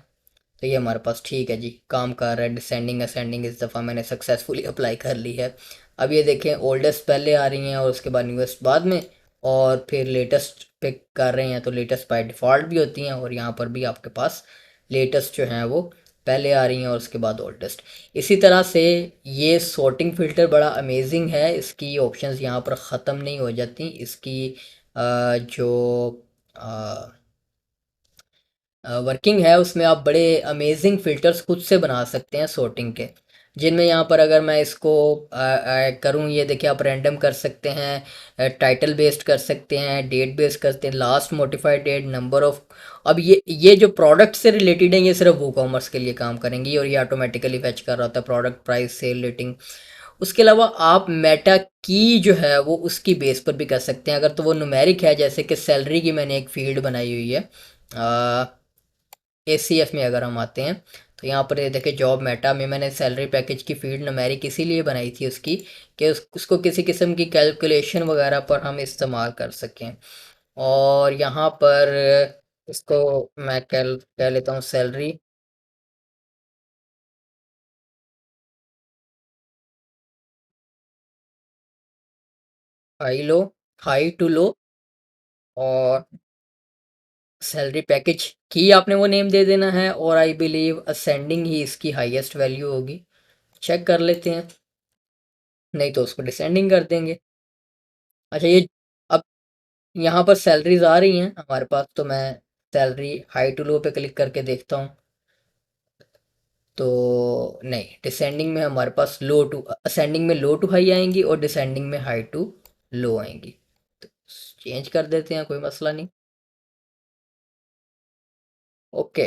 तो ये हमारे पास ठीक है जी, काम कर रहा है। डिसेंडिंग असेंडिंग इस दफ़ा मैंने सक्सेसफुली अप्लाई कर ली है। अब ये देखें, ओल्डेस्ट पहले आ रही हैं और उसके बाद न्यूएस्ट बाद में, और फिर लेटेस्ट पिक कर रहे हैं, तो लेटेस्ट बाय डिफ़ॉल्ट भी होती हैं, और यहाँ पर भी आपके पास लेटेस्ट जो हैं वो पहले आ रही हैं और उसके बाद ओल्डेस्ट। इसी तरह से ये सॉर्टिंग फ़िल्टर बड़ा अमेजिंग है, इसकी ऑप्शंस यहाँ पर ख़त्म नहीं हो जाती। इसकी जो वर्किंग है उसमें आप बड़े अमेजिंग फ़िल्टर्स खुद से बना सकते हैं सॉर्टिंग के, जिनमें यहाँ पर अगर मैं इसको करूँ, ये देखिए, आप रैंडम कर सकते हैं, टाइटल बेस्ड कर सकते हैं, डेट बेस्ड करते हैं, लास्ट मोटिफाइड डेट, नंबर ऑफ। अब ये जो प्रोडक्ट से रिलेटेड है, ये सिर्फ वो कॉमर्स के लिए काम करेंगी, और ये ऑटोमेटिकली फेच कर रहा होता है प्रोडक्ट प्राइस, सेल रेटिंग। उसके अलावा आप मेटा की जो है वो उसकी बेस पर भी कर सकते हैं, अगर तो वो न्यूमेरिक है, जैसे कि सैलरी की मैंने एक फील्ड बनाई हुई है। ACF में अगर हम आते हैं, तो यहाँ पर ये देखिए, जॉब मेटा में मैंने सैलरी पैकेज की फील्ड न्यूमेरिक इसीलिए बनाई थी उसकी, कि उसको किसी किस्म की कैलकुलेशन वगैरह पर हम इस्तेमाल कर सकें। और यहाँ पर इसको मैं कह लेता हूँ salary high low, high to low, और सैलरी पैकेज की आपने वो नेम दे देना है, और आई बिलीव असेंडिंग ही इसकी हाईएस्ट वैल्यू होगी। चेक कर लेते हैं, नहीं तो उसको डिसेंडिंग कर देंगे। अच्छा, ये अब यहाँ पर सैलरीज आ रही हैं हमारे पास, तो मैं सैलरी हाई टू लो पे क्लिक करके देखता हूँ। तो नहीं, डिसेंडिंग में हमारे पास लो टू, असेंडिंग में लो टू हाई आएंगी, और डिसेंडिंग में हाई टू लो आएंगी। तो चेंज कर देते हैं, कोई मसला नहीं। ओके,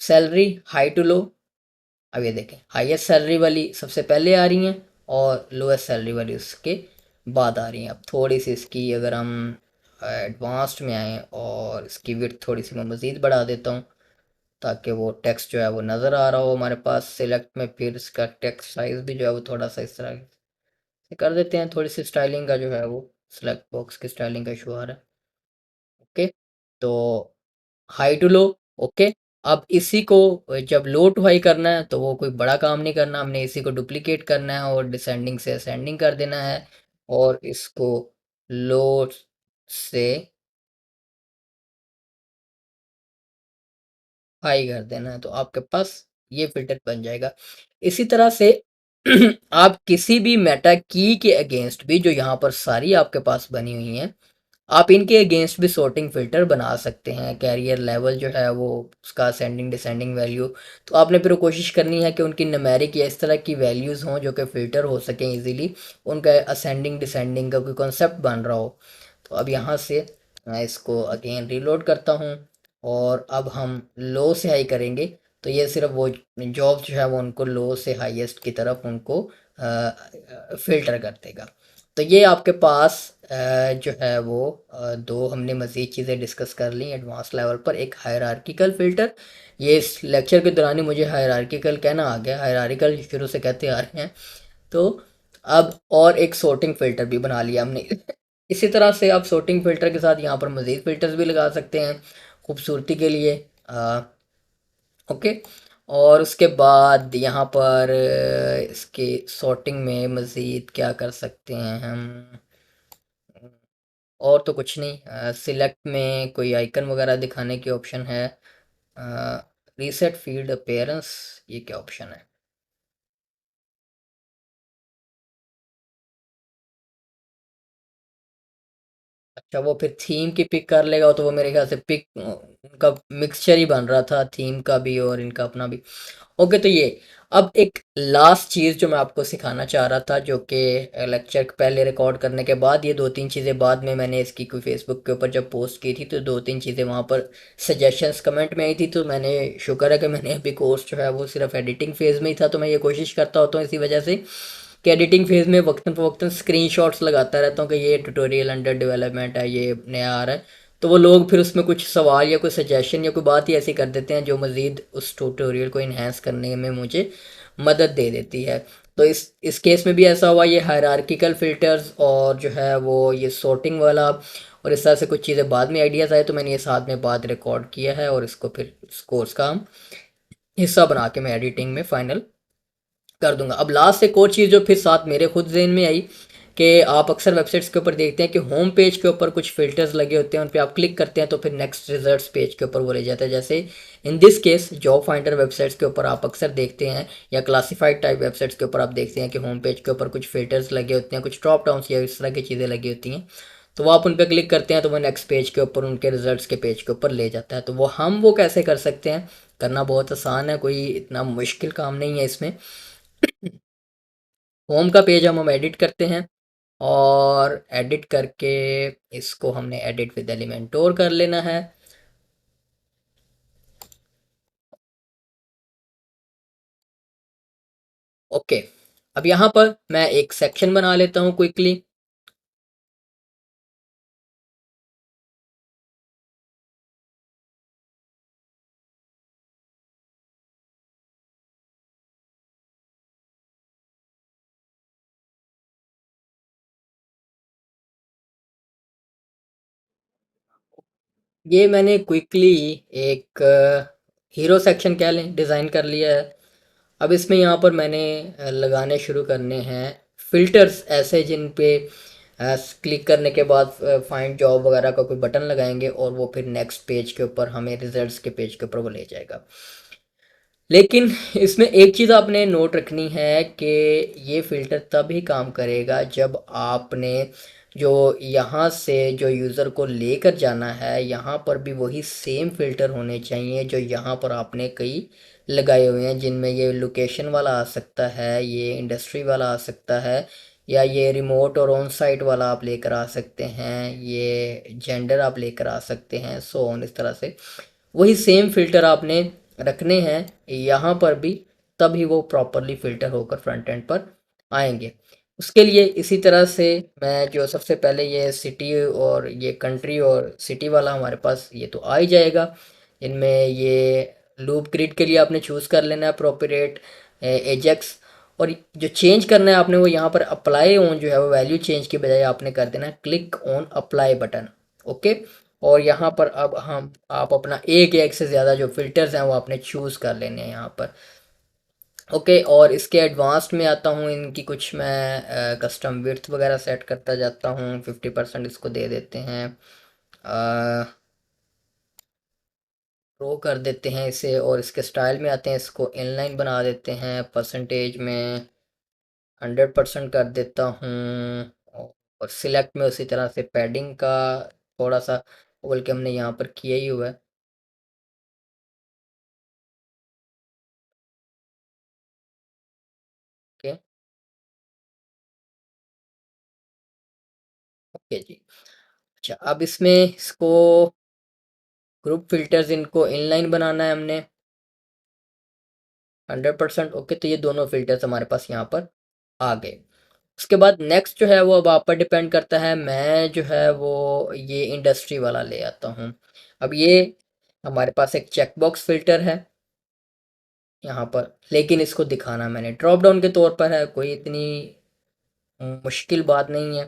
सैलरी हाई टू लो। अब ये देखें, हाईएस्ट सैलरी वाली सबसे पहले आ रही हैं, और लोएस्ट सैलरी वाली उसके बाद आ रही हैं। अब थोड़ी सी इसकी अगर हम एडवांस्ड में आएँ, और इसकी विड्थ थोड़ी सी मैं मज़ीद बढ़ा देता हूँ, ताकि वो टेक्स्ट जो है वो नज़र आ रहा हो हमारे पास सिलेक्ट में। फिर इसका टेक्स्ट साइज़ भी जो है वो थोड़ा सा इस तरह से कर देते हैं। थोड़ी सी स्टाइलिंग का जो है वो, सिलेक्ट बॉक्स की स्टाइलिंग का इशू आ रहा है। ओके, तो हाई टू लो, ओके। अब इसी को जब लो टू हाई करना है तो वो कोई बड़ा काम नहीं करना, हमने इसी को डुप्लीकेट करना है और डिसेंडिंग से असेंडिंग कर देना है और इसको लो से हाई कर देना है, तो आपके पास ये फ़िल्टर बन जाएगा। इसी तरह से आप किसी भी मेटा की के अगेंस्ट भी जो यहाँ पर सारी आपके पास बनी हुई हैं, आप इनके अगेंस्ट भी सॉर्टिंग फ़िल्टर बना सकते हैं। कैरियर लेवल जो है वो उसका असेंडिंग डिसेंडिंग वैल्यू, तो आपने फिर कोशिश करनी है कि उनकी न्यूमेरिक या इस तरह की वैल्यूज़ हों जो कि फ़िल्टर हो सकें इजीली, उनका असेंडिंग डिसेंडिंग का कोई कॉन्सेप्ट बन रहा हो। तो अब यहाँ से मैं इसको अगेन रीलोड करता हूँ और अब हम लो से हाई करेंगे, तो ये सिर्फ वो जॉब जो है वो उनको लो से हाईएस्ट की तरफ उनको फ़िल्टर कर देगा। तो ये आपके पास जो है वो दो हमने मज़ीद चीज़ें डिस्कस कर ली एडवांस लेवल पर। एक हायरार्किकल फ़िल्टर, ये इस लेक्चर के दौरान ही मुझे हायरार्किकल कहना आ गया, हायरार्किकल शुरू से कहते आ रहे हैं। तो अब और एक सॉर्टिंग फ़िल्टर भी बना लिया हमने। इसी तरह से आप सॉर्टिंग फ़िल्टर के साथ यहाँ पर मज़ीद फ़िल्टर्स भी लगा सकते हैं खूबसूरती के लिए। ओके, और उसके बाद यहाँ पर इसके सॉर्टिंग में मज़ीद क्या कर सकते हैं हम, और तो कुछ नहीं। सिलेक्ट में कोई आइकन वगैरह दिखाने की ऑप्शन है। रीसेट फील्ड अपीयरेंस, ये क्या ऑप्शन है? अच्छा, वो फिर थीम की पिक कर लेगा, तो वो मेरे ख्याल से पिक उनका मिक्सचर ही बन रहा था, थीम का भी और इनका अपना भी। ओके, तो ये अब एक लास्ट चीज़ जो मैं आपको सिखाना चाह रहा था, जो कि लेक्चर पहले रिकॉर्ड करने के बाद, ये दो तीन चीज़ें बाद में मैंने इसकी कोई फेसबुक के ऊपर जब पोस्ट की थी, तो दो तीन चीज़ें वहाँ पर सजेशंस कमेंट में आई थी। तो मैंने, शुक्र है कि मैंने अभी कोर्स जो है वो सिर्फ एडिटिंग फेज़ में ही था, तो मैं ये कोशिश करता होता हूँ इसी वजह से कि एडिटिंग फेज़ में वक्तन फ़वक्तन स्क्रीनशॉट्स लगाता रहता हूँ कि ये ट्यूटोरियल अंडर डेवलपमेंट है, ये नया आ रहा है। तो वो लोग फिर उसमें कुछ सवाल या कोई सजेशन या कोई बात ही ऐसी कर देते हैं जो मज़ीद उस ट्यूटोरियल को इन्हेंस करने में मुझे मदद दे देती है। तो इस केस में भी ऐसा हुआ, ये हायरार्किकल फ़िल्टर्स और जो है वो ये सॉर्टिंग वाला और इस तरह से कुछ चीज़ें बाद में आइडियाज़ आए, तो मैंने ये साथ में बाद रिकॉर्ड किया है और इसको फिर इस कोर्स का हम हिस्सा बना के मैं एडिटिंग में फ़ाइनल कर दूंगा। अब लास्ट एक और चीज़ जो फिर साथ मेरे खुद जहन में आई, कि आप अक्सर वेबसाइट्स के ऊपर देखते हैं कि होम पेज के ऊपर कुछ फिल्टर्स लगे होते हैं, उन पर आप क्लिक करते हैं तो फिर नेक्स्ट रिजल्ट्स पेज के ऊपर वो ले जाता है। जैसे in this case job finder websites के ऊपर आप अक्सर देखते हैं, या क्लासिफाइड टाइप वेबसाइट्स के ऊपर आप देखते हैं कि होम पेज के ऊपर कुछ फिल्टर्स लगे होते हैं, कुछ ड्रॉप डाउन्स या इस तरह की चीज़ें लगी होती हैं। तो वो आप उन पर क्लिक करते हैं तो वो नेक्स्ट पेज के ऊपर उनके रिजल्ट्स के पेज के ऊपर ले जाता है। तो वो कैसे कर सकते हैं, करना बहुत आसान है, कोई इतना मुश्किल काम नहीं है इसमें। होम का पेज हम एडिट करते हैं और एडिट करके इसको हमने एडिट विद एलिमेंटोर कर लेना है। ओके, अब यहाँ पर मैं एक सेक्शन बना लेता हूँ क्विकली। ये मैंने क्विकली एक हीरो सेक्शन कह लें डिज़ाइन कर लिया है। अब इसमें यहाँ पर मैंने लगाने शुरू करने हैं फ़िल्टर्स, ऐसे जिन पे क्लिक करने के बाद फाइंड जॉब वगैरह का कोई बटन लगाएंगे और वो फिर नेक्स्ट पेज के ऊपर हमें रिजल्ट्स के पेज के ऊपर वो ले जाएगा। लेकिन इसमें एक चीज़ आपने नोट रखनी है कि ये फ़िल्टर तभी काम करेगा जब आपने जो यहाँ से जो यूज़र को लेकर जाना है, यहाँ पर भी वही सेम फ़िल्टर होने चाहिए जो यहाँ पर आपने कई लगाए हुए हैं, जिनमें ये लोकेशन वाला आ सकता है, ये इंडस्ट्री वाला आ सकता है, या ये रिमोट और ऑन साइट वाला आप लेकर आ सकते हैं, ये जेंडर आप लेकर आ सकते हैं, सो ऑन। इस तरह से वही सेम फ़िल्टर आपने रखने हैं यहाँ पर भी, तभी वो प्रॉपरली फ़िल्टर होकर फ्रंट एंड पर आएंगे। उसके लिए इसी तरह से मैं जो सबसे पहले ये सिटी और ये कंट्री और सिटी वाला हमारे पास ये तो आ ही जाएगा। इनमें ये लूप ग्रिड के लिए आपने चूज़ कर लेना है अप्रोप्रिएट एजेक्स, और जो चेंज करना है आपने वो यहाँ पर अप्लाई ऑन जो है वो वैल्यू चेंज की बजाय आपने कर देना है click on apply button. Okay, और यहाँ पर अब हम आप अपना एक या एक से ज़्यादा जो फ़िल्टर्स हैं वो आपने चूज़ कर लेने हैं यहाँ पर। ओके, और इसके एडवांस्ड में आता हूँ, इनकी कुछ मैं कस्टम विड्थ वगैरह सेट करता जाता हूँ। 50% इसको दे देते हैं, प्रो कर देते हैं इसे, और इसके स्टाइल में आते हैं, इसको इनलाइन बना देते हैं। परसेंटेज में 100% कर देता हूँ, और सिलेक्ट में उसी तरह से पैडिंग का थोड़ा सा, बल्कि हमने यहाँ पर किया ही हुआ है। ओके। ओके जी। अच्छा, अब इसमें इसको ग्रुप फिल्टर्स इनको इनलाइन बनाना है हमने 100%। ओके, तो ये दोनों फिल्टर्स हमारे पास यहाँ पर आ गए। उसके बाद नेक्स्ट जो है वो अब आप पर डिपेंड करता है। मैं जो है वो ये इंडस्ट्री वाला ले आता हूँ। अब ये हमारे पास एक चेकबॉक्स फिल्टर है यहाँ पर, लेकिन इसको दिखाना मैंने ड्रॉप डाउन के तौर पर है, कोई इतनी मुश्किल बात नहीं है।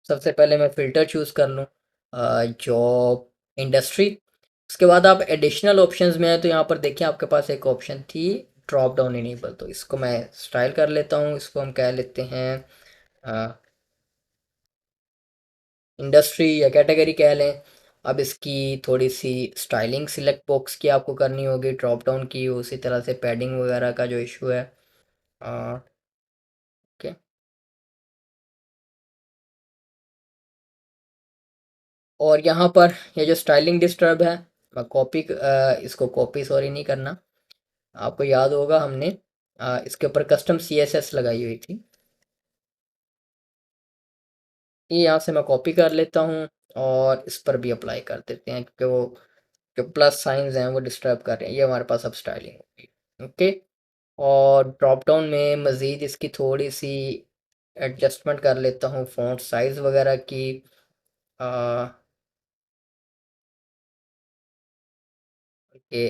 सबसे पहले मैं फ़िल्टर चूज़ कर लूँ, जॉब, इंडस्ट्री। उसके बाद आप एडिशनल ऑप्शंस में हैं, तो यहाँ पर देखिए आपके पास एक ऑप्शन थी ड्रॉप डाउन इनेबल, तो इसको मैं स्टाइल कर लेता हूँ। इसको हम कह लेते हैं इंडस्ट्री या कैटेगरी कह लें। अब इसकी थोड़ी सी स्टाइलिंग सिलेक्ट बॉक्स की आपको करनी होगी, ड्रॉप डाउन की, उसी तरह से पैडिंग वगैरह का जो इशू है। ओके। और यहाँ पर ये जो स्टाइलिंग डिस्टर्ब है, मैं कॉपी इसको कॉपी सॉरी नहीं करना। आपको याद होगा हमने इसके ऊपर कस्टम CSS लगाई हुई थी। ये यहाँ से मैं कॉपी कर लेता हूँ और इस पर भी अप्लाई कर देते हैं, क्योंकि वो जो प्लस साइंस हैं वो डिस्टर्ब कर रहे हैं। ये हमारे पास अब स्टाइलिंग होगी। ओके। और ड्रॉप डाउन में मज़ीद इसकी थोड़ी सी एडजस्टमेंट कर लेता हूँ फ़ॉन्ट साइज़ वगैरह की। ये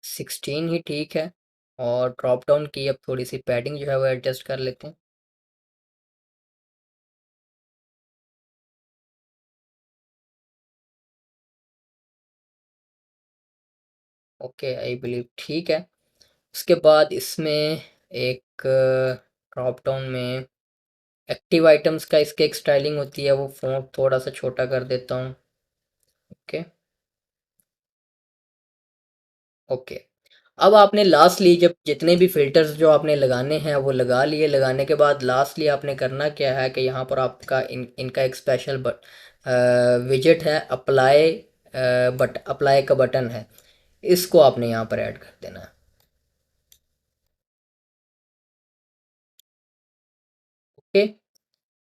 16 ही ठीक है। और ड्रॉप डाउन की अब थोड़ी सी पैडिंग जो है वो एडजस्ट कर लेते हैं। ओके, आई बिलीव ठीक है। उसके बाद इसमें एक ड्रॉप डाउन में एक्टिव आइटम्स का इसके एक स्टाइलिंग होती है, वो फ़ॉन्ट थोड़ा सा छोटा कर देता हूँ। ओके। ओके, अब आपने लास्टली जब जितने भी फ़िल्टर्स जो आपने लगाने हैं वो लगा लिए, लगाने के बाद लास्टली आपने करना क्या है कि यहाँ पर आपका इनका एक स्पेशल विजेट है, अप्लाई अप्लाई का बटन है, इसको आपने यहाँ पर ऐड कर देना है। ओके।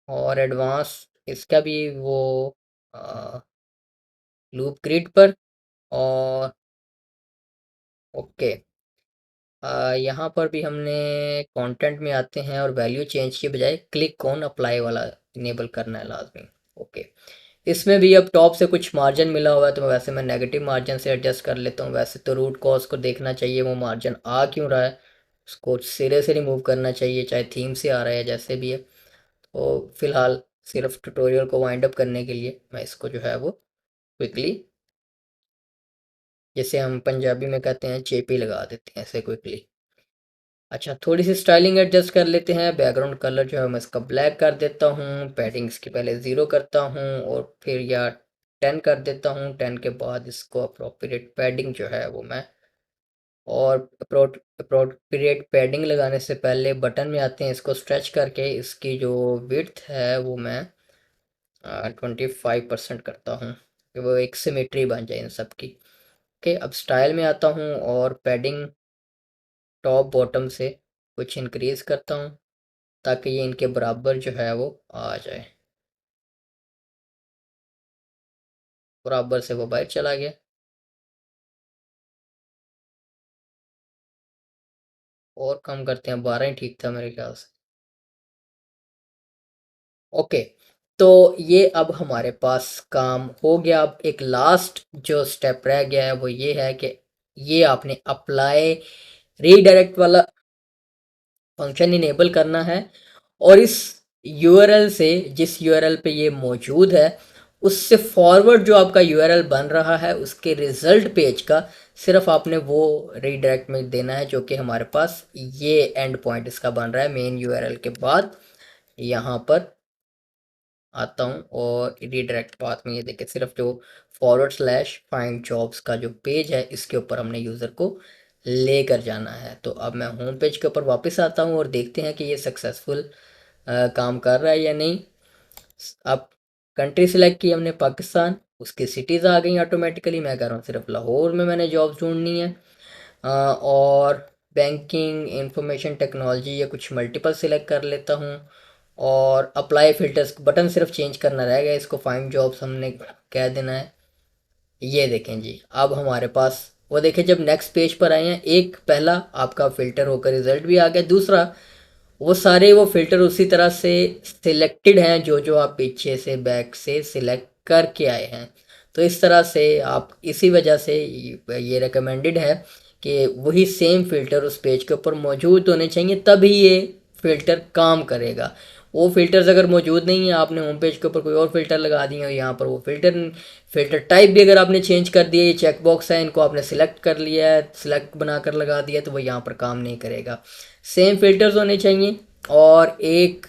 और एडवांस इसका भी वो लूप ग्रिड पर। और ओके, यहाँ पर भी हमने कंटेंट में आते हैं और वैल्यू चेंज के बजाय क्लिक ऑन अप्लाई वाला इनेबल करना है लाजमी। ओके। इसमें भी अब टॉप से कुछ मार्जिन मिला हुआ है, तो वैसे मैं नेगेटिव मार्जिन से एडजस्ट कर लेता हूँ। वैसे तो रूट कॉज को देखना चाहिए, वो मार्जिन आ क्यों रहा है, उसको सिरे से रिमूव करना चाहिए, चाहे थीम से आ रहा है जैसे भी है। तो फिलहाल सिर्फ ट्यूटोरियल को वाइंड अप करने के लिए मैं इसको जो है वो क्विकली, जैसे हम पंजाबी में कहते हैं, चेपी लगा देते हैं ऐसे क्विकली। अच्छा, थोड़ी सी स्टाइलिंग एडजस्ट कर लेते हैं। बैकग्राउंड कलर जो है मैं इसका ब्लैक कर देता हूँ। पैडिंग इसके पहले 0 करता हूँ और फिर या 10 कर देता हूँ। 10 के बाद इसको अप्रोप्रिएट पैडिंग जो है वो मैं, और अप्रोप्रिएट पैडिंग लगाने से पहले बटन में आते हैं, इसको स्ट्रेच करके इसकी जो विड्थ है वो मैं 25% करता हूँ, कि वो एक सिमेट्री बन जाए इन सब की। ओके, अब स्टाइल में आता हूँ और पैडिंग टॉप बॉटम से कुछ इंक्रीज करता हूँ, ताकि ये इनके बराबर जो है वो आ जाए। बराबर से वो बाहर चला गया। और कम करते हैं, 12 ही ठीक था मेरे ख्याल से। ओके, तो ये अब हमारे पास काम हो गया। अब एक लास्ट जो स्टेप रह गया है वो ये है कि ये आपने अप्लाई रीडायरेक्ट वाला फंक्शन इनेबल करना है, और इस यूआरएल से, जिस यूआरएल पे ये मौजूद है, उससे फॉरवर्ड जो आपका यूआरएल बन रहा है उसके रिजल्ट पेज का सिर्फ आपने वो रीडायरेक्ट में देना है, जो कि हमारे पास ये एंड पॉइंट इसका बन रहा है। मेन यूआरएल के बाद यहाँ पर आता हूँ और रीडायरेक्ट पाथ में ये देखिए सिर्फ जो फॉरवर्ड स्लैश फाइंड जॉब्स का जो पेज है इसके ऊपर हमने यूज़र को लेकर जाना है। तो अब मैं होम पेज के ऊपर वापस आता हूँ और देखते हैं कि ये सक्सेसफुल काम कर रहा है या नहीं। अब कंट्री सिलेक्ट की हमने पाकिस्तान, उसकी सिटीज़ आ गई ऑटोमेटिकली। मैं कह रहा हूँ सिर्फ लाहौर में मैंने जॉब ढूंढनी है। और बैंकिंग इंफॉर्मेशन टेक्नोलॉजी या कुछ मल्टीपल सिलेक्ट कर लेता हूँ। और अप्लाई फ़िल्टर्स बटन सिर्फ चेंज करना रहेगा, इसको फाइंड जॉब्स हमने कह देना है। ये देखें जी, अब हमारे पास वो देखें जब नेक्स्ट पेज पर आए हैं, एक पहला आपका फ़िल्टर होकर रिज़ल्ट भी आ गया, दूसरा वो सारे वो फ़िल्टर उसी तरह से सिलेक्टेड हैं जो जो आप पीछे से बैक से सिलेक्ट करके आए हैं। तो इस तरह से आप इसी वजह से ये रिकमेंडेड है कि वही सेम फ़िल्टर उस पेज के ऊपर मौजूद होने चाहिए, तभी ये फ़िल्टर काम करेगा। वो फ़िल्टर्स अगर मौजूद नहीं है, आपने होम पेज के ऊपर कोई और फ़िल्टर लगा दिए और यहाँ पर वो फ़िल्टर टाइप भी अगर आपने चेंज कर दिया, ये चेक बॉक्स है इनको आपने सिलेक्ट कर लिया है, सिलेक्ट बनाकर लगा दिया, तो वो यहाँ पर काम नहीं करेगा। सेम फ़िल्टर्स होने चाहिए। और एक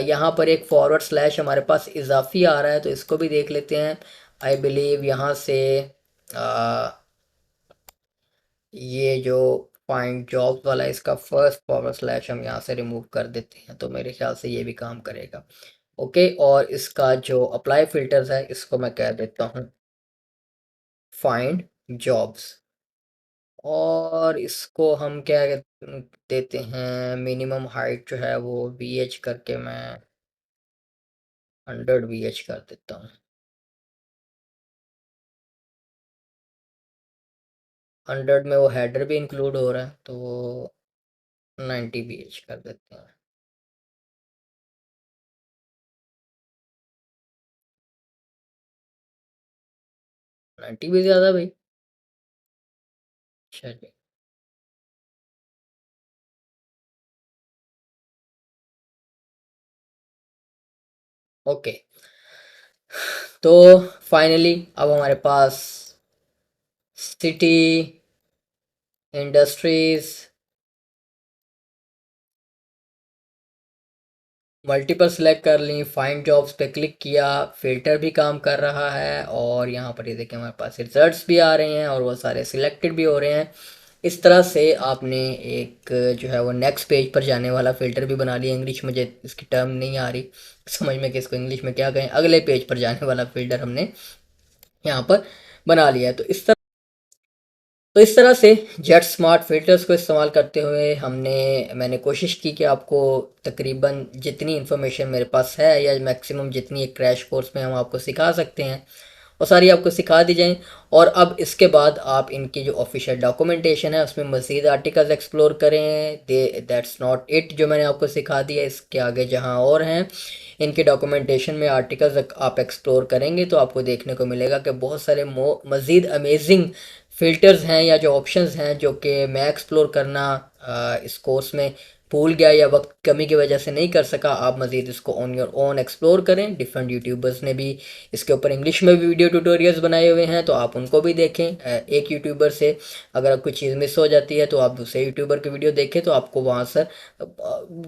यहाँ पर एक फॉरवर्ड स्लैश हमारे पास इजाफी आ रहा है, तो इसको भी देख लेते हैं। आई बिलीव यहाँ से अ, ये जो फाइंड जॉब्स वाला है इसका फर्स्ट फॉरवर्ड स्लैश हम यहाँ से रिमूव कर देते हैं, तो मेरे ख्याल से ये भी काम करेगा। ओके, और इसका जो अप्लाई फ़िल्टर्स है इसको मैं कह देता हूँ फाइंड जॉब्स। और इसको हम क्या देते हैं, मिनिमम हाइट जो है वो VH करके मैं 100 VH कर देता हूँ। 100 में वो हेडर भी इंक्लूड हो रहा है, तो 90 VH कर देते हैं। 90 भी ज़्यादा भाई। चलिए, ओके। तो फाइनली अब हमारे पास सिटी, इंडस्ट्रीज, मल्टीपल सेलेक्ट कर ली, फाइंड जॉब्स पे क्लिक किया, फिल्टर भी काम कर रहा है और यहाँ पर ये देखें हमारे पास रिजल्ट्स भी आ रहे हैं और वो सारे सिलेक्टेड भी हो रहे हैं। इस तरह से आपने एक जो है वो नेक्स्ट पेज पर जाने वाला फ़िल्टर भी बना लिया। इंग्लिश मुझे इसकी टर्म नहीं आ रही समझ में कि इसको इंग्लिश में क्या कहें, अगले पेज पर जाने वाला फ़िल्टर हमने यहाँ पर बना लिया है। तो इस तरह से जेट स्मार्ट फिल्टर्स को इस्तेमाल करते हुए मैंने कोशिश की कि आपको तकरीबन जितनी इन्फॉर्मेशन मेरे पास है या मैक्सिमम जितनी एक क्रैश कोर्स में हम आपको सिखा सकते हैं वो सारी आपको सिखा दी जाएँ। और अब इसके बाद आप इनकी जो ऑफिशियल डॉक्यूमेंटेशन है उसमें मज़ीद आर्टिकल्स एक्सप्लोर करें। दैट्स नॉट इट जो मैंने आपको सिखा दिया, इसके आगे जहाँ और हैं इनके डॉक्यूमेंटेशन में आर्टिकल्स आप एक्सप्लोर करेंगे तो आपको देखने को मिलेगा कि बहुत सारे मज़ीद अमेजिंग फ़िल्टर्स हैं या जो ऑप्शंस हैं जो कि मैं एक्सप्लोर करना इस कोर्स में भूल गया या वक्त कमी की वजह से नहीं कर सका। आप मज़ीद इसको ऑन योर ओन एक्सप्लोर करें। डिफरेंट यूट्यूबर्स ने भी इसके ऊपर इंग्लिश में भी वीडियो ट्यूटोरियल्स बनाए हुए हैं, तो आप उनको भी देखें। एक यूट्यूबर से अगर कोई चीज़ मिस हो जाती है तो आप दूसरे यूट्यूबर की वीडियो देखें, तो आपको वहाँ से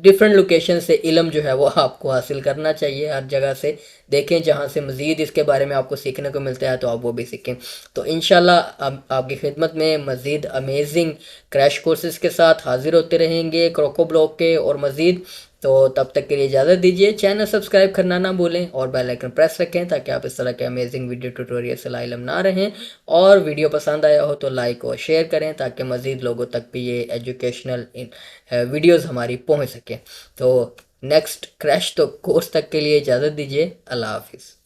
डिफरेंट लोकेशन से इल्म जो है वो आपको हासिल करना चाहिए। हर जगह से देखें जहाँ से मज़ीद इसके बारे में आपको सीखने को मिलता है, तो आप वो भी सीखें। तो इंशाल्लाह आपकी खिदमत में मज़ीद अमेजिंग क्रैश कोर्सेज़ के साथ हाजिर होते रहेंगे क्रोको ब्लॉक के और मज़ीद। तो तब तक के लिए इजाज़त दीजिए। चैनल सब्सक्राइब करना ना भूलें और बेल आइकन प्रेस रखें ताकि आप इस तरह के अमेजिंग वीडियो ट्यूटोरियल से लाइलम ना रहें। और वीडियो पसंद आया हो तो लाइक और शेयर करें ताकि मज़ीद लोगों तक भी ये एजुकेशनल वीडियोज़ हमारी पहुँच सकें। तो नेक्स्ट क्रैश तो कोर्स तक के लिए इजाज़त दीजिए। अल्लाह हाफिज़।